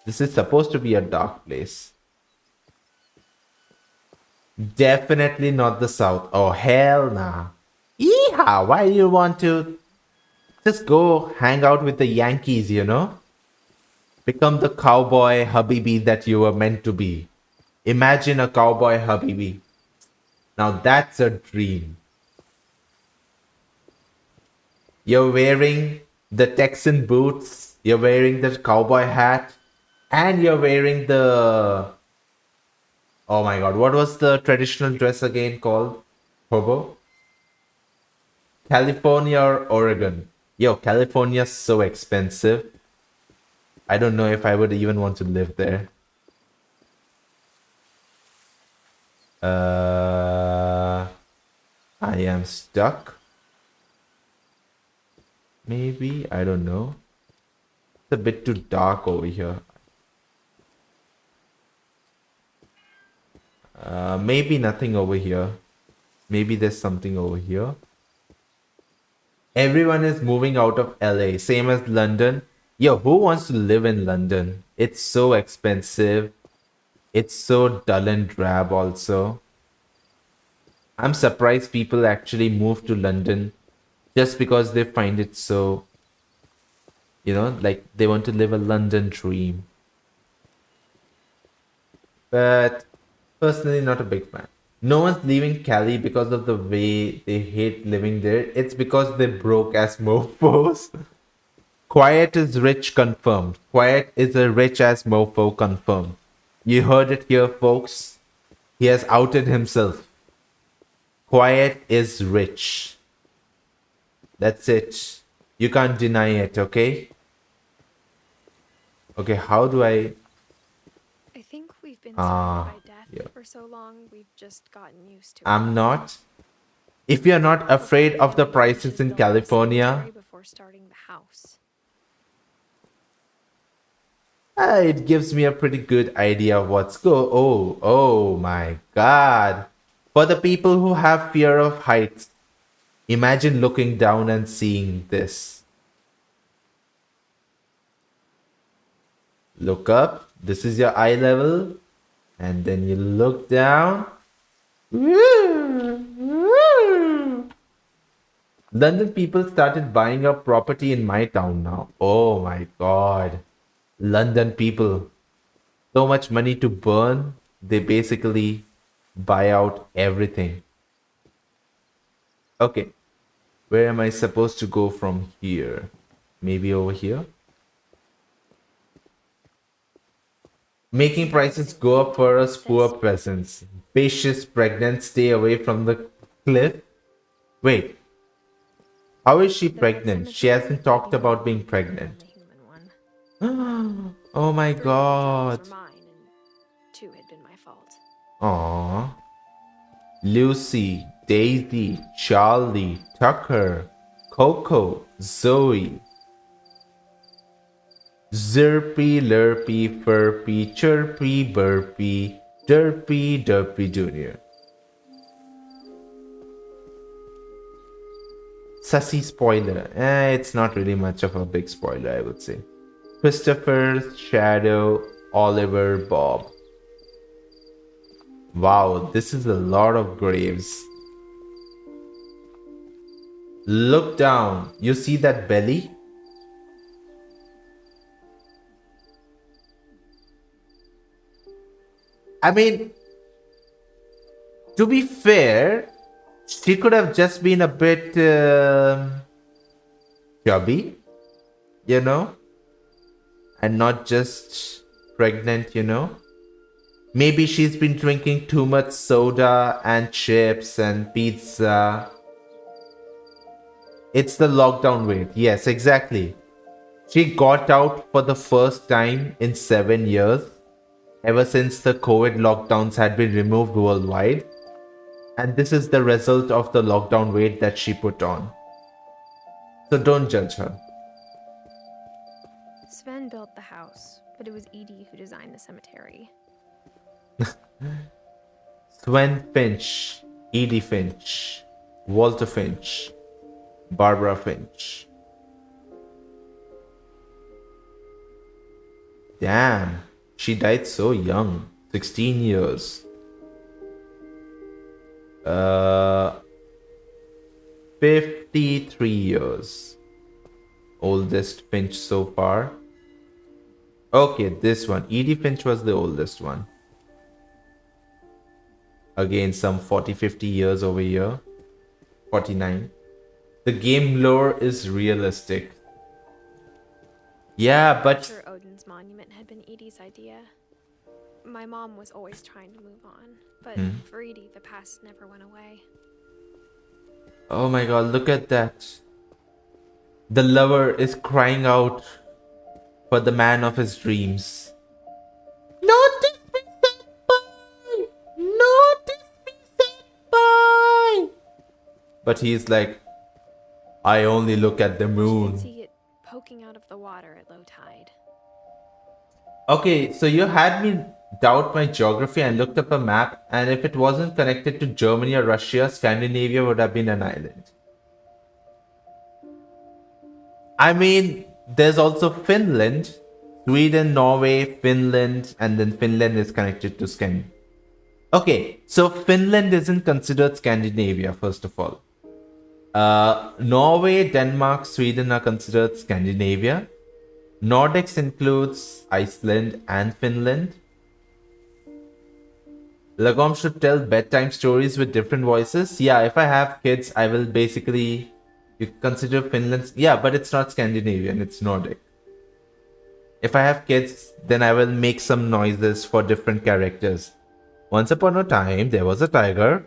This is supposed to be a dark place. Definitely not the south. Oh, hell nah. Yeehaw! Why do you want to just go hang out with the Yankees, you know? Become the cowboy Habibi that you were meant to be. Imagine a cowboy Habibi. Now that's a dream. You're wearing the Texan boots, you're wearing the cowboy hat, and you're wearing the... Oh my god, what was the traditional dress again called? Hobo? California or Oregon? Yo, California's so expensive. I don't know if I would even want to live there. I am stuck. Maybe, I don't know. It's a bit too dark over here. Maybe nothing over here. Maybe there's something over here. Everyone is moving out of LA, same as London. Yo, who wants to live in London? It's so expensive. It's so dull and drab also. I'm surprised people actually move to London just because they find it so, you know, like they want to live a London dream. But personally, not a big fan. No one's leaving Cali because of the way they hate living there. It's because they broke as mofos. Quiet is rich confirmed. Quiet is a rich as mofo confirmed. You heard it here, folks. He has outed himself. Quiet is rich. That's it. You can't deny it, okay? Okay, how do I... I think we've been surrounded by death yeah. for so long, we've just gotten used to it. I'm not. If you're not afraid of the prices in California, before starting the house. It gives me a pretty good idea of what's oh my god. For the people who have fear of heights, imagine looking down and seeing this. Look up, this is your eye level, and then you look down. Woo! Woo! London people started buying up property in my town now. Oh my god. London people. So much money to burn, they basically buy out everything. Okay. Where am I supposed to go from here? Maybe over here? Making prices go up for us poor peasants. Patients pregnant stay away from the cliff. Wait. How is she pregnant? She hasn't talked about being pregnant. Oh my god. Two had been my fault. Aww. Lucy, Daisy, Charlie, Tucker, Coco, Zoe. Zerpy, Lurpy, Furpy, Chirpy, Burpy, Derpy, Derpy Jr. Sussy spoiler. It's not really much of a big spoiler, I would say. Christopher, Shadow, Oliver, Bob. Wow, this is a lot of graves. Look down. You see that belly? I mean, to be fair, she could have just been a bit chubby, you know, and not just pregnant, you know. Maybe she's been drinking too much soda and chips and pizza. It's the lockdown weight. Yes, exactly. She got out for the first time in 7 years, ever since the COVID lockdowns had been removed worldwide. And this is the result of the lockdown weight that she put on. So don't judge her. Sven built the house, but it was Edie who designed the cemetery. Sven Finch, Edie Finch, Walter Finch, Barbara Finch. Damn, she died so young, 16 years. 53 years. Oldest Finch so far. Okay, this one. Edie Finch was the oldest one. Again, some 40-50 years over here. 49. The game lore is realistic. Yeah, but... I'm sure Odin's monument had been Edie's idea. My mom was always trying to move on, but for Edie, the past never went away. Oh my god, look at that. The lover is crying out for the man of his dreams. Notice me, senpai! Notice me, senpai! But he's like, I only look at the moon. You can see it poking out of the water at low tide. Okay, so you had me doubt my geography and looked up a map, and if it wasn't connected to Germany or Russia, Scandinavia would have been an island. I mean, there's also Finland, Sweden, Norway, Finland, and then Finland is connected to Scandinavia. Okay, so Finland isn't considered Scandinavia, first of all. Norway, Denmark, Sweden are considered Scandinavia. Nordics includes Iceland and Finland. Lagom should tell bedtime stories with different voices. Yeah, if I have kids, I will basically... You consider Finland... Yeah, but it's not Scandinavian, it's Nordic. If I have kids, then I will make some noises for different characters. Once upon a time, there was a tiger.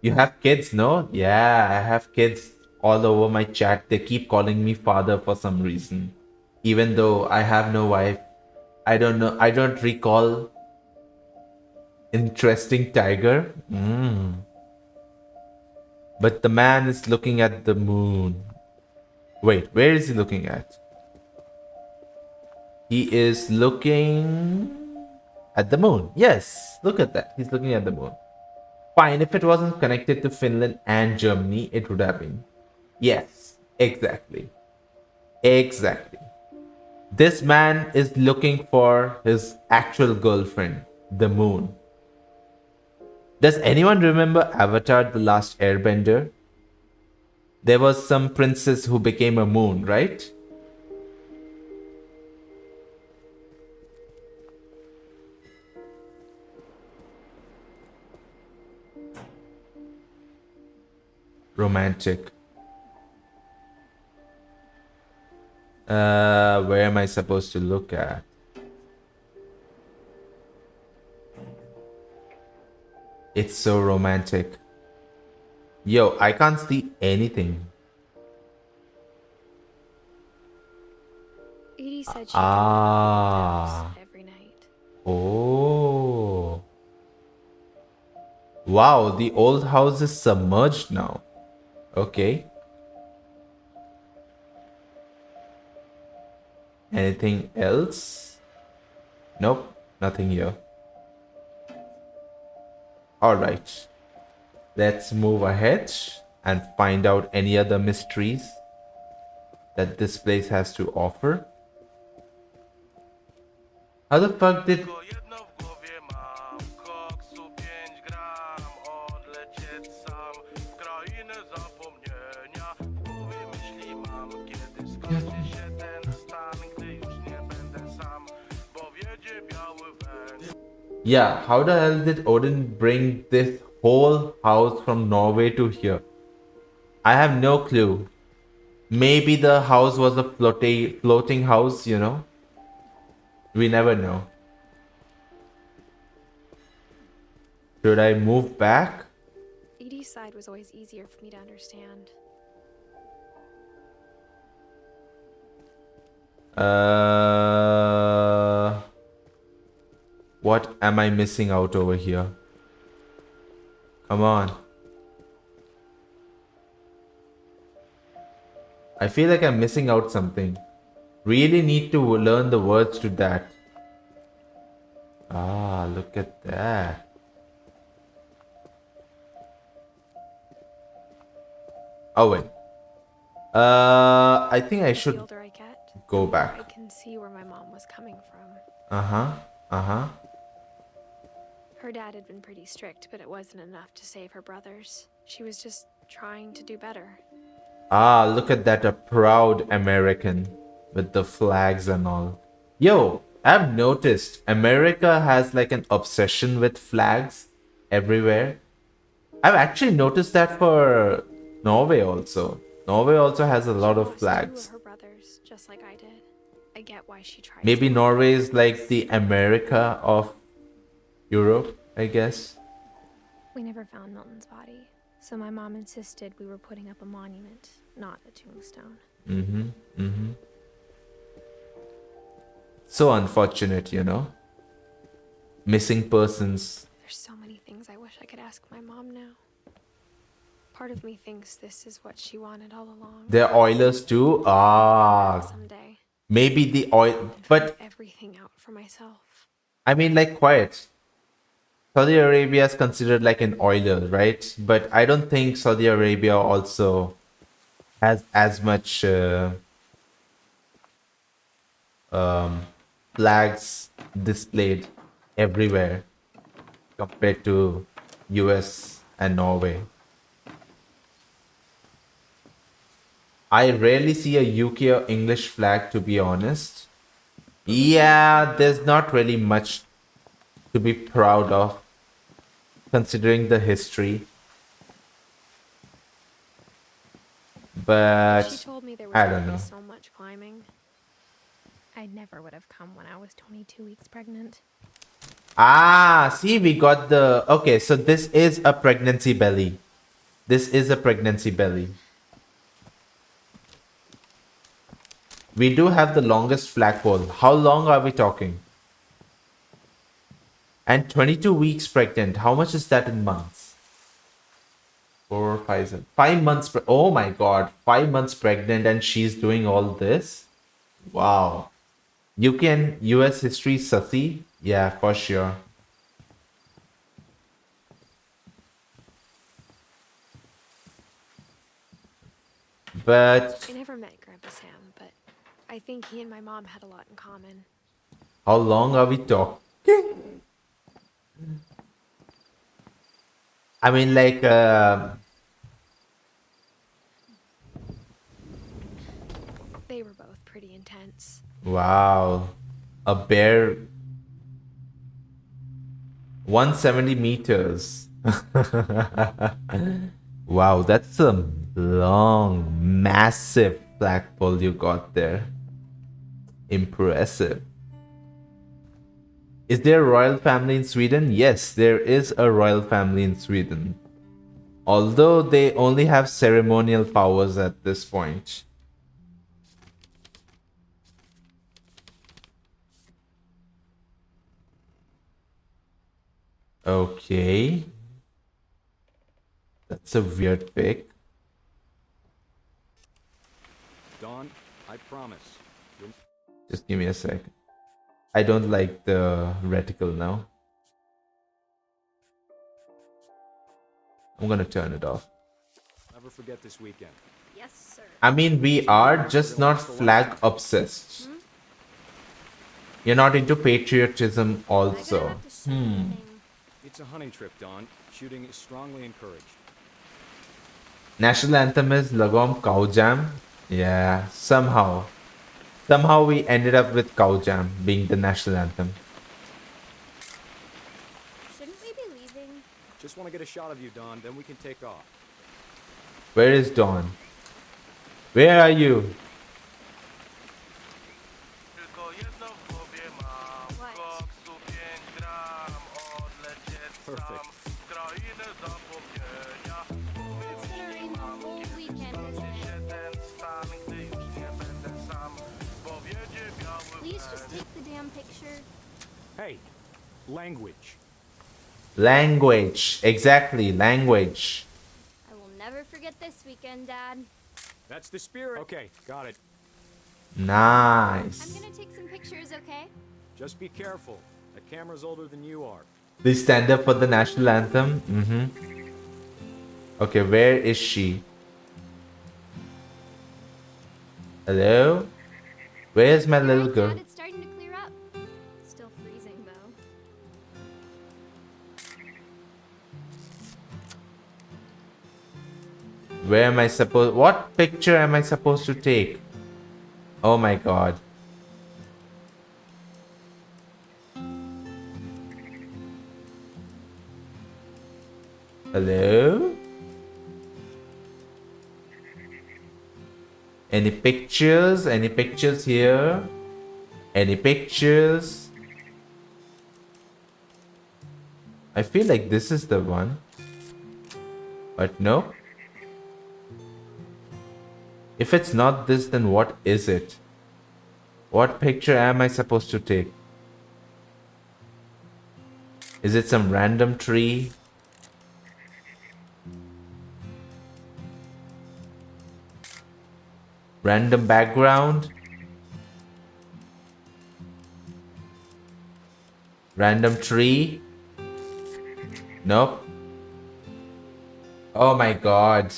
You have kids, no? Yeah, I have kids all over my chat. They keep calling me father for some reason. Even though I have no wife. I don't know. I don't recall. Interesting tiger. But the man is looking at the moon. Wait, where is he looking at? He is looking at the moon. Yes, look at that. He's looking at the moon. Fine, if it wasn't connected to Finland and Germany, it would have been. Yes, exactly. Exactly. This man is looking for his actual girlfriend, the moon. Does anyone remember Avatar: The Last Airbender? There was some princess who became a moon, right? Romantic. Where am I supposed to look at? It's so romantic. Yo, I can't see anything. Edie said she Ah. every night. Oh. Wow, the old house is submerged now. Okay. Anything else? Nope, nothing here. Alright. Let's move ahead and find out any other mysteries that this place has to offer. How the fuck did... Yeah, how the hell did Odin bring this whole house from Norway to here? I have no clue. Maybe the house was a floating house, you know? We never know. Should I move back? Edie's side was always easier for me to understand. What am I missing out over here? Come on. I feel like I'm missing out something. Really need to learn the words to that. Ah, look at that. Oh wait. I think I should go back. I can see where my mom was coming from. Uh-huh. Her dad had been pretty strict, but it wasn't enough to save her brothers. She was just trying to do better. Ah, look at that, a proud American with the flags and all. Yo, I've noticed America has like an obsession with flags everywhere. I've actually noticed that for Norway also. Norway also has a lot of flags. Her brothers, just like I did. I get why she tried. Maybe Norway is like the America of Europe, I guess. We never found Milton's body, so my mom insisted we were putting up a monument, not a tombstone. So unfortunate, you know. Missing persons. There's so many things I wish I could ask my mom now. Part of me thinks this is what she wanted all along. They're Oilers too? Ah. Someday. Maybe the oil, but everything out for myself. I mean, like, quiet. Saudi Arabia is considered like an oiler, right? But I don't think Saudi Arabia also has as much flags displayed everywhere compared to US and Norway. I rarely see a UK or English flag, to be honest. Yeah, there's not really much to be proud of, considering the history. But she told me there was I don't know. So much climbing. I never would have come when I was 22 weeks pregnant. Ah, see, we got the... Okay, so this is a pregnancy belly. This is a pregnancy belly. We do have the longest flagpole. How long are we talking? And 22 weeks pregnant. How much is that in months? 4, 5, 7. 5 months. Oh my god. 5 months pregnant and she's doing all this? Wow. UK and US history sussy? Yeah, for sure. But I never met Grandpa Sam, but I think he and my mom had a lot in common. how long are we talking? I mean, like, They were both pretty intense. wow, a bear 170 meters. Wow, that's a long, massive flagpole you got there. Impressive. Is there a royal family in Sweden? Yes, there is a royal family in Sweden. Although they only have ceremonial powers at this point. Okay. That's a weird pic. Dawn, I promise. Just give me a sec. I don't like the reticle now. I'm gonna turn it off. Never forget this weekend. Yes, sir. I mean, we are just not flag obsessed. You're not into patriotism also. It's a hunting trip, Dawn. Shooting is strongly encouraged. National anthem is Lagom Cow Jam. Yeah, somehow. Somehow we ended up with Cow Jam being the national anthem. Shouldn't we be leaving? Just want to get a shot of you, Dawn, then we can take off. Where is Dawn? Where are you? Perfect. It's gonna rain the whole weekend, isn't it? Please just take the damn picture. Hey, language. Language. Exactly, language. I will never forget this weekend, Dad. That's the spirit. Okay, got it. Nice. I'm gonna take some pictures, okay? Just be careful. That camera's older than you are. Please stand up for the national anthem. Okay, where is she? Hello? Where's my little girl? Dad, it's starting to clear up. Still freezing, though. Where am I supposed... What picture am I supposed to take? Oh my god. Hello? Any pictures? Any pictures here? Any pictures? I feel like this is the one. But no. If it's not this, then what is it? What picture am I supposed to take? Is it some random tree? Random background? Random tree? Nope. Oh my god.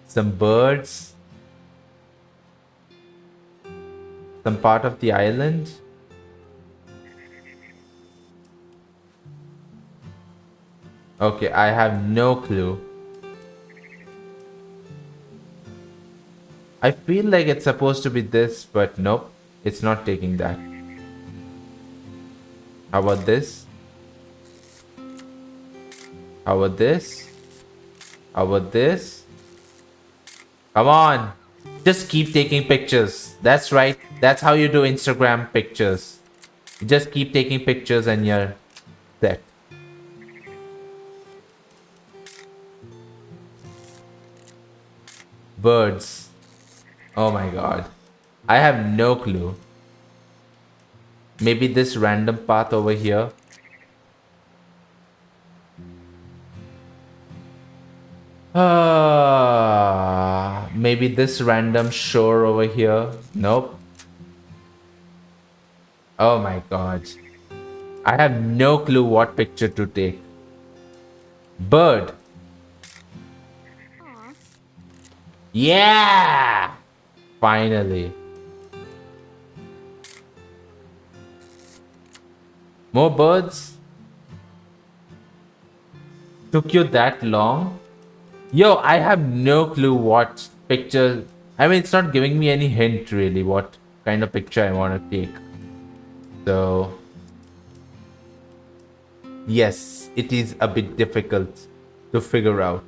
Some birds? Some part of the island? Okay, I have no clue. I feel like it's supposed to be this, but nope, it's not taking that. How about this? How about this? How about this? Come on! Just keep taking pictures. That's right. That's how you do Instagram pictures. You just keep taking pictures and you're set. Birds. Oh my god. I have no clue. Maybe this random path over here. Maybe this random shore over here. Nope. Oh my god. I have no clue what picture to take. Bird. Aw. Yeah! Finally. More birds? Took you that long? Yo, I have no clue what picture. I mean, it's not giving me any hint really what kind of picture I want to take. So, yes, it is a bit difficult to figure out.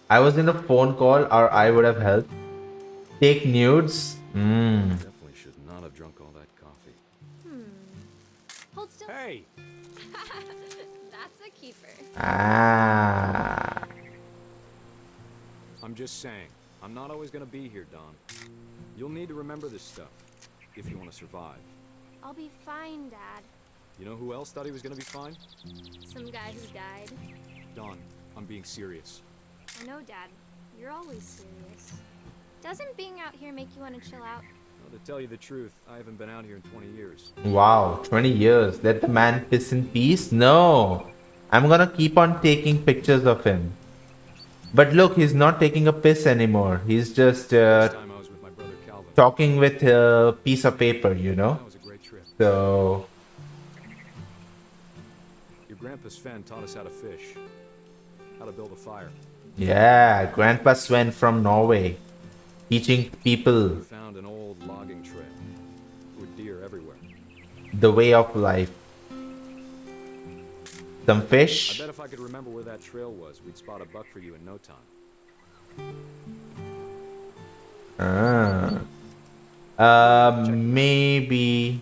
I was in a phone call or I would have helped. Take nudes? Definitely should not have drunk all that coffee. Hold still. Hey! That's a keeper. Ah. I'm just saying, I'm not always gonna be here, Don. You'll need to remember this stuff if you want to survive. I'll be fine, Dad. You know who else thought he was gonna be fine? Some guy who died. Don, I'm being serious. I know, Dad. You're always serious. Doesn't being out here make you want to chill out? Well, to tell you the truth, I haven't been out here in 20 years. Wow, 20 years. Let the man piss in peace? No. I'm gonna keep on taking pictures of him. But look, he's not taking a piss anymore. He's just Last time I was with my brother Calvin. talking with a piece of paper, you know? That was a great trip. So, Your grandpa Sven taught us how to fish, how to build a fire. yeah, Grandpa Sven from Norway. Teaching people We found an old logging trail with deer everywhere. the way of life. Some I fish. bet if I could remember where that trail was, we'd spot a buck for you in no time. Maybe.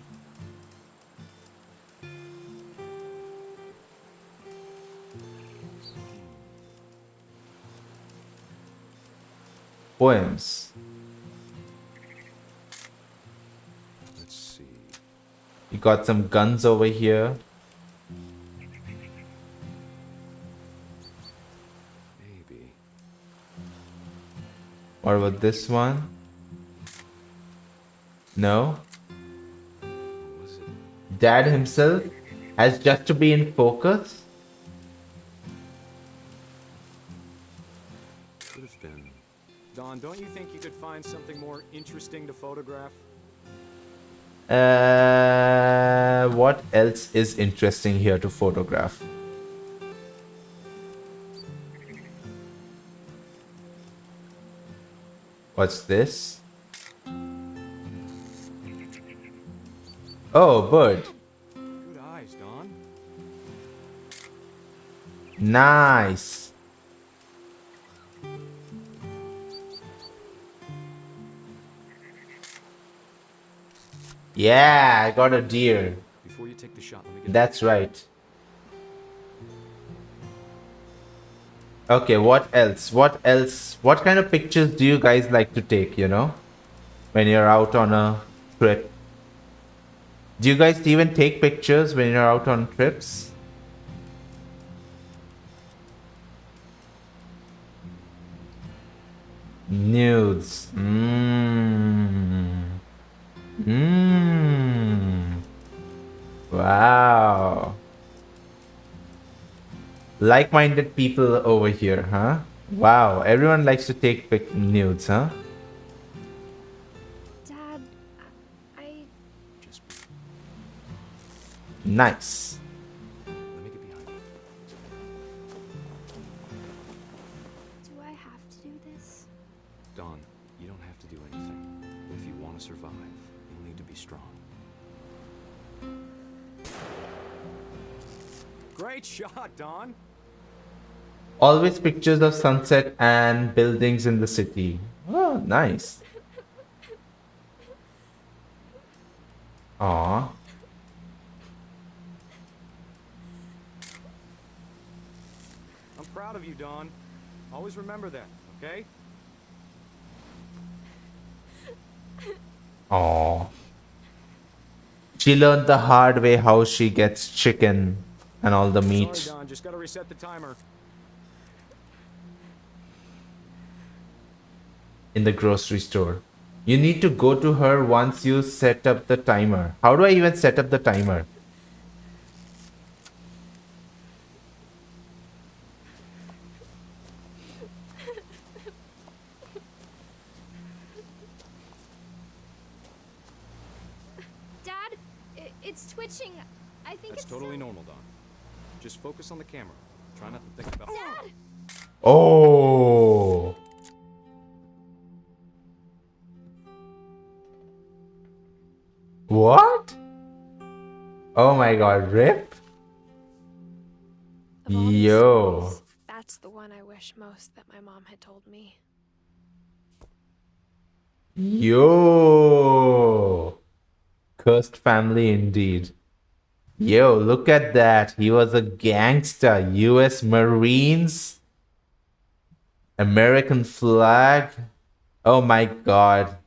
Poems. Let's see. You got some guns over here. Maybe. What about this one? No? What was it? Dad himself has just to be in focus. Could have been. Don, don't you think you could find something more interesting to photograph? What else is interesting here to photograph? What's this? Oh, bird. Good eyes, Don. Nice. Yeah, I got a deer. Before you take the shot, let me get That's right. Okay, what else? What else? What kind of pictures do you guys like to take, you know? When you're out on a trip? Do you guys even take pictures when you're out on trips? Nudes. Wow. Like-minded people over here, huh? Wow, everyone likes to take nudes, huh? Dad, I... Just Nice. let me get behind you. Do I have to do this? Don, you don't have to do anything. But if you want to survive, you'll need to be strong. Great shot, Don. Always pictures of sunset and buildings in the city. Oh, nice. Aw. I'm proud of you, Don. Always remember that, okay? Aw. She learned the hard way how she gets chicken and all the meat. Sorry, Don. Just gotta reset the timer. In the grocery store. You need to go to her once you set up the timer. How do I even set up the timer? Dad, it's twitching. I think That's it's totally normal, Don. Just focus on the camera. Try not to think about. Dad! Oh. What? Oh my god, Rip? Of all these Yo. stories, that's the one I wish most that my mom had told me. Yo. Cursed family indeed. Yo, look at that. He was a gangster. US Marines. American flag. Oh my god.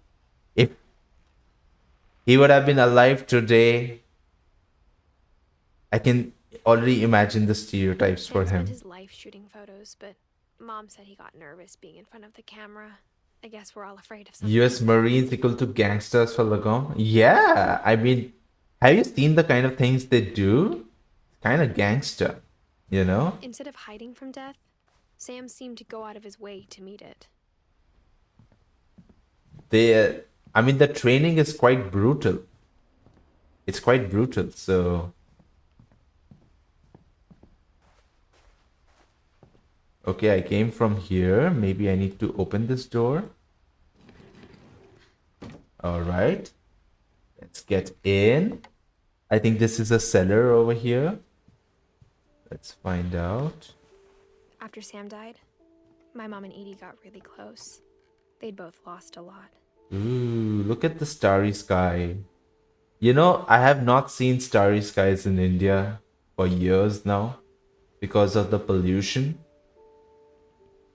If he would have been alive today, I can already imagine the stereotypes for Sam spent him. his life shooting photos, but Mom said he got nervous being in front of the camera. I guess we're all afraid of something. US Marines equal to gangsters for Lagom? Yeah, I mean, have you seen the kind of things they do? Kind of gangster, you know? Instead of hiding from death, Sam seemed to go out of his way to meet it. I mean, the training is quite brutal. It's quite brutal, so... Okay, I came from here. Maybe I need to open this door. Alright. Let's get in. I think this is a cellar over here. Let's find out. After Sam died, my mom and Edie got really close. They'd both lost a lot. Ooh, look at the starry sky. You know, I have not seen starry skies in India for years now because of the pollution.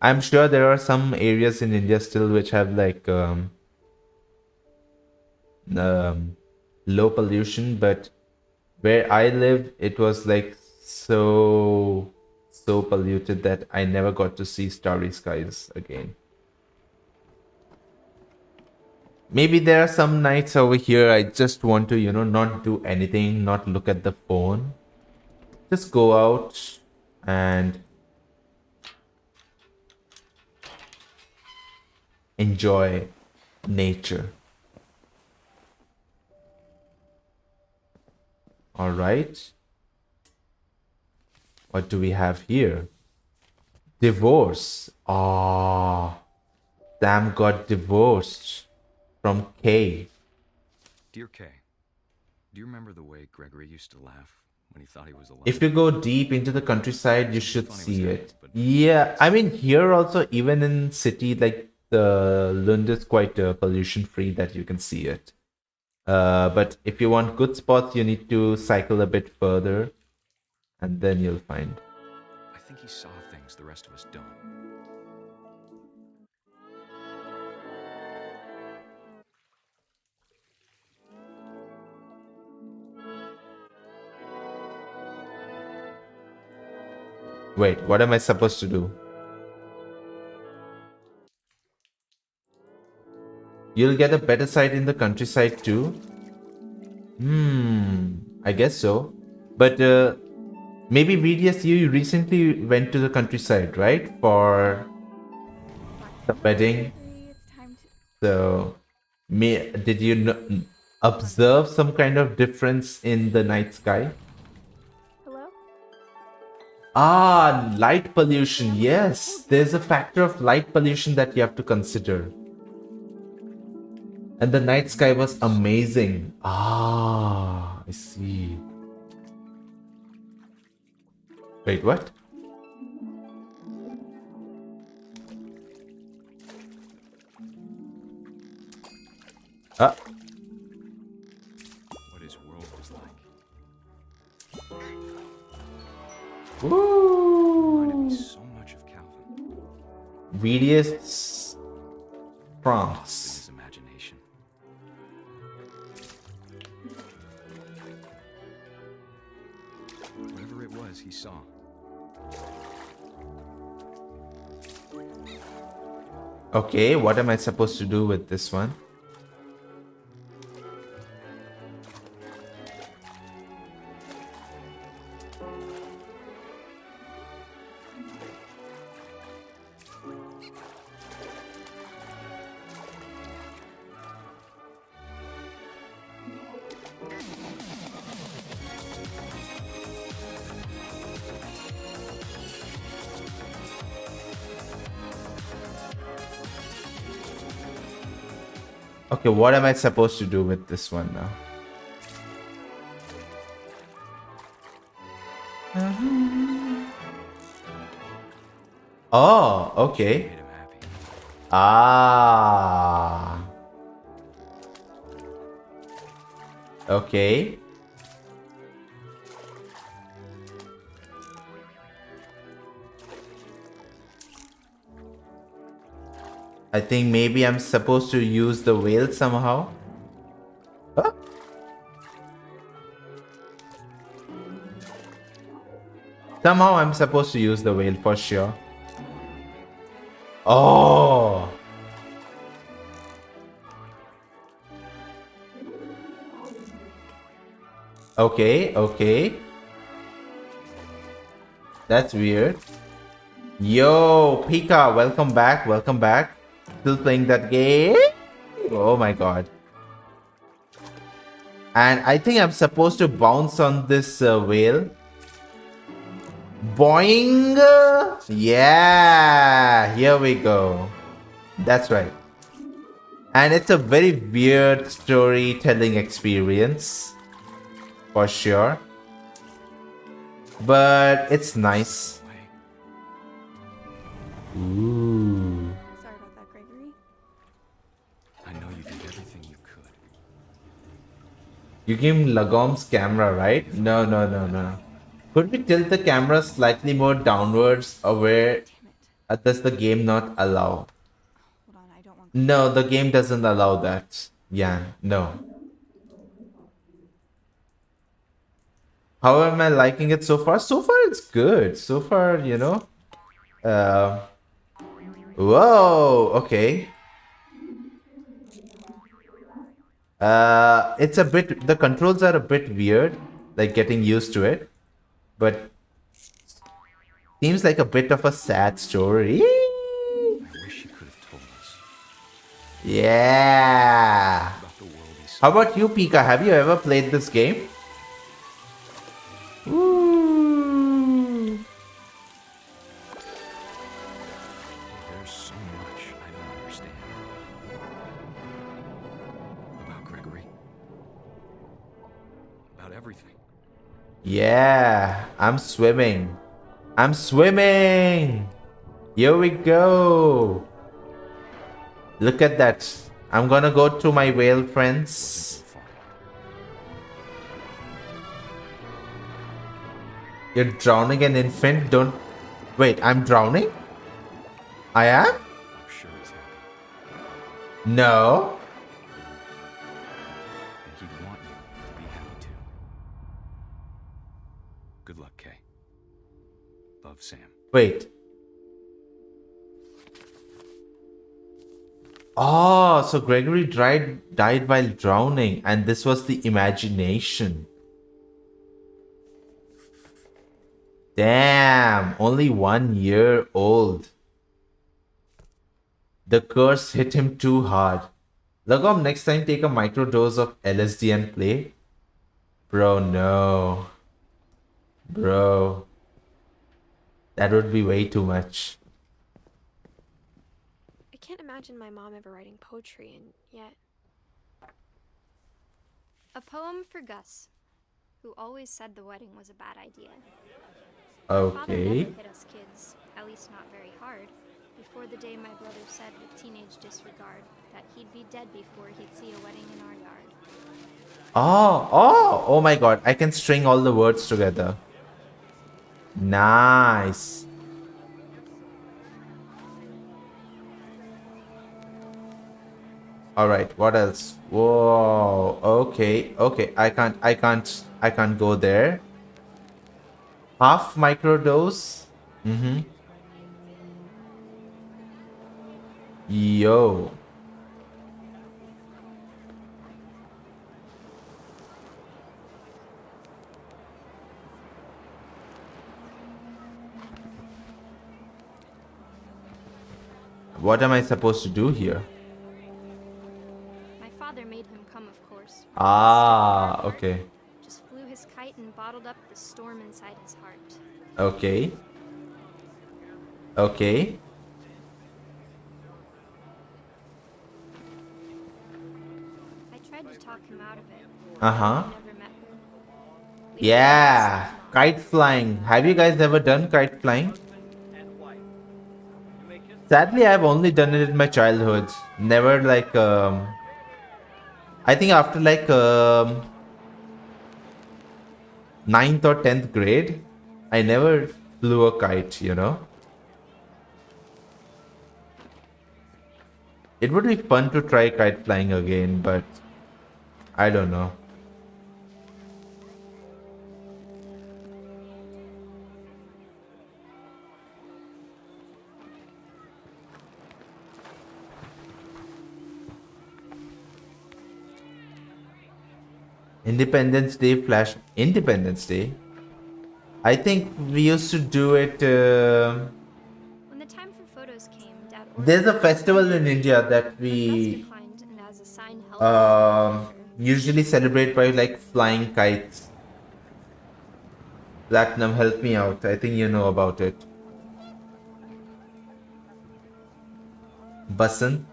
I'm sure there are some areas in India still which have like low pollution, but where I lived, it was like so polluted that I never got to see starry skies again. Maybe there are some nights over here I just want to, you know, not do anything, not look at the phone. Just go out and enjoy nature. All right. What do we have here? Divorce. Ah, Sam got divorced from Kay. Dear Kay, do you remember the way Gregory used to laugh when he thought he was alive? If you go deep into the countryside, you should see it. Yeah, I mean here also, even in city, like the Lund is quite pollution free that you can see it. But if you want good spots, you need to cycle a bit further, and then you'll find. I think he saw things the rest of us don't. Wait, what am I supposed to do? You'll get a better sight in the countryside too? I guess so. But maybe VDS, you recently went to the countryside, right? For the wedding. So, did you observe some kind of difference in the night sky? Hello? Ah, light pollution. Yes, there's a factor of light pollution that you have to consider. And the night sky was amazing. Ah, I see. Wait, what? Ah. What his world was like. Woo! Reminded me so much of Calvin. VDS France. His imagination. Whatever it was he saw. Okay, what am I supposed to do with this one? Okay, what am I supposed to do with this one now? Oh, okay. Ah. Okay. I think maybe I'm supposed to use the whale somehow. Huh? Somehow I'm supposed to use the whale for sure. Oh. Okay, okay. That's weird. Yo, Pika, welcome back, welcome back. Still playing that game? Oh my god. And I think I'm supposed to bounce on this whale. Boing! Yeah, here we go. That's right. And it's a very weird storytelling experience. For sure. But it's nice. Ooh. Sorry about that, Gregory. I know you did everything you could. You gave Lagom's camera, right? No, no, no, no. Could we tilt the camera slightly more downwards, or where does the game not allow? Hold on, I don't want. No, the game doesn't allow that. Yeah, no. How am I liking it so far? So far, it's good. So far, you know. Whoa, okay. It's a bit, the controls are a bit weird, like getting used to it, but seems like a bit of a sad story. I wish you could have told us. Yeah. How about you, Pika? Have you ever played this game? Ooh. There's so much I don't understand. About Gregory. About everything. Yeah, I'm swimming. I'm swimming. Here we go. Look at that. I'm gonna go to my whale friends. You're drowning an infant? Don't... Wait, I'm drowning? I am? I'm sure he's happy. No. And he'd want you to be happy too. Good luck, Kay. Love, Sam. Wait. Oh, so Gregory died while drowning, and this was the imagination. Damn, only 1 year old. The curse hit him too hard. Lagom, next time take a microdose of LSD and play. Bro, no. Bro. That would be way too much. I can't imagine my mom ever writing poetry, and yet... A poem for Gus, who always said the wedding was a bad idea. Okay. Father never hit us kids, at least not very hard, before the day my brother said with teenage disregard that he'd be dead before he'd see a wedding in our yard. Oh my god, I can string all the words together. Nice. All right, what else? Whoa, okay, I can't go there. Half microdose. Yo. What am I supposed to do here? My father made him come, of course. Ah, okay. Just flew his kite and bottled up the storm inside his heart. Okay. Okay. tried to talk him out of it. Uh-huh. I never met her. Yeah. Kite flying. Have you guys ever done kite flying? Sadly, I've only done it in my childhood. Never like I think after like ninth or 10th grade, I never flew a kite, you know. It would be fun to try kite flying again, but I don't know. Independence Day flash. Independence Day. I think we used to do it. When the time for photos came, Dad There's a festival in India that we declined, and as a sign held usually celebrate by like flying kites. Platinum, help me out. I think you know about it. Basant?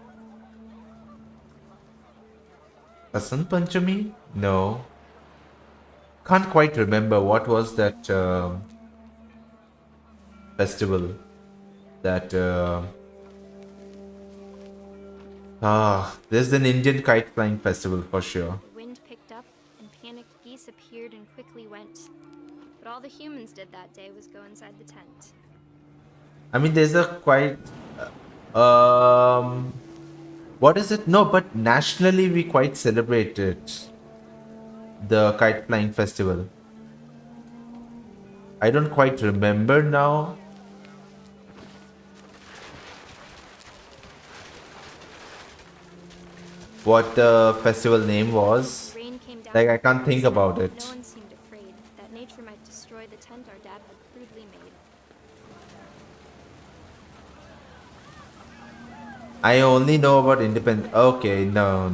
Basant Panchami? No. Can't quite remember what was that festival. That there's an Indian kite flying festival for sure. The wind picked up, and panicked geese appeared and quickly went. But all the humans did that day was go inside the tent. I mean, there's a quite what is it? No, but nationally we quite celebrate it. The kite flying festival. I don't quite remember now. What the festival name was. Like, I can't think about it. No one seemed afraid that nature might destroy the tent our dad had crudely made. I only know about independent. Okay, no.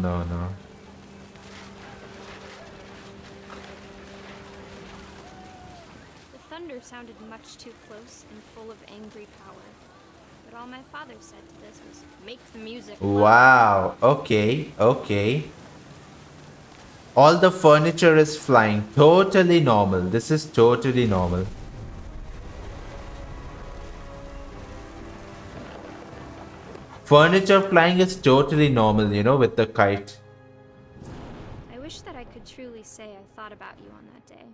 The thunder sounded much too close and full of angry power. But all my father said to this was, make the music loud. Wow. Okay. All the furniture is flying. Totally normal. This is totally normal. Furniture flying is totally normal, you know, with the kite. I wish that I could truly say I thought about you on that day.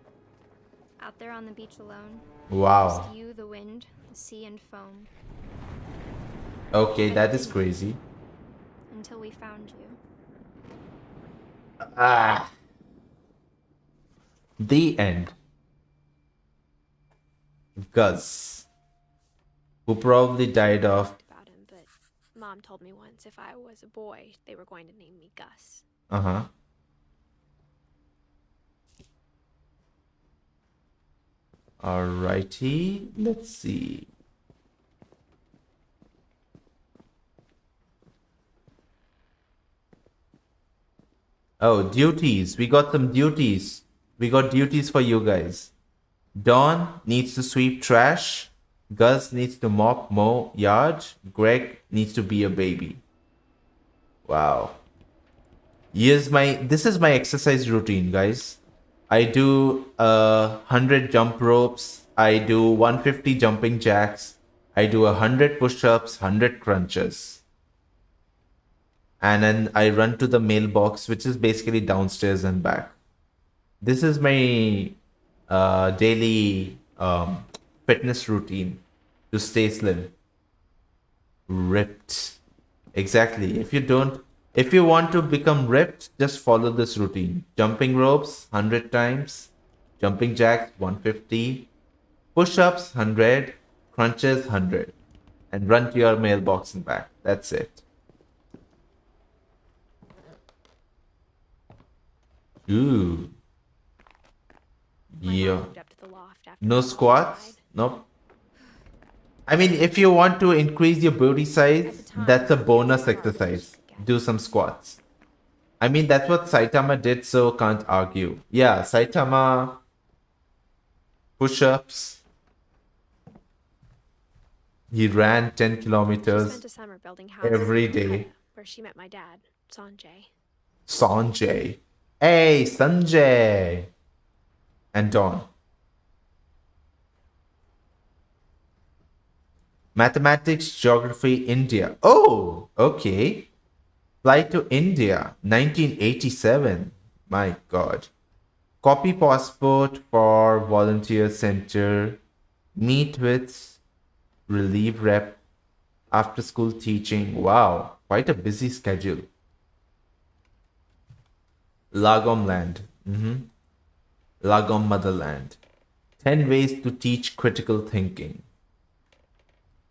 Out there on the beach alone. Wow. Just you, the wind, the sea and foam. Okay, that is crazy. Until we found you. The end. Gus, who probably died of. About him, but Mom told me once if I was a boy, they were going to name me Gus. Uh-huh. Alrighty, let's see. Oh, duties. We got some duties. We got duties for you guys. Dawn needs to sweep trash. Gus needs to mow yard. Greg needs to be a baby. Wow. This is my exercise routine, guys. I do 100 jump ropes. I do 150 jumping jacks. I do 100 push-ups, 100 crunches. And then I run to the mailbox, which is basically downstairs and back. This is my daily fitness routine to stay slim. Ripped. Exactly. If you want to become ripped, just follow this routine. Jumping ropes 100 times, jumping jacks 150, push-ups 100, crunches 100, and run to your mailbox and back. That's it. Ooh. Yeah. No squats? Nope. I mean, if you want to increase your booty size, that's a bonus exercise. Do some squats. I mean, that's what Saitama did, so can't argue. Yeah, Saitama, push-ups. He ran 10 kilometers She spent a summer building houses every in day. Calcutta, where she met my dad, Sanjay. Sanjay. Hey, Sanjay. And Dawn. Mathematics, Geography, India. Oh, okay. Flight to India, 1987. My God. Copy passport for volunteer center. Meet with relief rep. After school teaching. Wow, quite a busy schedule. Lagom land. Lagom motherland. 10 ways to teach critical thinking.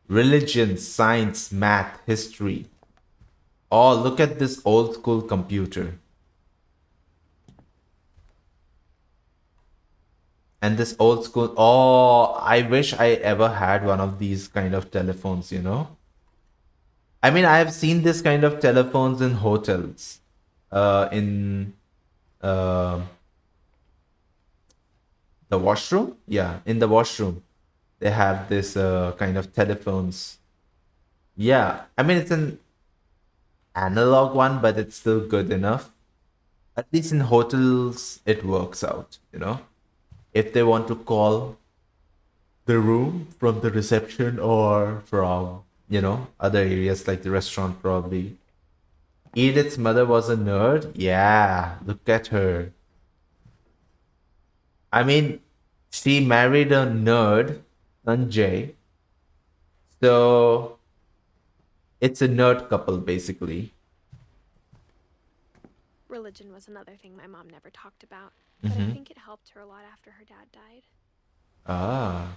Religion, science, math, history. Oh, look at this old school computer. And this old school. Oh, I wish I ever had one of these kind of telephones, you know? I mean, I have seen this kind of telephones in hotels. In the washroom? Yeah, in the washroom. They have this kind of telephones. Yeah, I mean, it's an analog one, but it's still good enough. At least in hotels, it works out, you know? If they want to call the room from the reception or from, you know, other areas like the restaurant, probably. Edith's mother was a nerd. Yeah, look at her. I mean, she married a nerd, Sanjay. So it's a nerd couple, basically. Religion was another thing my mom never talked about, but I think it helped her a lot after her dad died. Ah.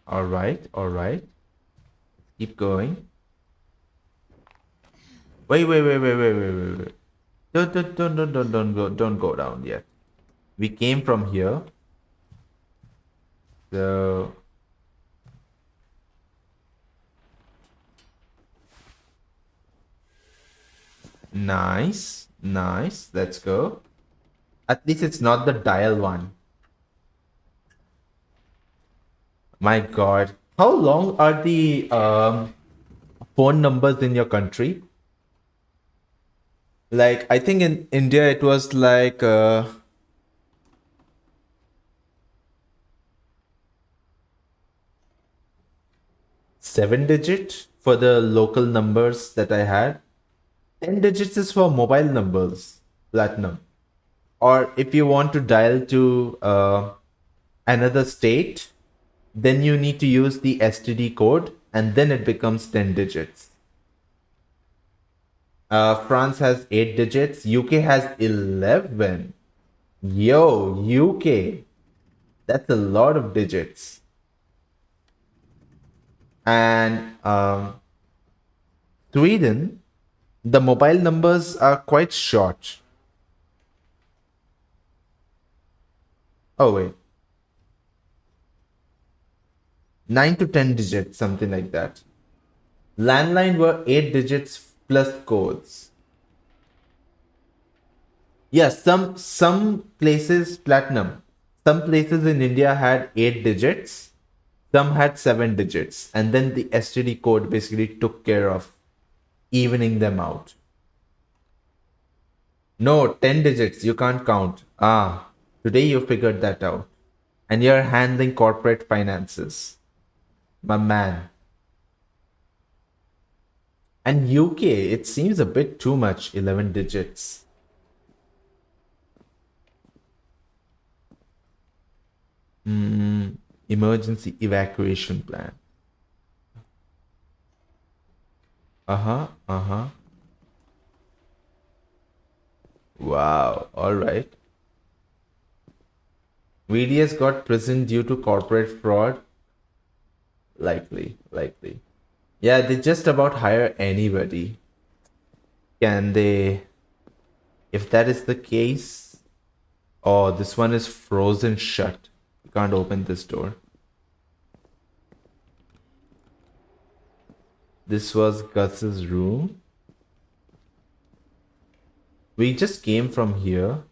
All right, all right. Keep going. Wait. Don't go down yet. We came from here. So nice. Let's go. At least it's not the dial one. My God. How long are the phone numbers in your country? Like, I think in India it was like 7 digit for the local numbers that I had. 10 digits is for mobile numbers, platinum. Or if you want to dial to another state, then you need to use the STD code and then it becomes 10 digits. France has 8 digits. UK has 11. Yo, UK. That's a lot of digits. And Sweden, the mobile numbers are quite short. Oh, wait. 9 to 10 digits, something like that. Landline were 8 digits plus codes. Yes, some places platinum. Some places in India had 8 digits. Some had 7 digits. And then the STD code basically took care of evening them out. No, 10 digits. You can't count. Ah, today you figured that out. And you're handling corporate finances. My man. And UK, it seems a bit too much, 11 digits. Emergency evacuation plan. Wow, alright. VDS got prison due to corporate fraud. Likely. Yeah, they just about hire anybody. Can they? If that is the case. Oh, this one is frozen shut. You can't open this door. This was Gus's room. We just came from here.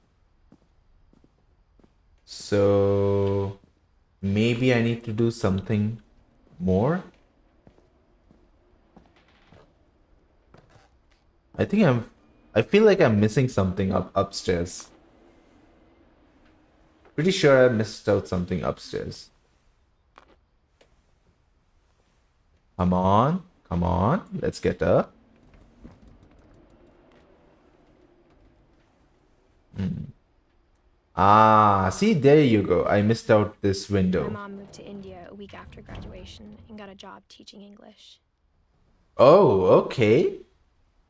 So maybe I need to do something more. I feel like I'm missing something upstairs. Pretty sure I missed out something upstairs. Come on. Come on. Let's get up. Ah, see, there you go. I missed out this My window. mom moved to India a week after graduation and got a job teaching English. Oh, okay.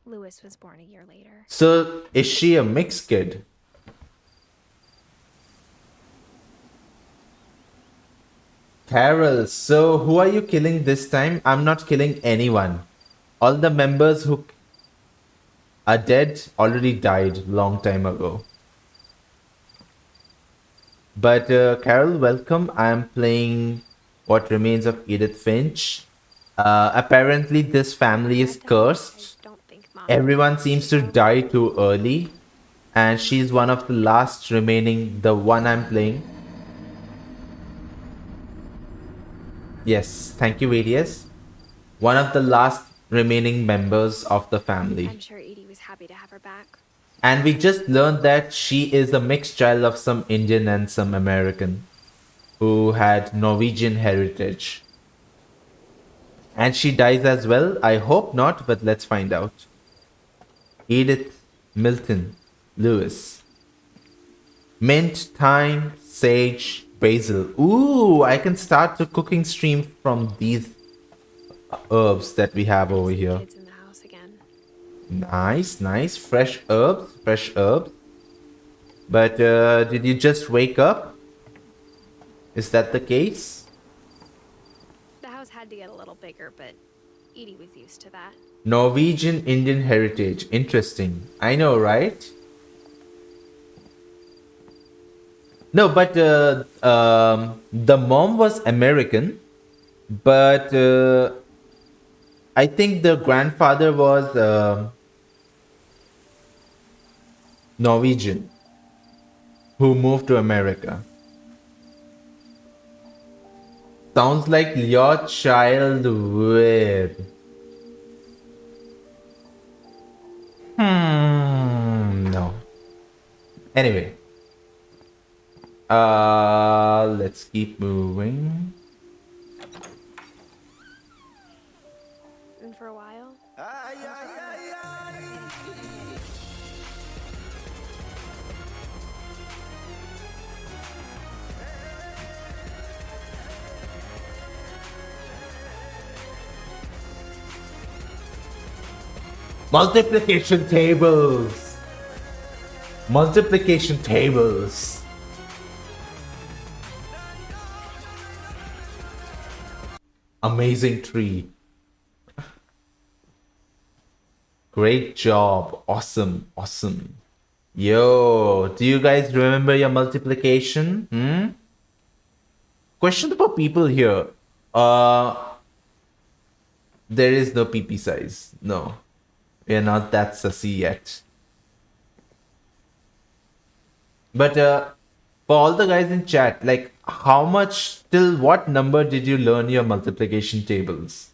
Lewis was born a year later. So, is she a mixed kid? Carol, so who are you killing this time? I'm not killing anyone. All the members who are dead already died long time ago. But Carol, welcome. I am playing What Remains of Edith Finch. Apparently this family is cursed. Everyone seems to die too early. And she's one of the last remaining, the one I'm playing. Yes, thank you, ADS. One of the last remaining members of the family. I'm sure Edie was happy to have her back. And we just learned that she is a mixed child of some Indian and some American who had Norwegian heritage. And she dies as well. I hope not, but let's find out. Edith Milton Lewis. Mint, thyme, sage, basil. Ooh, I can start the cooking stream from these herbs that we have over here. Kids in the house again. Nice, nice. Fresh herbs, fresh herbs. But did you just wake up? Is that the case? The house had to get a little bigger, but Edie was used to that. Norwegian Indian heritage. Interesting. I know, right? No, but the mom was American, but I think the grandfather was Norwegian who moved to America. Sounds like your child with... No. Anyway. Let's keep moving. And for a while, Multiplication tables. Multiplication tables. Amazing tree. Great job. Awesome. Awesome. Yo, do you guys remember your multiplication? Question for people here. There is no PP size. No. We are not that sussy yet. But for all the guys in chat, like how much till what number did you learn your multiplication tables?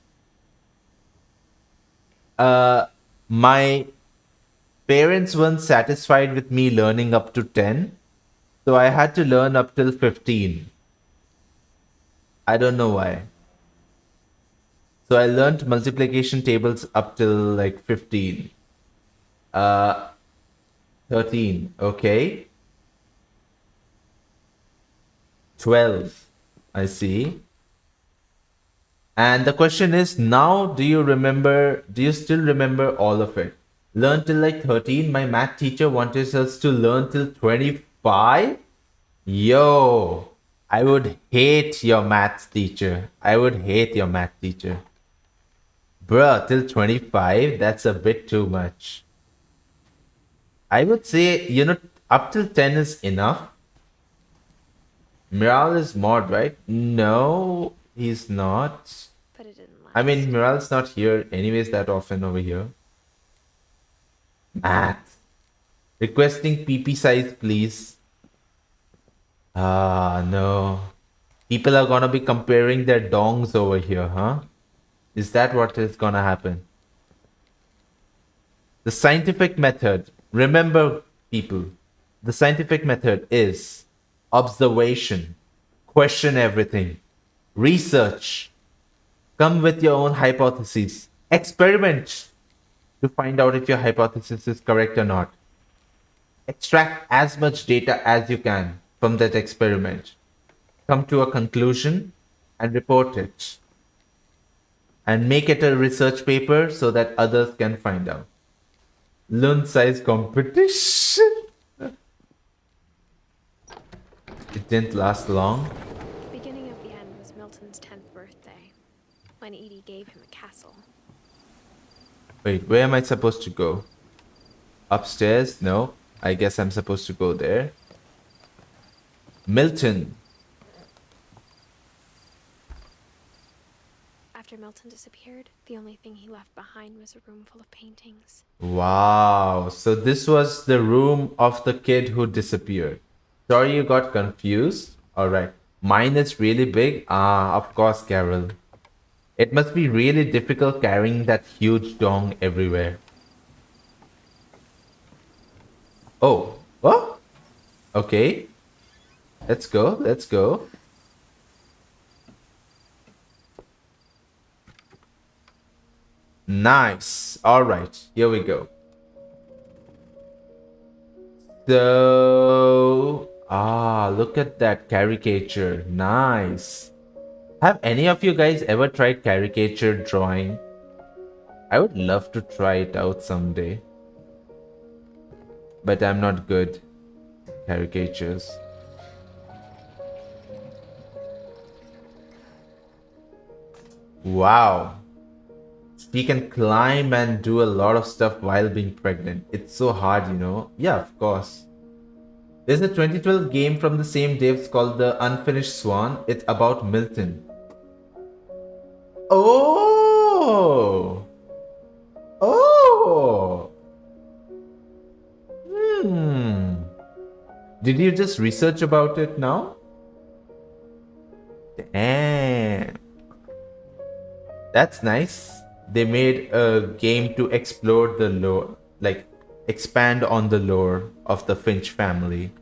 My parents weren't satisfied with me learning up to 10, so I had to learn up till 15. I don't know why. So I learned multiplication tables up till like 15. 13, okay. 12, I see. And the question is, now do you still remember all of it? Learn till like 13. My math teacher wanted us to learn till 25. Yo, I would hate your math teacher. I would hate your math teacher. Bruh, till 25? That's a bit too much. I would say, up till 10 is enough. Miral is mod, right? No, he's not. but it didn't last. I mean, Miral's not here anyways that often over here. Math. Requesting PP size, please. No. People are gonna be comparing their dongs over here, huh? Is that what is gonna happen? The scientific method, remember people, the scientific method is observation, question everything, research, come with your own hypotheses, experiment to find out if your hypothesis is correct or not. Extract as much data as you can from that experiment. Come to a conclusion and report it. And make it a research paper so that others can find out. Loon size competition. It didn't last long. The beginning of the end was Milton's 10th birthday, when Edie gave him a castle. Wait, where am I supposed to go? Upstairs? No. I guess I'm supposed to go there. Milton. After Milton disappeared, the only thing he left behind was a room full of paintings. Wow. So this was the room of the kid who disappeared. Sorry you got confused. Alright. Mine is really big. Ah, of course, Carol. It must be really difficult carrying that huge dong everywhere. Oh. What? Okay. Let's go. Let's go. Nice. Alright. Here we go. So... look at that caricature. Nice. Have any of you guys ever tried caricature drawing? I would love to try it out someday. But I'm not good at caricatures. Wow. She can climb and do a lot of stuff while being pregnant. It's so hard, you know. Yeah, of course. There's a 2012 game from the same devs called The Unfinished Swan. It's about Milton. Oh! Oh! Did you just research about it now? Damn. That's nice. They made a game to explore the lore, like expand on the lore of the Finch family.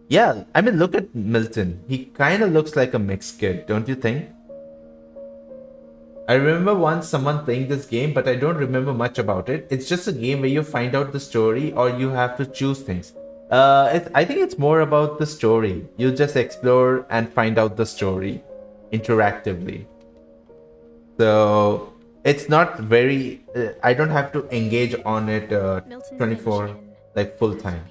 Yeah, I mean, look at Milton. He kind of looks like a mixed kid, don't you think? I remember once someone playing this game, but I don't remember much about it. It's just a game where you find out the story or you have to choose things. I think it's more about the story. You just explore and find out the story interactively. So it's not very... I don't have to engage on it 24, like full time.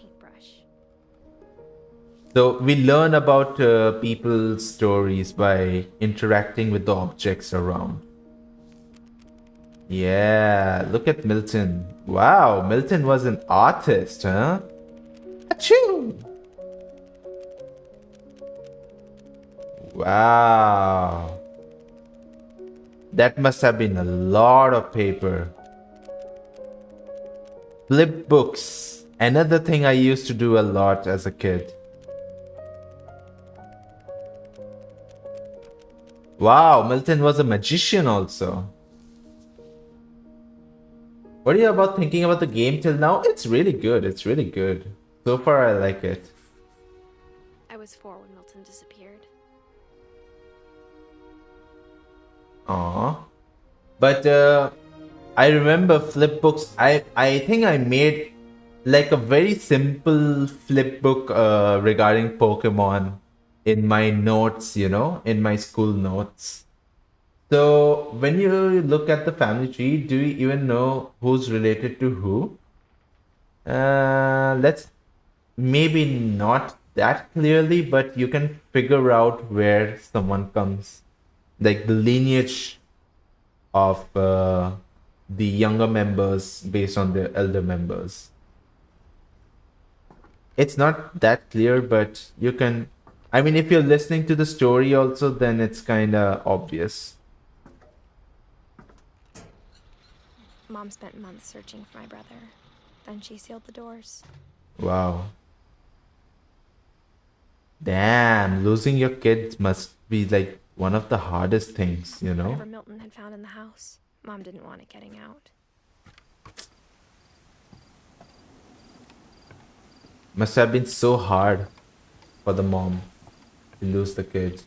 So we learn about people's stories by interacting with the objects around. Yeah, look at Milton. Wow, Milton was an artist, huh? Achoo! Wow. That must have been a lot of paper. Flip books. Another thing I used to do a lot as a kid. Wow, Milton was a magician also. What are you about thinking about the game till now? It's really good. It's really good. So far, I like it. I was 4 when Milton disappeared. Aww. But I remember flip books. I think I made like a very simple flip book regarding Pokemon in my notes, you know, in my school notes. So when you look at the family tree, do you even know who's related to who? Let's maybe not that clearly, but you can figure out where someone comes, like the lineage of the younger members based on the elder members. It's not that clear, but you can, I mean, if you're listening to the story also, then it's kind of obvious. Mom spent months searching for my brother. Then she sealed the doors. Wow. Damn, losing your kids must be like one of the hardest things, you know? Whatever Milton had found in the house, Mom didn't want it getting out. Must have been so hard for the mom to lose the kid.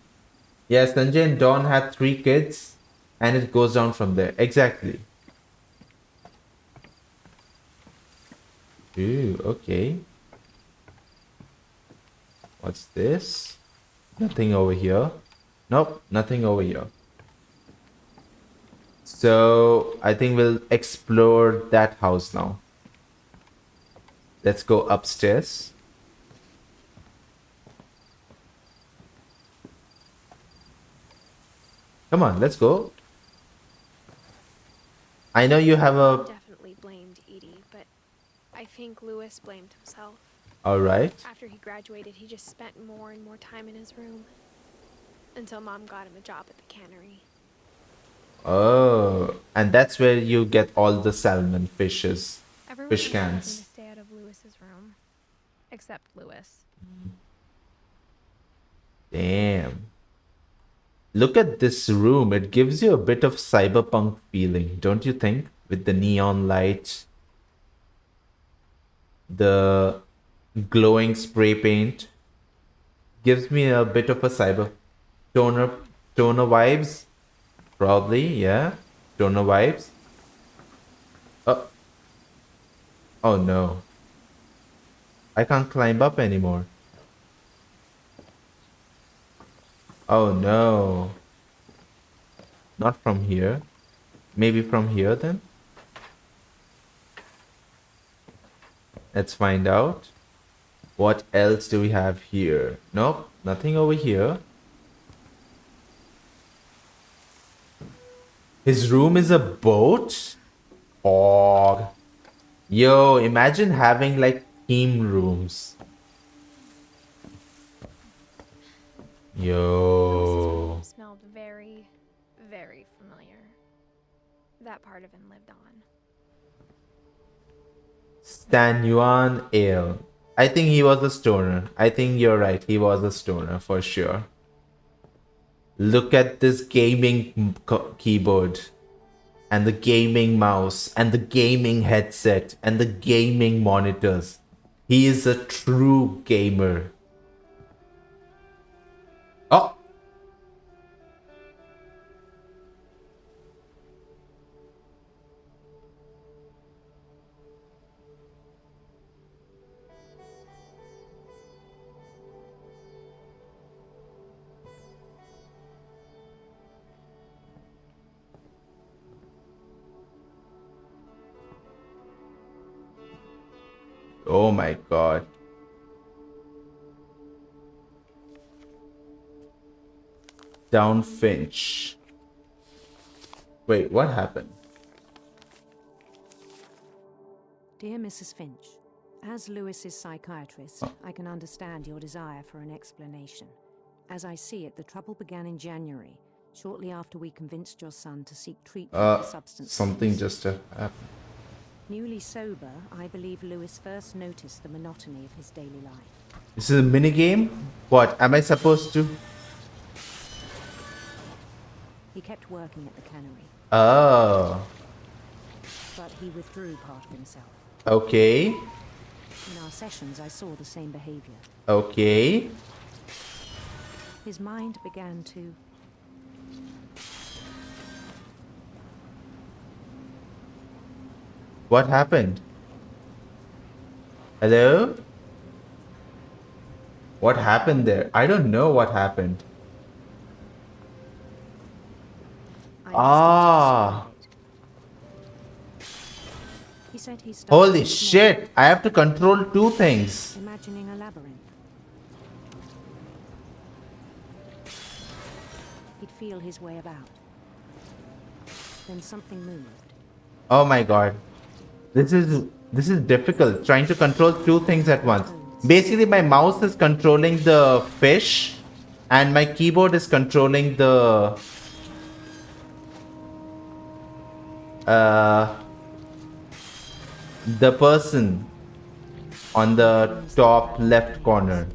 Yes, Sanjay and Dawn had 3 kids, and it goes down from there. Exactly. Ooh, okay. What's this? Nothing over here. Nope, nothing over here. So I think we'll explore that house now. Let's go upstairs. Come on, let's go. I know you have a... Definitely blamed Edie, but I think Lewis blamed himself. Alright. After he graduated, he just spent more and more time in his room. Until Mom got him a job at the cannery. Oh, and that's where you get all the salmon fishes. Everyone Fish was asking cans. to stay out of Lewis's room. Except Lewis. Damn. Look at this room. It gives you a bit of cyberpunk feeling, don't you think? With the neon light, the glowing spray paint. Gives me a bit of a stoner vibes. Probably, yeah. Stoner vibes. Oh. Oh no. I can't climb up anymore. Oh no. Not from here. Maybe from here then? Let's find out. What else do we have here? Nope, nothing over here. His room is a boat? Oh. Yo, imagine having like theme rooms. Yo. Lewis's room smelled very, very familiar. That part of him lived on. Stan Yuan Ale. I think he was a stoner. I think you're right. He was a stoner for sure. Look at this gaming keyboard. And the gaming mouse. And the gaming headset. And the gaming monitors. He is a true gamer. Oh! Oh my god. Down Finch. Wait, what happened? Dear Mrs. Finch, as Lewis's psychiatrist, I can understand your desire for an explanation. As I see it, the trouble began in January, shortly after we convinced your son to seek treatment for substance Something abuse. just happened. Newly sober, I believe Lewis first noticed the monotony of his daily life. This is a mini game? What? Am I supposed to? He kept working at the cannery, Oh. but he withdrew part of himself. Okay. In our sessions, I saw the same behavior. Okay. His mind began to... What happened? Hello? What happened there? I don't know what happened. Ah. He said he started Holy shit. I have to control 2 things. imagining a labyrinth. He'd feel his way about. Then something moved. Oh my god. This is difficult. Trying to control 2 things at once. Basically, my mouse is controlling the fish and my keyboard is controlling the person on the top left corner.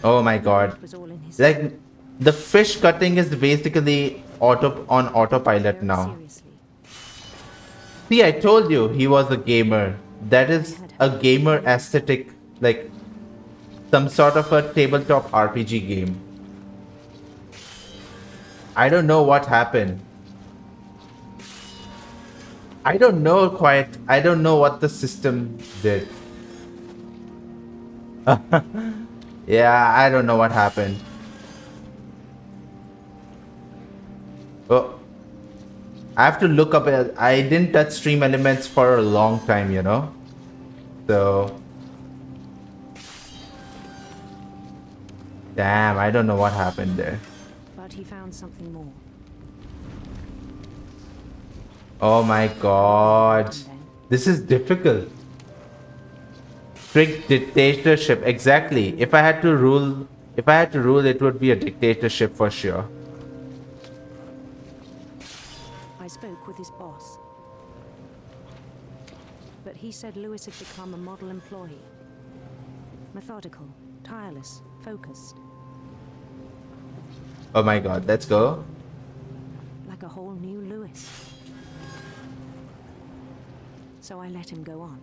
Oh my god. Like, the fish cutting is basically on autopilot Very now. seriously. See, I told you he was a gamer. That is a gamer aesthetic, like some sort of a tabletop RPG game. I don't know what happened. I don't know quite. I don't know what the system did. Yeah, I don't know what happened. Oh, I have to look up. I didn't touch stream elements for a long time, you know. So, damn, I don't know what happened there. But he found something more. Oh my god. This is difficult. Strict dictatorship, exactly. If I had to rule, it would be a dictatorship for sure. I spoke with his boss. But he said Lewis had become a model employee. Methodical, tireless, focused. Oh my god, let's go. Like a whole new Lewis. So I let him go on.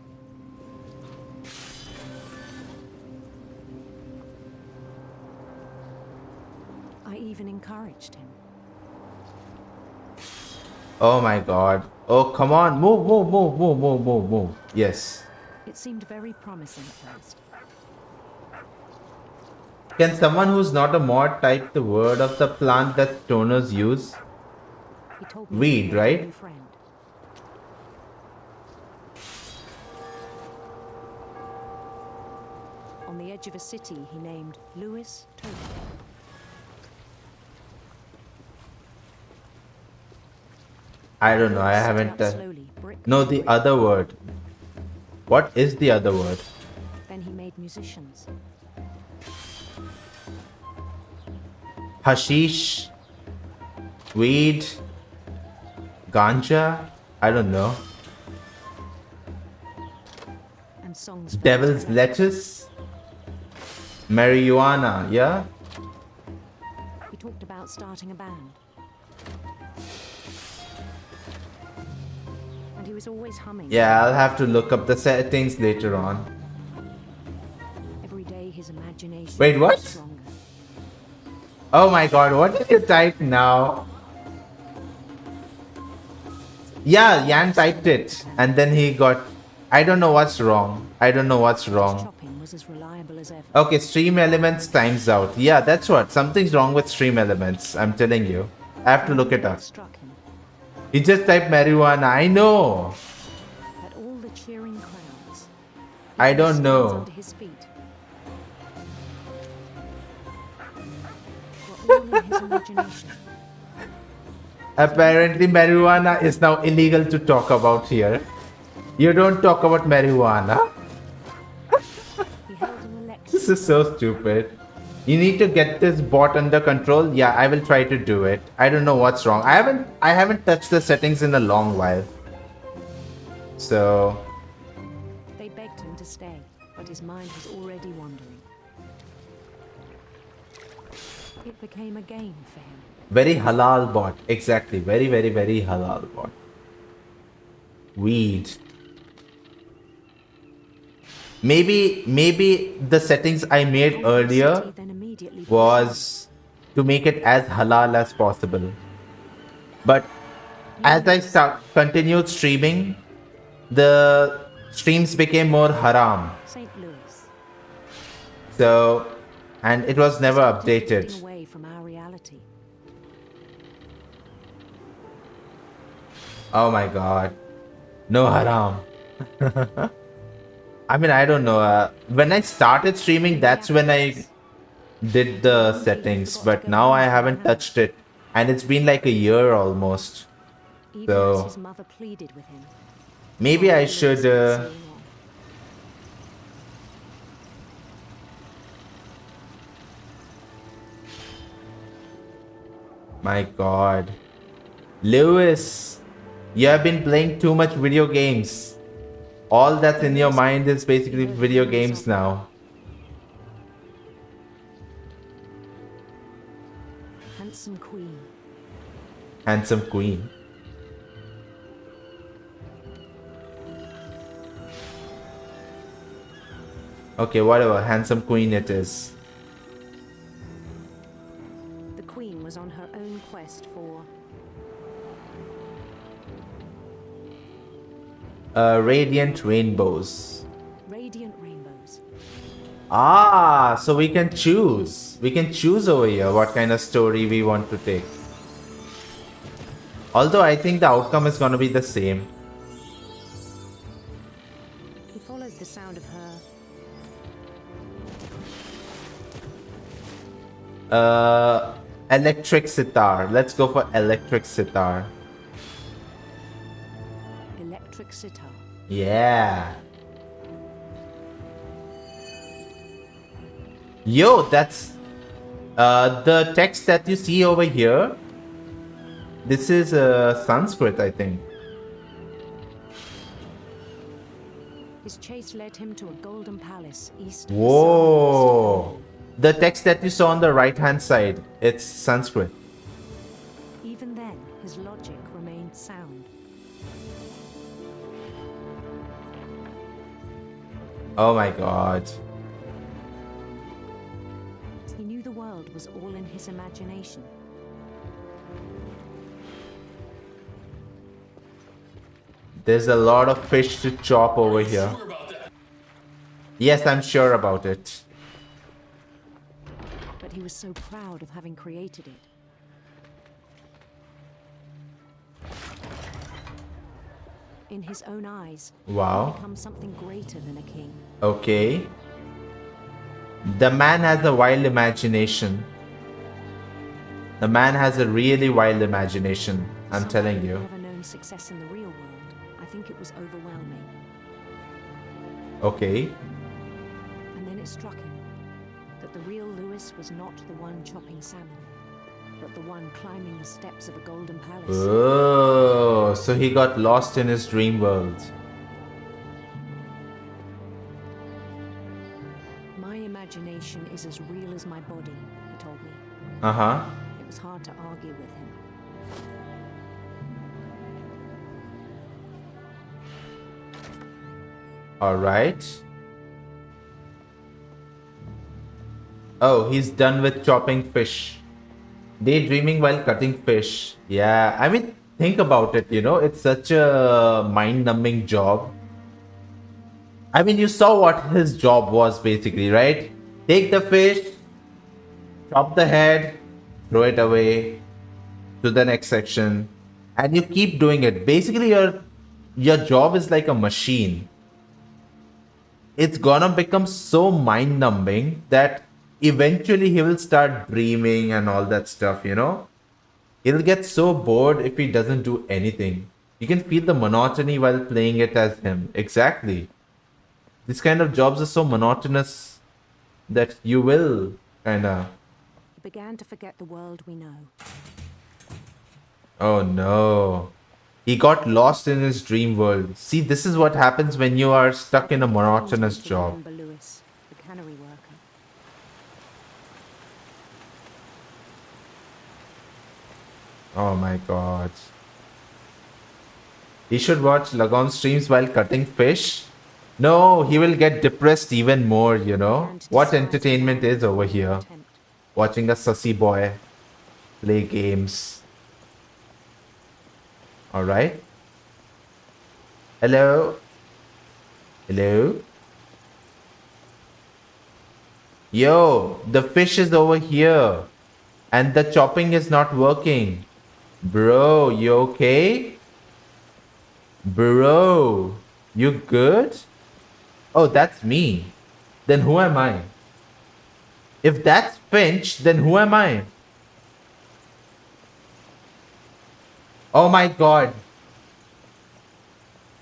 I even encouraged him. Oh my god. Oh, come on. Move, move, move, move, move, move, move. Yes. It seemed very promising at first. Can someone who's not a mod type the word of the plant that stoners use? He told me Weed, he made a right? new friend. On the edge of a city he named Lewis Tokyo. I don't know. I haven't. No, the other word. What is the other word? Then he made musicians. Hashish, weed, ganja. I don't know. And songs. Devil's lettuce, marijuana. Yeah. He talked about starting a band. And he was always humming. Yeah, I'll have to look up the settings later on. Every day his imagination. Wait, what? was stronger. Oh my god, what did you type now? Yeah, Yan typed it. And then he got... I don't know what's wrong. I don't know what's wrong. Chopping was as reliable as ever. Okay, stream elements times out. Yeah, that's what. Something's wrong with stream elements. I'm telling you. I have to look it up. Struck him. He just typed marijuana. I know. At all the cheering crowds. I don't Stones know. Under his feet. Were all in his imagination. Apparently, marijuana is now illegal to talk about here. You don't talk about marijuana. He held an election. This is so stupid. You need to get this bot under control. Yeah, I will try to do it. I don't know what's wrong. I haven't touched the settings in a long while. So They begged him to stay, but his mind was already wandering. It became a game for him. very halal bot. Exactly. Very, very, very halal bot. Weed. Maybe the settings I made earlier Then immediately was to make it as halal as possible. But as I continued streaming, the streams became more haram. St. Louis. So, and it was never Drifting updated. away from our reality. Oh my god. No haram. I mean, I don't know. When I started streaming, that's when I did the settings. But now I haven't touched it. And it's been like a year almost. Even So as his mother pleaded with him. maybe I should... My god. Lewis, you have been playing too much video games. All that's in your mind is basically video games now. Handsome queen. Handsome queen. Okay, whatever. Handsome queen it is. The queen was on her own quest for... Radiant rainbows. Radiant rainbows. Ah, so we can choose. We can choose over here what kind of story we want to take. Although I think the outcome is going to be the same. He followed the sound of her... Electric sitar. Let's go for electric sitar. Electric sitar. Yeah. Yo, that's the text that you see over here. This is Sanskrit, I think. His chase led him to a golden palace east. Whoa. The text that you saw on the right hand side, it's Sanskrit. Even then, his logic remained sound. Oh my god. He knew the world was all in his imagination. There's a lot of fish to chop over here. Yes, I'm sure about it. But he was so proud of having created it. In his own eyes, Wow. he became something greater than a king. Okay. The man has a wild imagination. The man has a really wild imagination, I'm telling you. Never known success in the real world. I think it was overwhelming. Okay. And then it struck him that the real Lewis was not the one chopping salmon, but the one climbing the steps of a golden palace. Oh, so he got lost in his dream world. My imagination is as real as my body, he told me. Uh-huh. It was hard to argue with him. All right. Oh, he's done with chopping fish. Daydreaming while cutting fish. Yeah, I mean, think about it, you know, it's such a mind-numbing job. I mean, you saw what his job was basically, right? Take the fish, chop the head, throw it away to the next section, and you keep doing it. Basically, your job is like a machine. It's gonna become so mind-numbing that eventually he will start dreaming and all that stuff, you know? He'll get so bored if he doesn't do anything. You can feel the monotony while playing it as him. Exactly. These kind of jobs are so monotonous that you will kinda... He began to forget the world we know. Oh no. He got lost in his dream world. See, this is what happens when you are stuck in a monotonous job. Remember Lewis, the cannery worker. Oh my god. He should watch Lagon streams while cutting fish. No, he will get depressed even more, you know. What entertainment is over here? Watching a sussy boy play games. Alright. Hello? Hello? Yo, the fish is over here. And the chopping is not working. Bro, you okay? Bro, you good? Oh, that's me. Then who am I? If that's Finch, then who am I? Oh my god.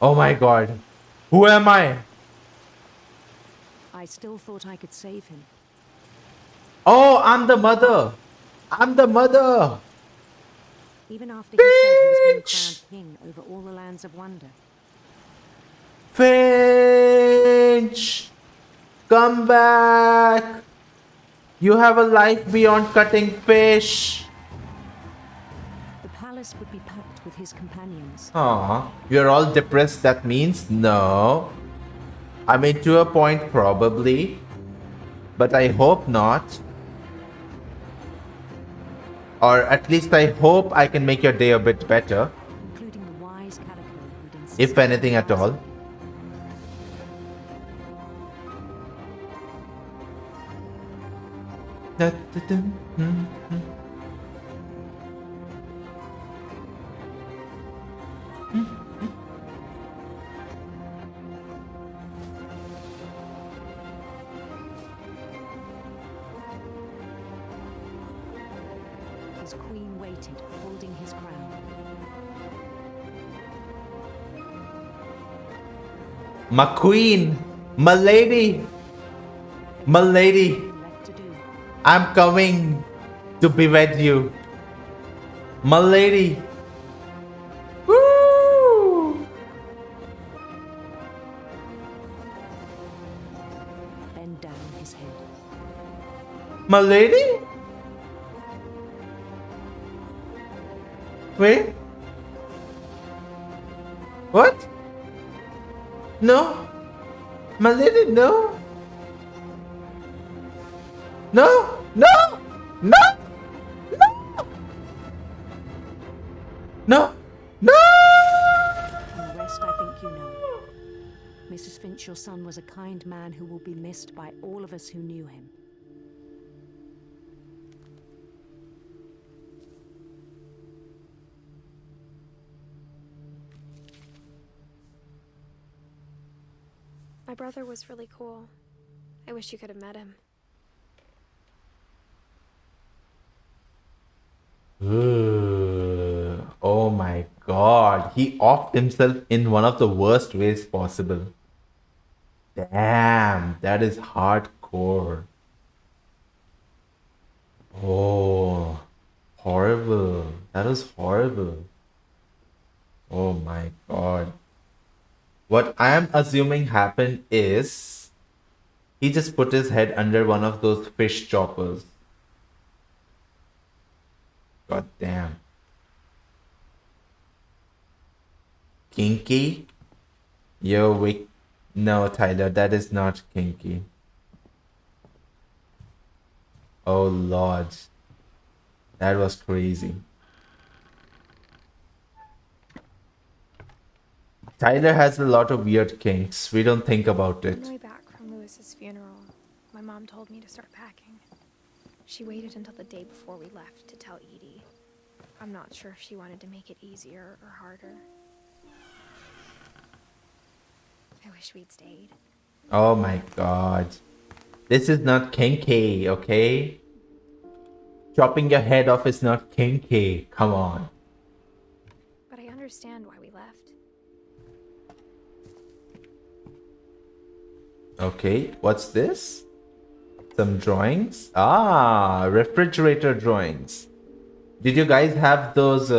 Oh my god. Who am I? I still thought I could save him. Oh, I'm the mother. I'm the mother. Even after he said he was being crowned king over all the lands of wonder. Finch! Come back! You have a life beyond cutting fish. The palace would be packed with his companions. Aw, you're all depressed, that means? No. I mean, to a point, probably. But I hope not. Or at least I hope I can make your day a bit better. Including the wise Calico who'd insist If anything on at all. His queen waited, holding his crown. My queen! My lady! My lady! I'm coming to be with you. My lady! Woo! Bend down his head. My lady? Wait. What? No. My lady, no. No. No. No. No. No. No. And the rest I think you know. Mrs. Finch, your son was a kind man who will be missed by all of us who knew him. My brother was really cool. I wish you could have met him. Ugh. Oh my god. He offed himself in one of the worst ways possible. Damn, that is hardcore. Oh, horrible. That was horrible. Oh my god. What I am assuming happened is he just put his head under one of those fish choppers. God damn. Kinky? Yo, wait. No, Tyler, that is not kinky. Oh lord. That was crazy. Tyler has a lot of weird kinks. We don't think about On it. the way back from Lewis's funeral, my mom told me to start packing. She waited until the day before we left to tell Edie. I'm not sure if she wanted to make it easier or harder. I wish we'd stayed. Oh my god. This is not kinky, okay? Chopping your head off is not kinky. Come on. But I understand why we left. Okay, what's this? Some drawings? Ah, refrigerator drawings. Did you guys have those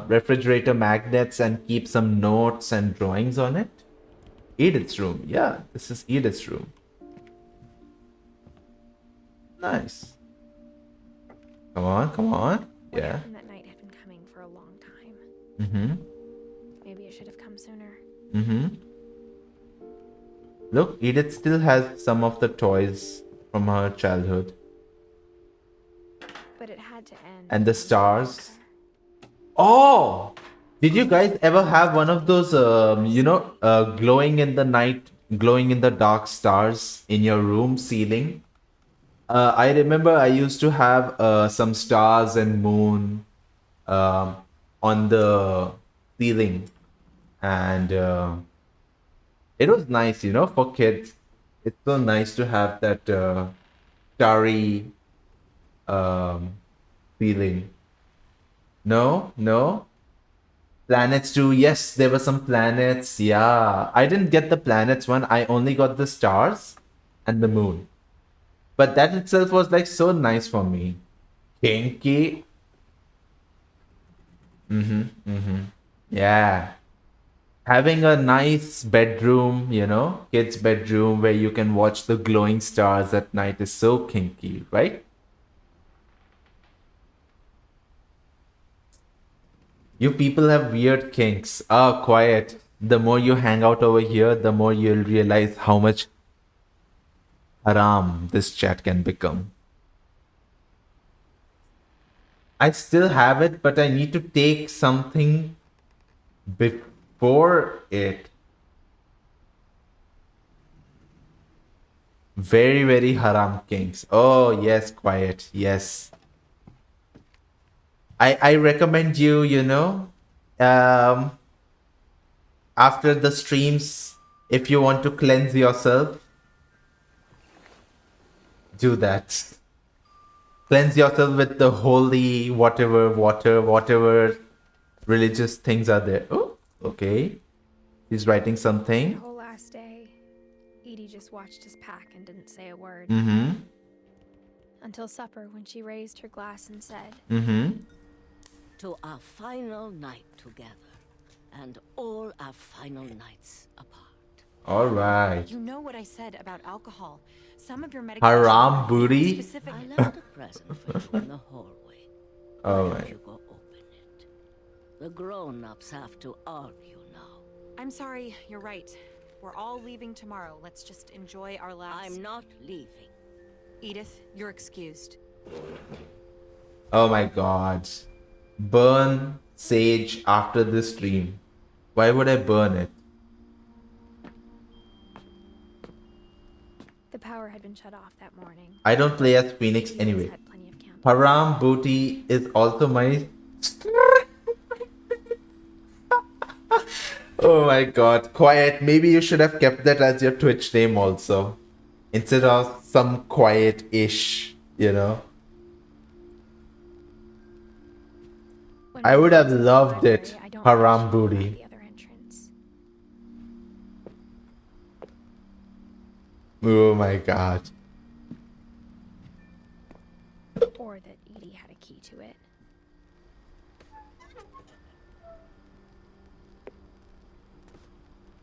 refrigerator magnets and keep some notes and drawings on it? Edith's room. Yeah, this is Edith's room. Nice. Come on, come on. What Yeah. happened that night had been coming for a long time. Mm-hmm. Maybe I should have come sooner. Mm-hmm. Look, Edith still has some of the toys from her childhood. But it had to end. And the stars. Oh! Did you guys ever have one of those, glowing in the night, glowing in the dark stars in your room ceiling? I remember I used to have some stars and moon on the ceiling. And it was nice, for kids. It's so nice to have that starry feeling. No? No? Planets too. Yes, there were some planets. Yeah. I didn't get the planets one. I only got the stars and the moon. But that itself was like so nice for me. Kinky. Yeah. Having a nice bedroom, kids' bedroom where you can watch the glowing stars at night is so kinky, right? You people have weird kinks. Ah, quiet. The more you hang out over here, the more you'll realize how much haram this chat can become. I still have it, but I need to take something before it. Very, very haram kinks. Oh, yes, quiet. Yes. I recommend you, after the streams, if you want to cleanse yourself, do that. Cleanse yourself with the holy whatever water, whatever religious things are there. Oh, okay. He's writing The something. whole last day, Edie just watched us pack and didn't say a word. Mm-hmm. Until supper, when she raised her glass and said, Mm-hmm. To our final night together, and all our final nights apart. All right. You know what I said about alcohol. Some of your medications Haram are booty. specific. I left a present for you in the hallway. All Why right. don't you go open it? The grown-ups have to argue now. I'm sorry, you're right. We're all leaving tomorrow. Let's just enjoy our last... I'm not leaving. Edith, you're excused. Oh my god. Burn sage after this stream. Why would I burn it? the power had been shut off that morning. I don't play as Phoenix Edith anyway. had plenty of candles. Haram Booty is also my... Oh my god. Quiet. Maybe you should have kept that as your Twitch name also. Instead of some quiet-ish, When I we would got have to the loved library, it. I don't Haram actually know Booty. the other entrance. Oh my god. Or that Edie had a key to it.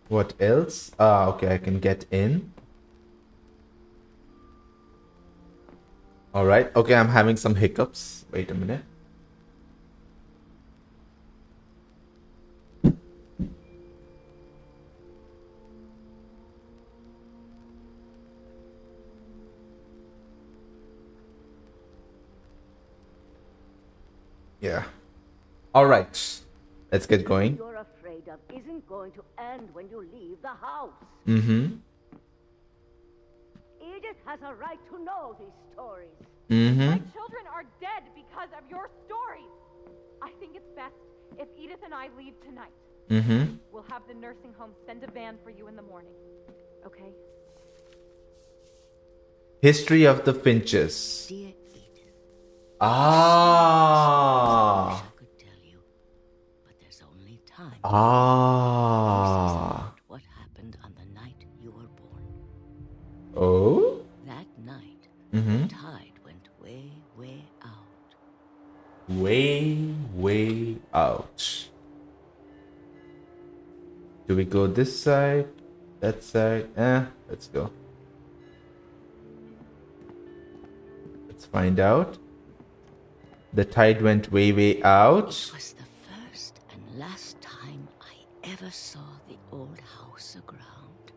What else? Ah, okay, I can get in. Alright, okay, I'm having some hiccups. Wait a minute. Yeah. Alright, let's get going. You're afraid of isn't going to end when you leave the house. Mm-hmm. Edith has a right to know these stories. Mm-hmm. My children are dead because of your stories. I think it's best if Edith and I leave tonight. Mm-hmm. We'll have the nursing home send a van for you in the morning. Okay? History of the Finches. Dear Edith, Ah. I could tell you, but there's only time. Ah. What happened on the night you were born? Oh? That night, Mm-hmm. the tide went way, way out. Way, way out. Do we go this side? That side? Let's go. Let's find out. The tide went way, way out. It was the first and last time I ever saw the old house aground.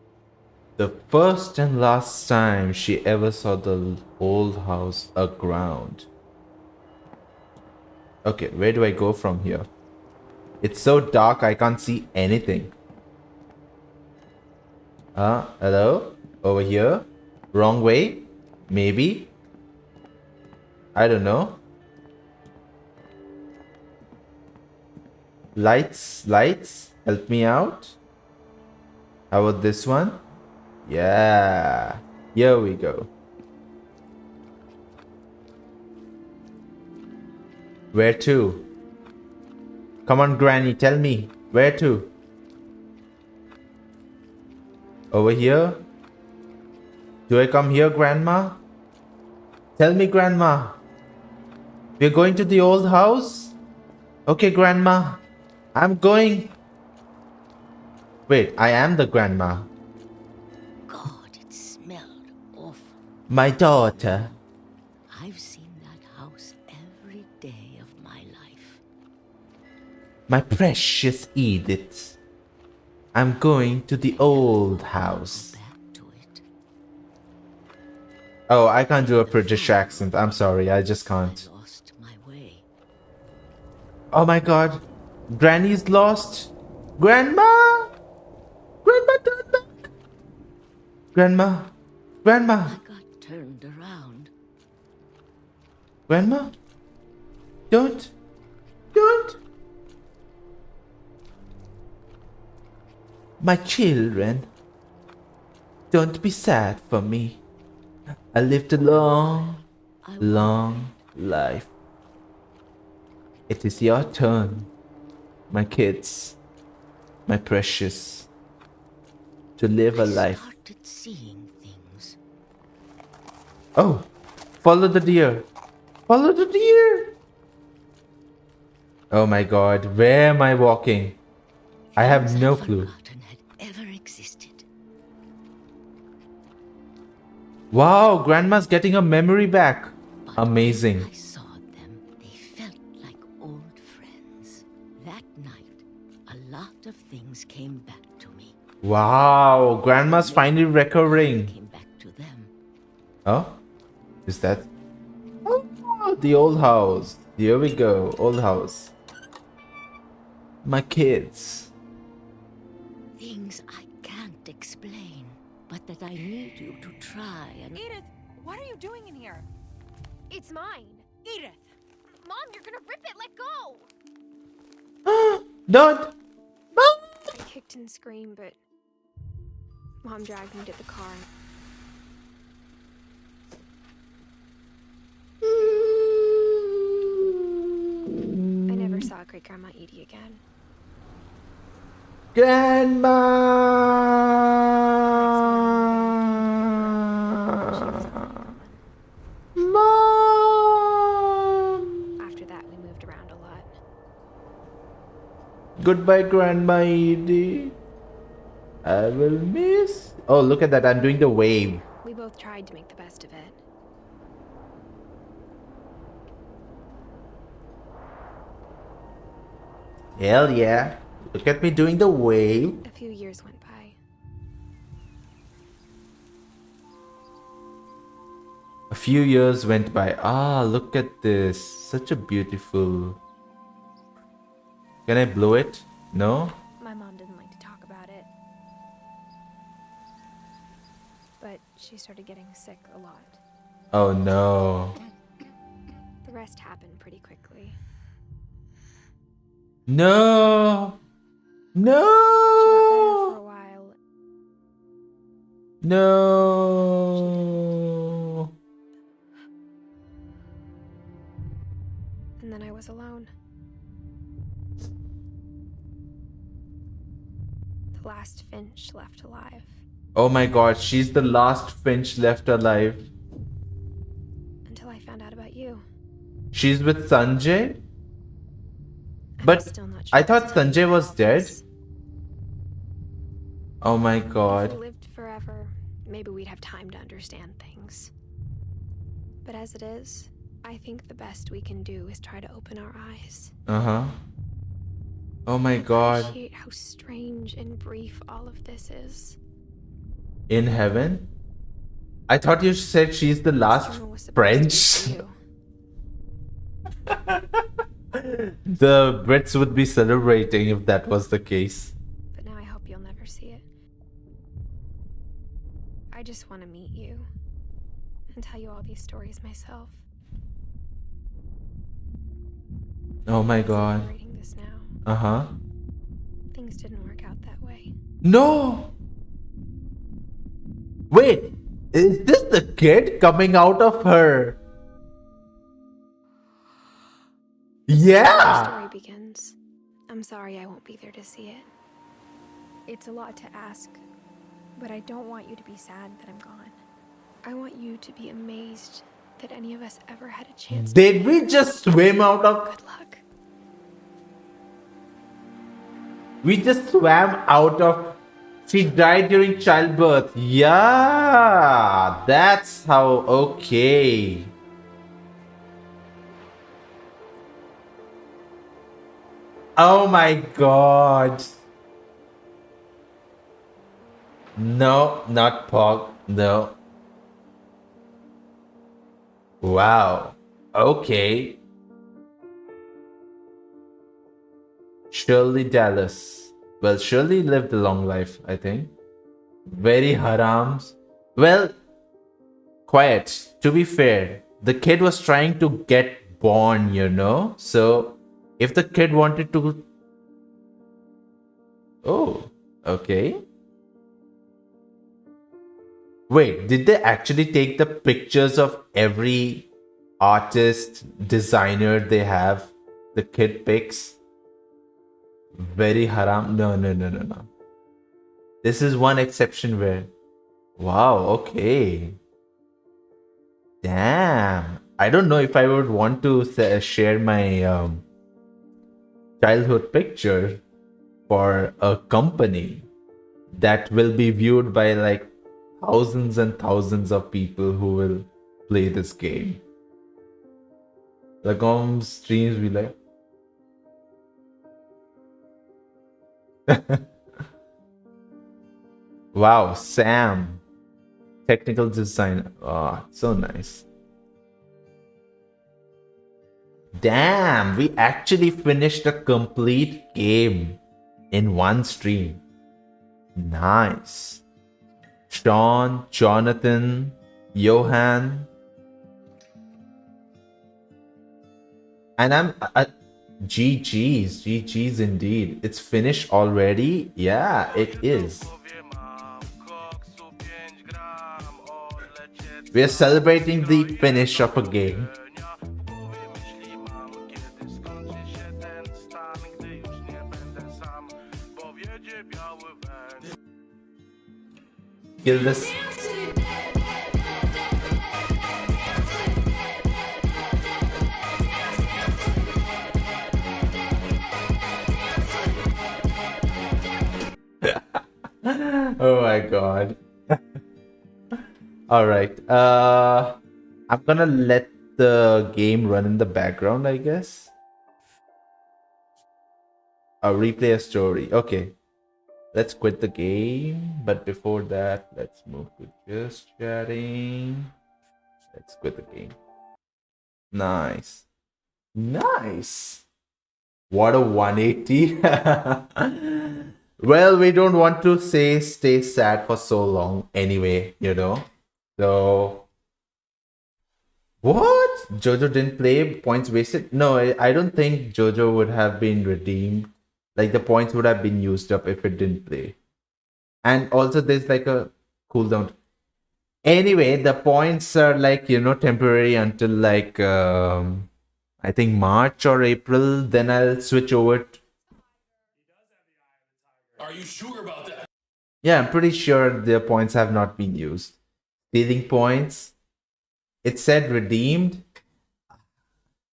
The first and last time she ever saw the old house aground. Okay, where do I go from here? It's so dark I can't see anything. Hello? Over here? Wrong way? Maybe? I don't know. Lights, help me out. How about this one? Yeah, here we go. Where to? Come on, Granny, tell me. Where to? Over here? Do I come here, Grandma? Tell me, Grandma. We're going to the old house? Okay, Grandma. I'm going. Wait, I am the grandma. God, it smelled awful. My daughter. I've seen that house every day of my life. My precious Edith. I'm going to the old house. Oh, I can't do a British accent. I'm sorry, I just can't. Oh my god. Granny's lost. Grandma! Grandma, turn back! Grandma! Grandma! I got turned around. Grandma? Don't! Don't! My children, don't be sad for me. I lived a long, long life. It is your turn, my kids, my precious, to live a life. Started seeing things. Oh, follow the deer. Follow the deer. Oh my god, where am I walking? I have no clue. Ever existed. Wow, Grandma's getting her memory back. Amazing. I saw them. They felt like old friends. That night, a lot of things came back to me. Wow, Grandma's finally recovering. Came back to them. Oh, is that? Oh, the old house. Here we go, old house. My kids. Things I can't explain, but that I need you to try and... Edith, what are you doing in here? It's mine. Edith! Mom, you're gonna rip it. Let go. Don't. Mom. I kicked and screamed, but Mom dragged me to the car. I never saw Great Grandma Edie again. Grandma! Mom! After that, we moved around a lot. Goodbye, Grandma Edie. I will miss. Oh, look at that. I'm doing the wave. We both tried to make the best of it. Hell yeah. Look at me doing the wave. A few years went by. A few years went by. Ah, look at this. Such a beautiful. Can I blow it? No? My mom didn't like to talk about it. But she started getting sick a lot. Oh no. The rest happened pretty quickly. No! No! She got better for a while. No! And then I was alone. The last Finch left alive. Oh my god, she's the last Finch left alive. Until I found out about you. She's with Sanjay? But I thought Sanjay was dead. Oh my god. If we lived forever, maybe we'd have time to understand things. But as it is, I think the best we can do is try to open our eyes. Uh-huh. Oh my god. Appreciate how strange and brief all of this is. In heaven? I thought you said she's the last French. The Brits would be celebrating if that was the case. But now I hope you'll never see it. I just want to meet you and tell you all these stories myself. Oh my god. I'm reading this now. Uh-huh. Things didn't work out that way. No! Wait! Is this the kid coming out of her? Yeah! The story begins. I'm sorry I won't be there to see it. It's a lot to ask, but I don't want you to be sad that I'm gone. I want you to be amazed that any of us ever had a chance. Did we just swim out of... Good luck. We just swam out of... She died during childbirth. Yeah! That's how... Okay. Oh my god. No, not Pog. No. Wow. Okay. Shirley Dallas. Well, Shirley lived a long life, I think. Very harams. Well, quiet. To be fair, the kid was trying to get born, you know? So, if the kid wanted to... Oh, okay. Wait, did they actually take the pictures of every artist, designer they have? The kid pics? Very haram. No, no, no, no, no. This is one exception where... Wow, okay. Damn. I don't know if I would want to share my childhood picture for a company that will be viewed by like thousands and thousands of people who will play this game. Like streams be like... Wow, Sam. Technical design. Oh, so nice. Damn, we actually finished a complete game in one stream. Nice. Sean, Jonathan, Johan. And I'm... GG's indeed. It's finished already? Yeah, it is. We are celebrating the finish of a game. Kill this. Oh my god. All right. I'm gonna let the game run in the background, I guess. Replay a story. Okay. Let's quit the game. But before that, let's move to just chatting. Let's quit the game. Nice. Nice. What a 180. Well, we don't want to stay sad for so long anyway, you know. So, what? Jojo didn't play? Points wasted? No, I don't think Jojo would have been redeemed. Like, the points would have been used up if it didn't play. And also, there's like a cooldown. Anyway, the points are like, you know, temporary until like, I think March or April. Then I'll switch over. Are you sure about that? Yeah, I'm pretty sure the points have not been used. Stealing points. It said redeemed.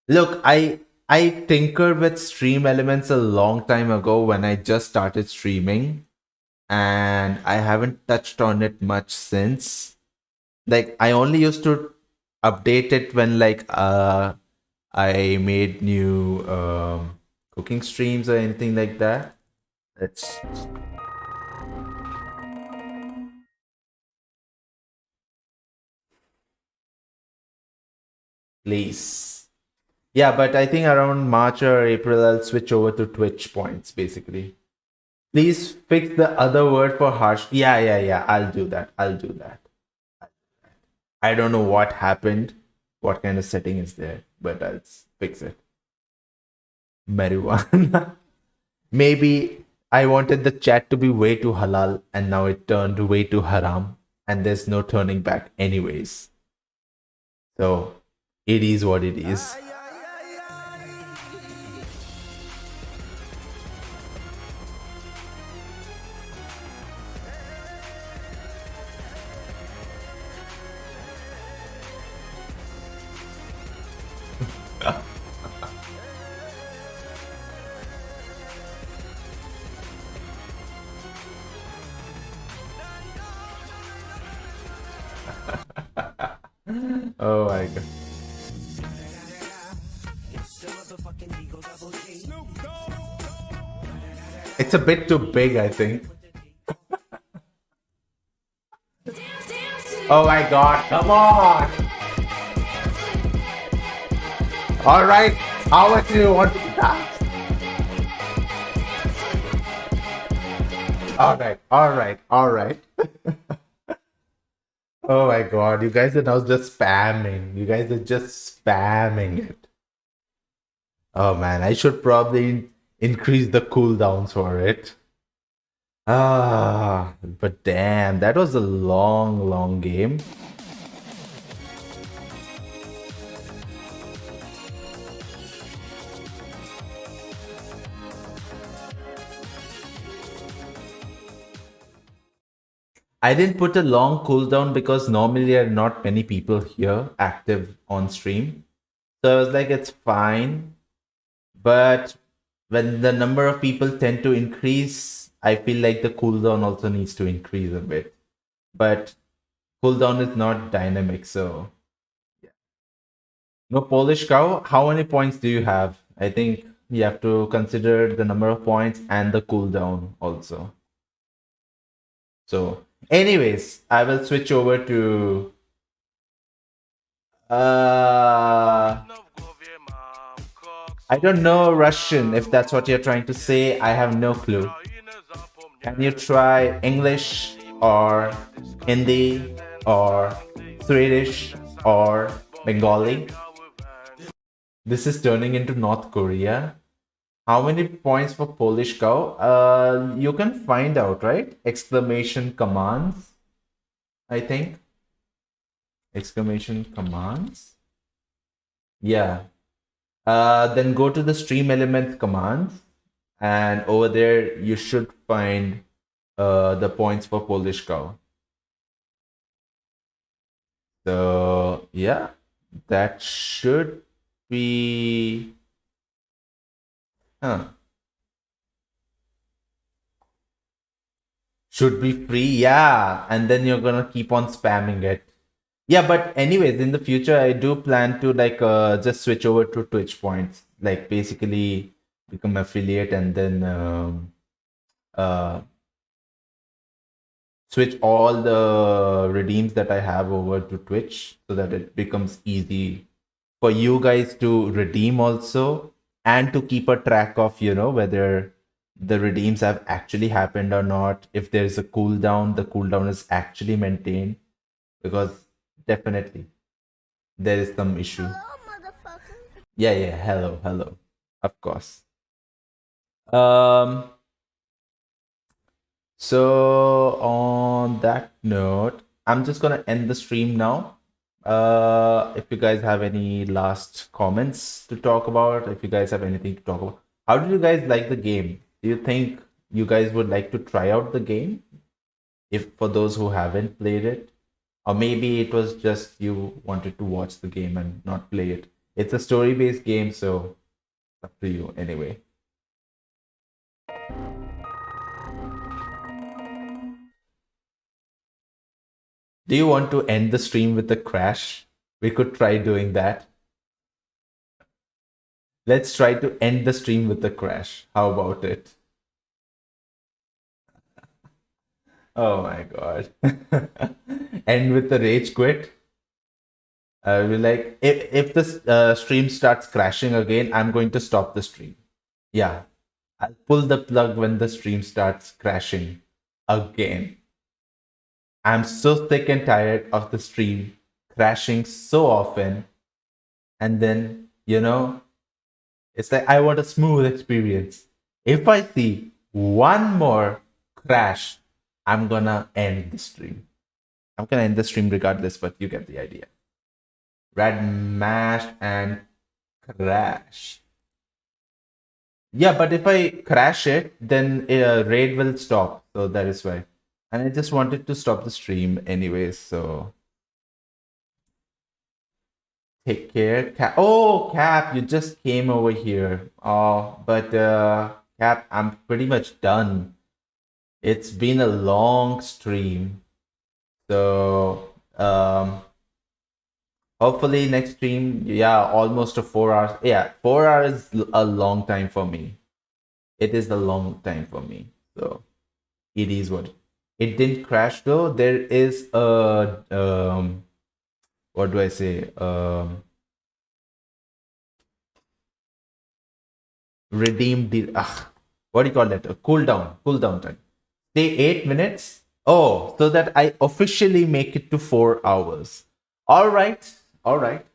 Look, I tinkered with stream elements a long time ago when I just started streaming. And I haven't touched on it much since. Like, I only used to update it when like I made new cooking streams or anything like that. Let's... Please. Yeah, but I think around March or April, I'll switch over to Twitch points, basically. Please fix the other word for harsh. Yeah. I'll do that. I don't know what happened, what kind of setting is there, but I'll fix it. Marijuana. Maybe I wanted the chat to be way too halal, and now it turned way too haram, and there's no turning back anyways. So... it is what it is. Oh my god. It's the motherfucking Eagle Double G. Snoop Dogg. It's a bit too big, I think. Oh my god, come on! Alright, how much do you want that? Alright. Oh my god, you guys are now just spamming. You guys are just spamming it. Oh man, I should probably increase the cooldowns for it. But damn, that was a long game. I didn't put a long cooldown because normally there are not many people here active on stream. So I was like, it's fine. But when the number of people tend to increase, I feel like the cooldown also needs to increase a bit. But cooldown is not dynamic, so yeah. No Polish cow. How many points do you have? I think you have to consider the number of points and the cooldown also. So anyways, I will switch over to I don't know Russian, if that's what you're trying to say. I have no clue. Can you try English or Hindi or Swedish or Bengali? This is turning into North Korea. How many points for Polish cow? You can find out, right? Exclamation commands, I think. Exclamation commands. Yeah. Then go to the stream elements commands, and over there you should find the points for Polish cow. So yeah, that should be should be free, yeah, and then you're gonna keep on spamming it. Yeah, but anyways, in the future, I do plan to like just switch over to Twitch points, like basically become affiliate and then switch all the redeems that I have over to Twitch so that it becomes easy for you guys to redeem also and to keep a track of, you know, whether the redeems have actually happened or not. If there's a cooldown, the cooldown is actually maintained, because definitely there is some issue. Yeah, hello, of course. So on that note, I'm just gonna end the stream now. If you guys have any last comments to talk about, if you guys have anything to talk about, how did you guys like the game? Do you think you guys would like to try out the game? If for those who haven't played it, or maybe it was just you wanted to watch the game and not play it. It's a story-based game, so it's up to you anyway. Do you want to end the stream with a crash? We could try doing that. Let's try to end the stream with a crash. How about it? Oh my god. End with the rage quit. We're like, if the stream starts crashing again, I'm going to stop the stream. Yeah. I'll pull the plug when the stream starts crashing again. I'm so sick and tired of the stream crashing so often. And then, you know, it's like I want a smooth experience. If I see one more crash, I'm gonna end the stream. I'm gonna end the stream regardless, but you get the idea. Red mash and crash. Yeah, but if I crash it, then raid will stop. So that is why. And I just wanted to stop the stream anyways, so take care. Cap, you just came over here. Oh, but Cap, I'm pretty much done. It's been a long stream. So hopefully next stream, yeah, almost a 4 hours. Yeah, 4 hours is a long time for me. it is a long time for me. So it is what it didn't crash though. There is a what do I say? Redeem the what do you call that? A cooldown time. Stay 8 minutes. Oh, so that I officially make it to 4 hours. All right, all right.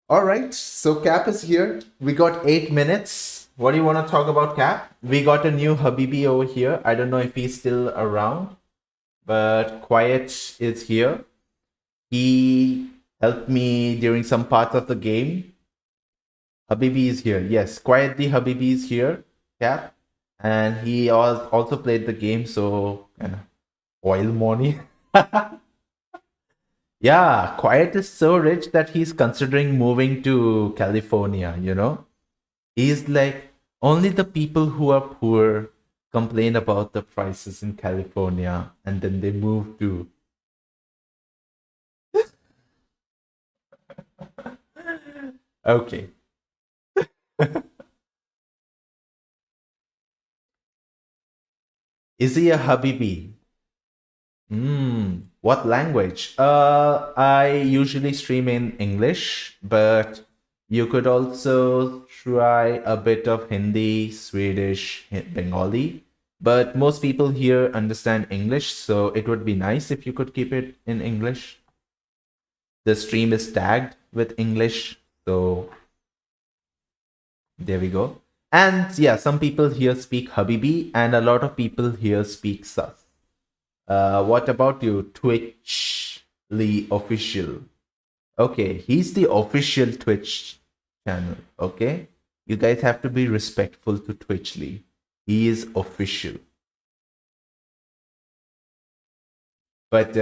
All right, so Cap is here. We got 8 minutes. What do you want to talk about, Cap? We got a new Habibi over here. I don't know if he's still around, but Quiet is here. He helped me during some parts of the game. Habibi is here. Yes, Quiet the Habibi is here, Cap. And he also played the game, so kind of oil money. Yeah, Quiet is so rich that he's considering moving to California, you know? He's like, only the people who are poor complain about the prices in California, and then they move to. Okay. Is he a Habibi? What language? I usually stream in English, but you could also try a bit of Hindi, Swedish, Bengali. But most people here understand English, so it would be nice if you could keep it in English. The stream is tagged with English, so there we go. And yeah, some people here speak Habibi, and a lot of people here speak Sus. What about you, Twitchly official? Okay, he's the official Twitch channel. Okay, you guys have to be respectful to Twitchly. He is official. But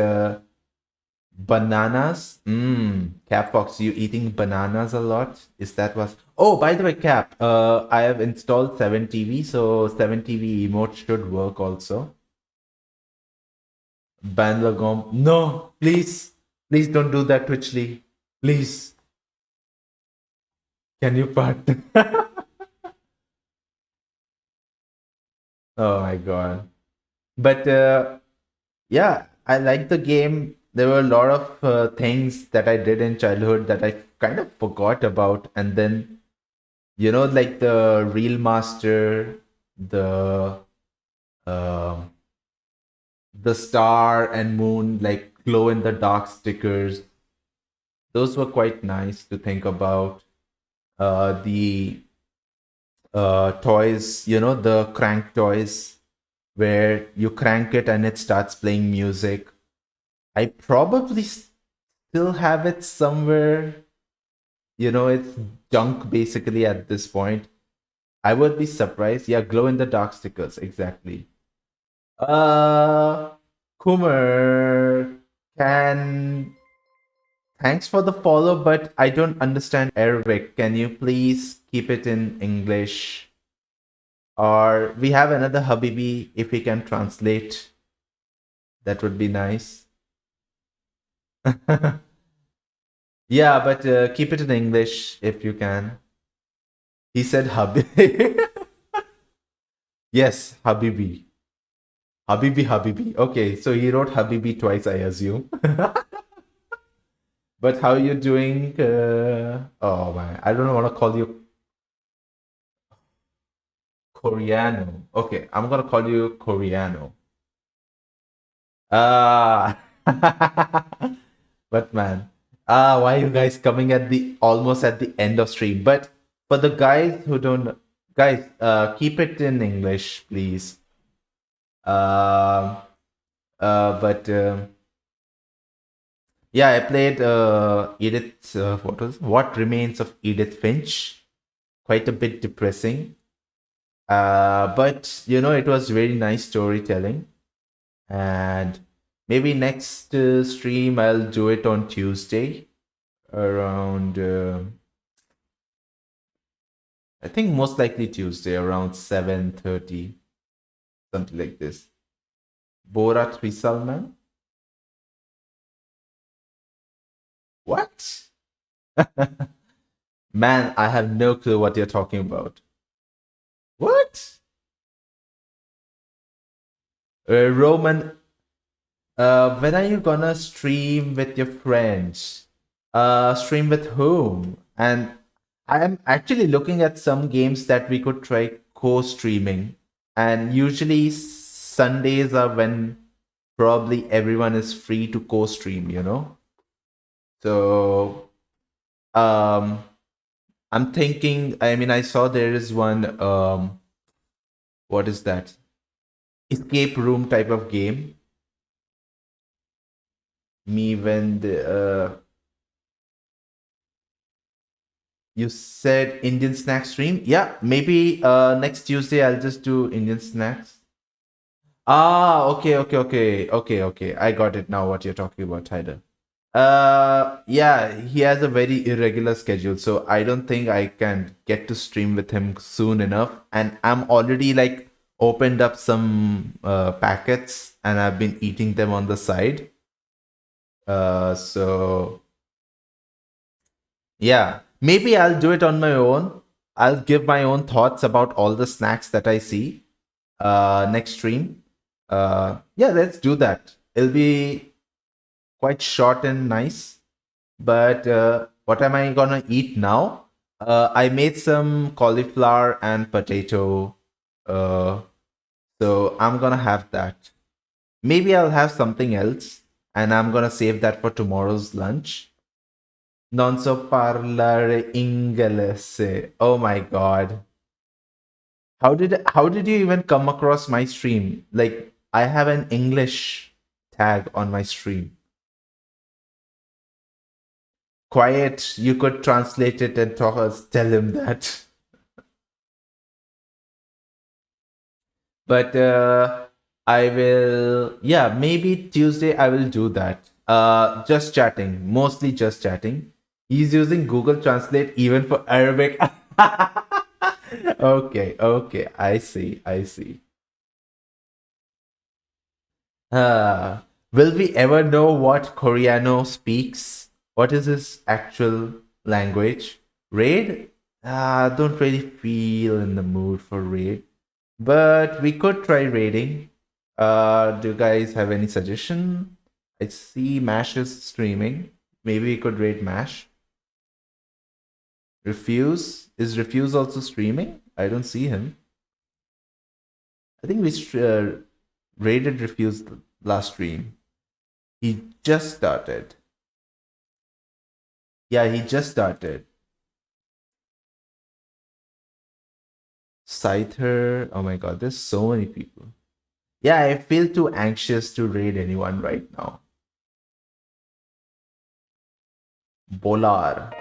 bananas. Cap Fox, you eating bananas a lot? Is that what? Oh, by the way, Cap. I have installed 7TV, so 7TV emote should work also. Ban Lagom. No, please. Please don't do that, Twitchly. Please. Can you part? Oh my god. But yeah, I like the game. There were a lot of things that I did in childhood that I kind of forgot about. And then, you know, like the Reel Master, the star and moon, like glow in the dark stickers. Those were quite nice to think about. The toys, you know, the crank toys, where you crank it and it starts playing music. I probably still have it somewhere. You know, it's junk basically at this point. I would be surprised. Yeah, glow in the dark stickers, exactly. Kumar can. Thanks for the follow, but I don't understand Arabic. Can you please keep it in English? Or we have another Habibi, if we can translate. That would be nice. Yeah, but keep it in English if you can. He said Habibi. Yes, Habibi. Habibi. Okay, so he wrote Habibi twice, I assume. But how are you doing? Oh man, I don't want to call you Coreano. Okay, I'm gonna call you Coreano. But man, why are you guys coming at the almost at the end of stream? But for the guys who don't, guys, keep it in English, please. But yeah, I played Edith. What Remains of Edith Finch? Quite a bit depressing. But you know, it was very nice storytelling. And maybe next stream I'll do it on Tuesday around. I think most likely Tuesday around 7:30, something like this. Borat Salman. What? Man, I have no clue what you're talking about. What? Roman, when are you gonna stream with your friends? Stream with whom? And I am actually looking at some games that we could try co-streaming. And usually Sundays are when probably everyone is free to co-stream, you know? So, I'm thinking, I mean, I saw there is one, what is that? Escape room type of game. Me when you said Indian snack stream? Yeah, maybe next Tuesday I'll just do Indian snacks. Ah, okay. I got it now what you're talking about, Tyler. Yeah, he has a very irregular schedule, so I don't think I can get to stream with him soon enough. And I'm already like opened up some packets and I've been eating them on the side. So yeah, maybe I'll do it on my own. I'll give my own thoughts about all the snacks that I see next stream. Yeah, let's do that. It'll be quite short and nice. But what am I gonna eat now? I made some cauliflower and potato. So I'm gonna have that. Maybe I'll have something else, and I'm gonna save that for tomorrow's lunch. Non so parlare inglese. Oh my god. How did you even come across my stream? Like I have an English tag on my stream. Quiet, you could translate it and tell him that. But I will, yeah, maybe Tuesday I will do that. Just chatting, mostly just chatting. He's using Google Translate even for Arabic. Okay, I see. Will we ever know what Koreano speaks? What is his actual language? Raid? Don't really feel in the mood for raid. But we could try raiding. Do you guys have any suggestion? I see Mash is streaming. Maybe we could raid Mash. Refuse? Is Refuse also streaming? I don't see him. I think we raided Refuse last stream. He just started. Yeah, he just started. Scyther. Oh my god, there's so many people. Yeah, I feel too anxious to raid anyone right now. Bolar.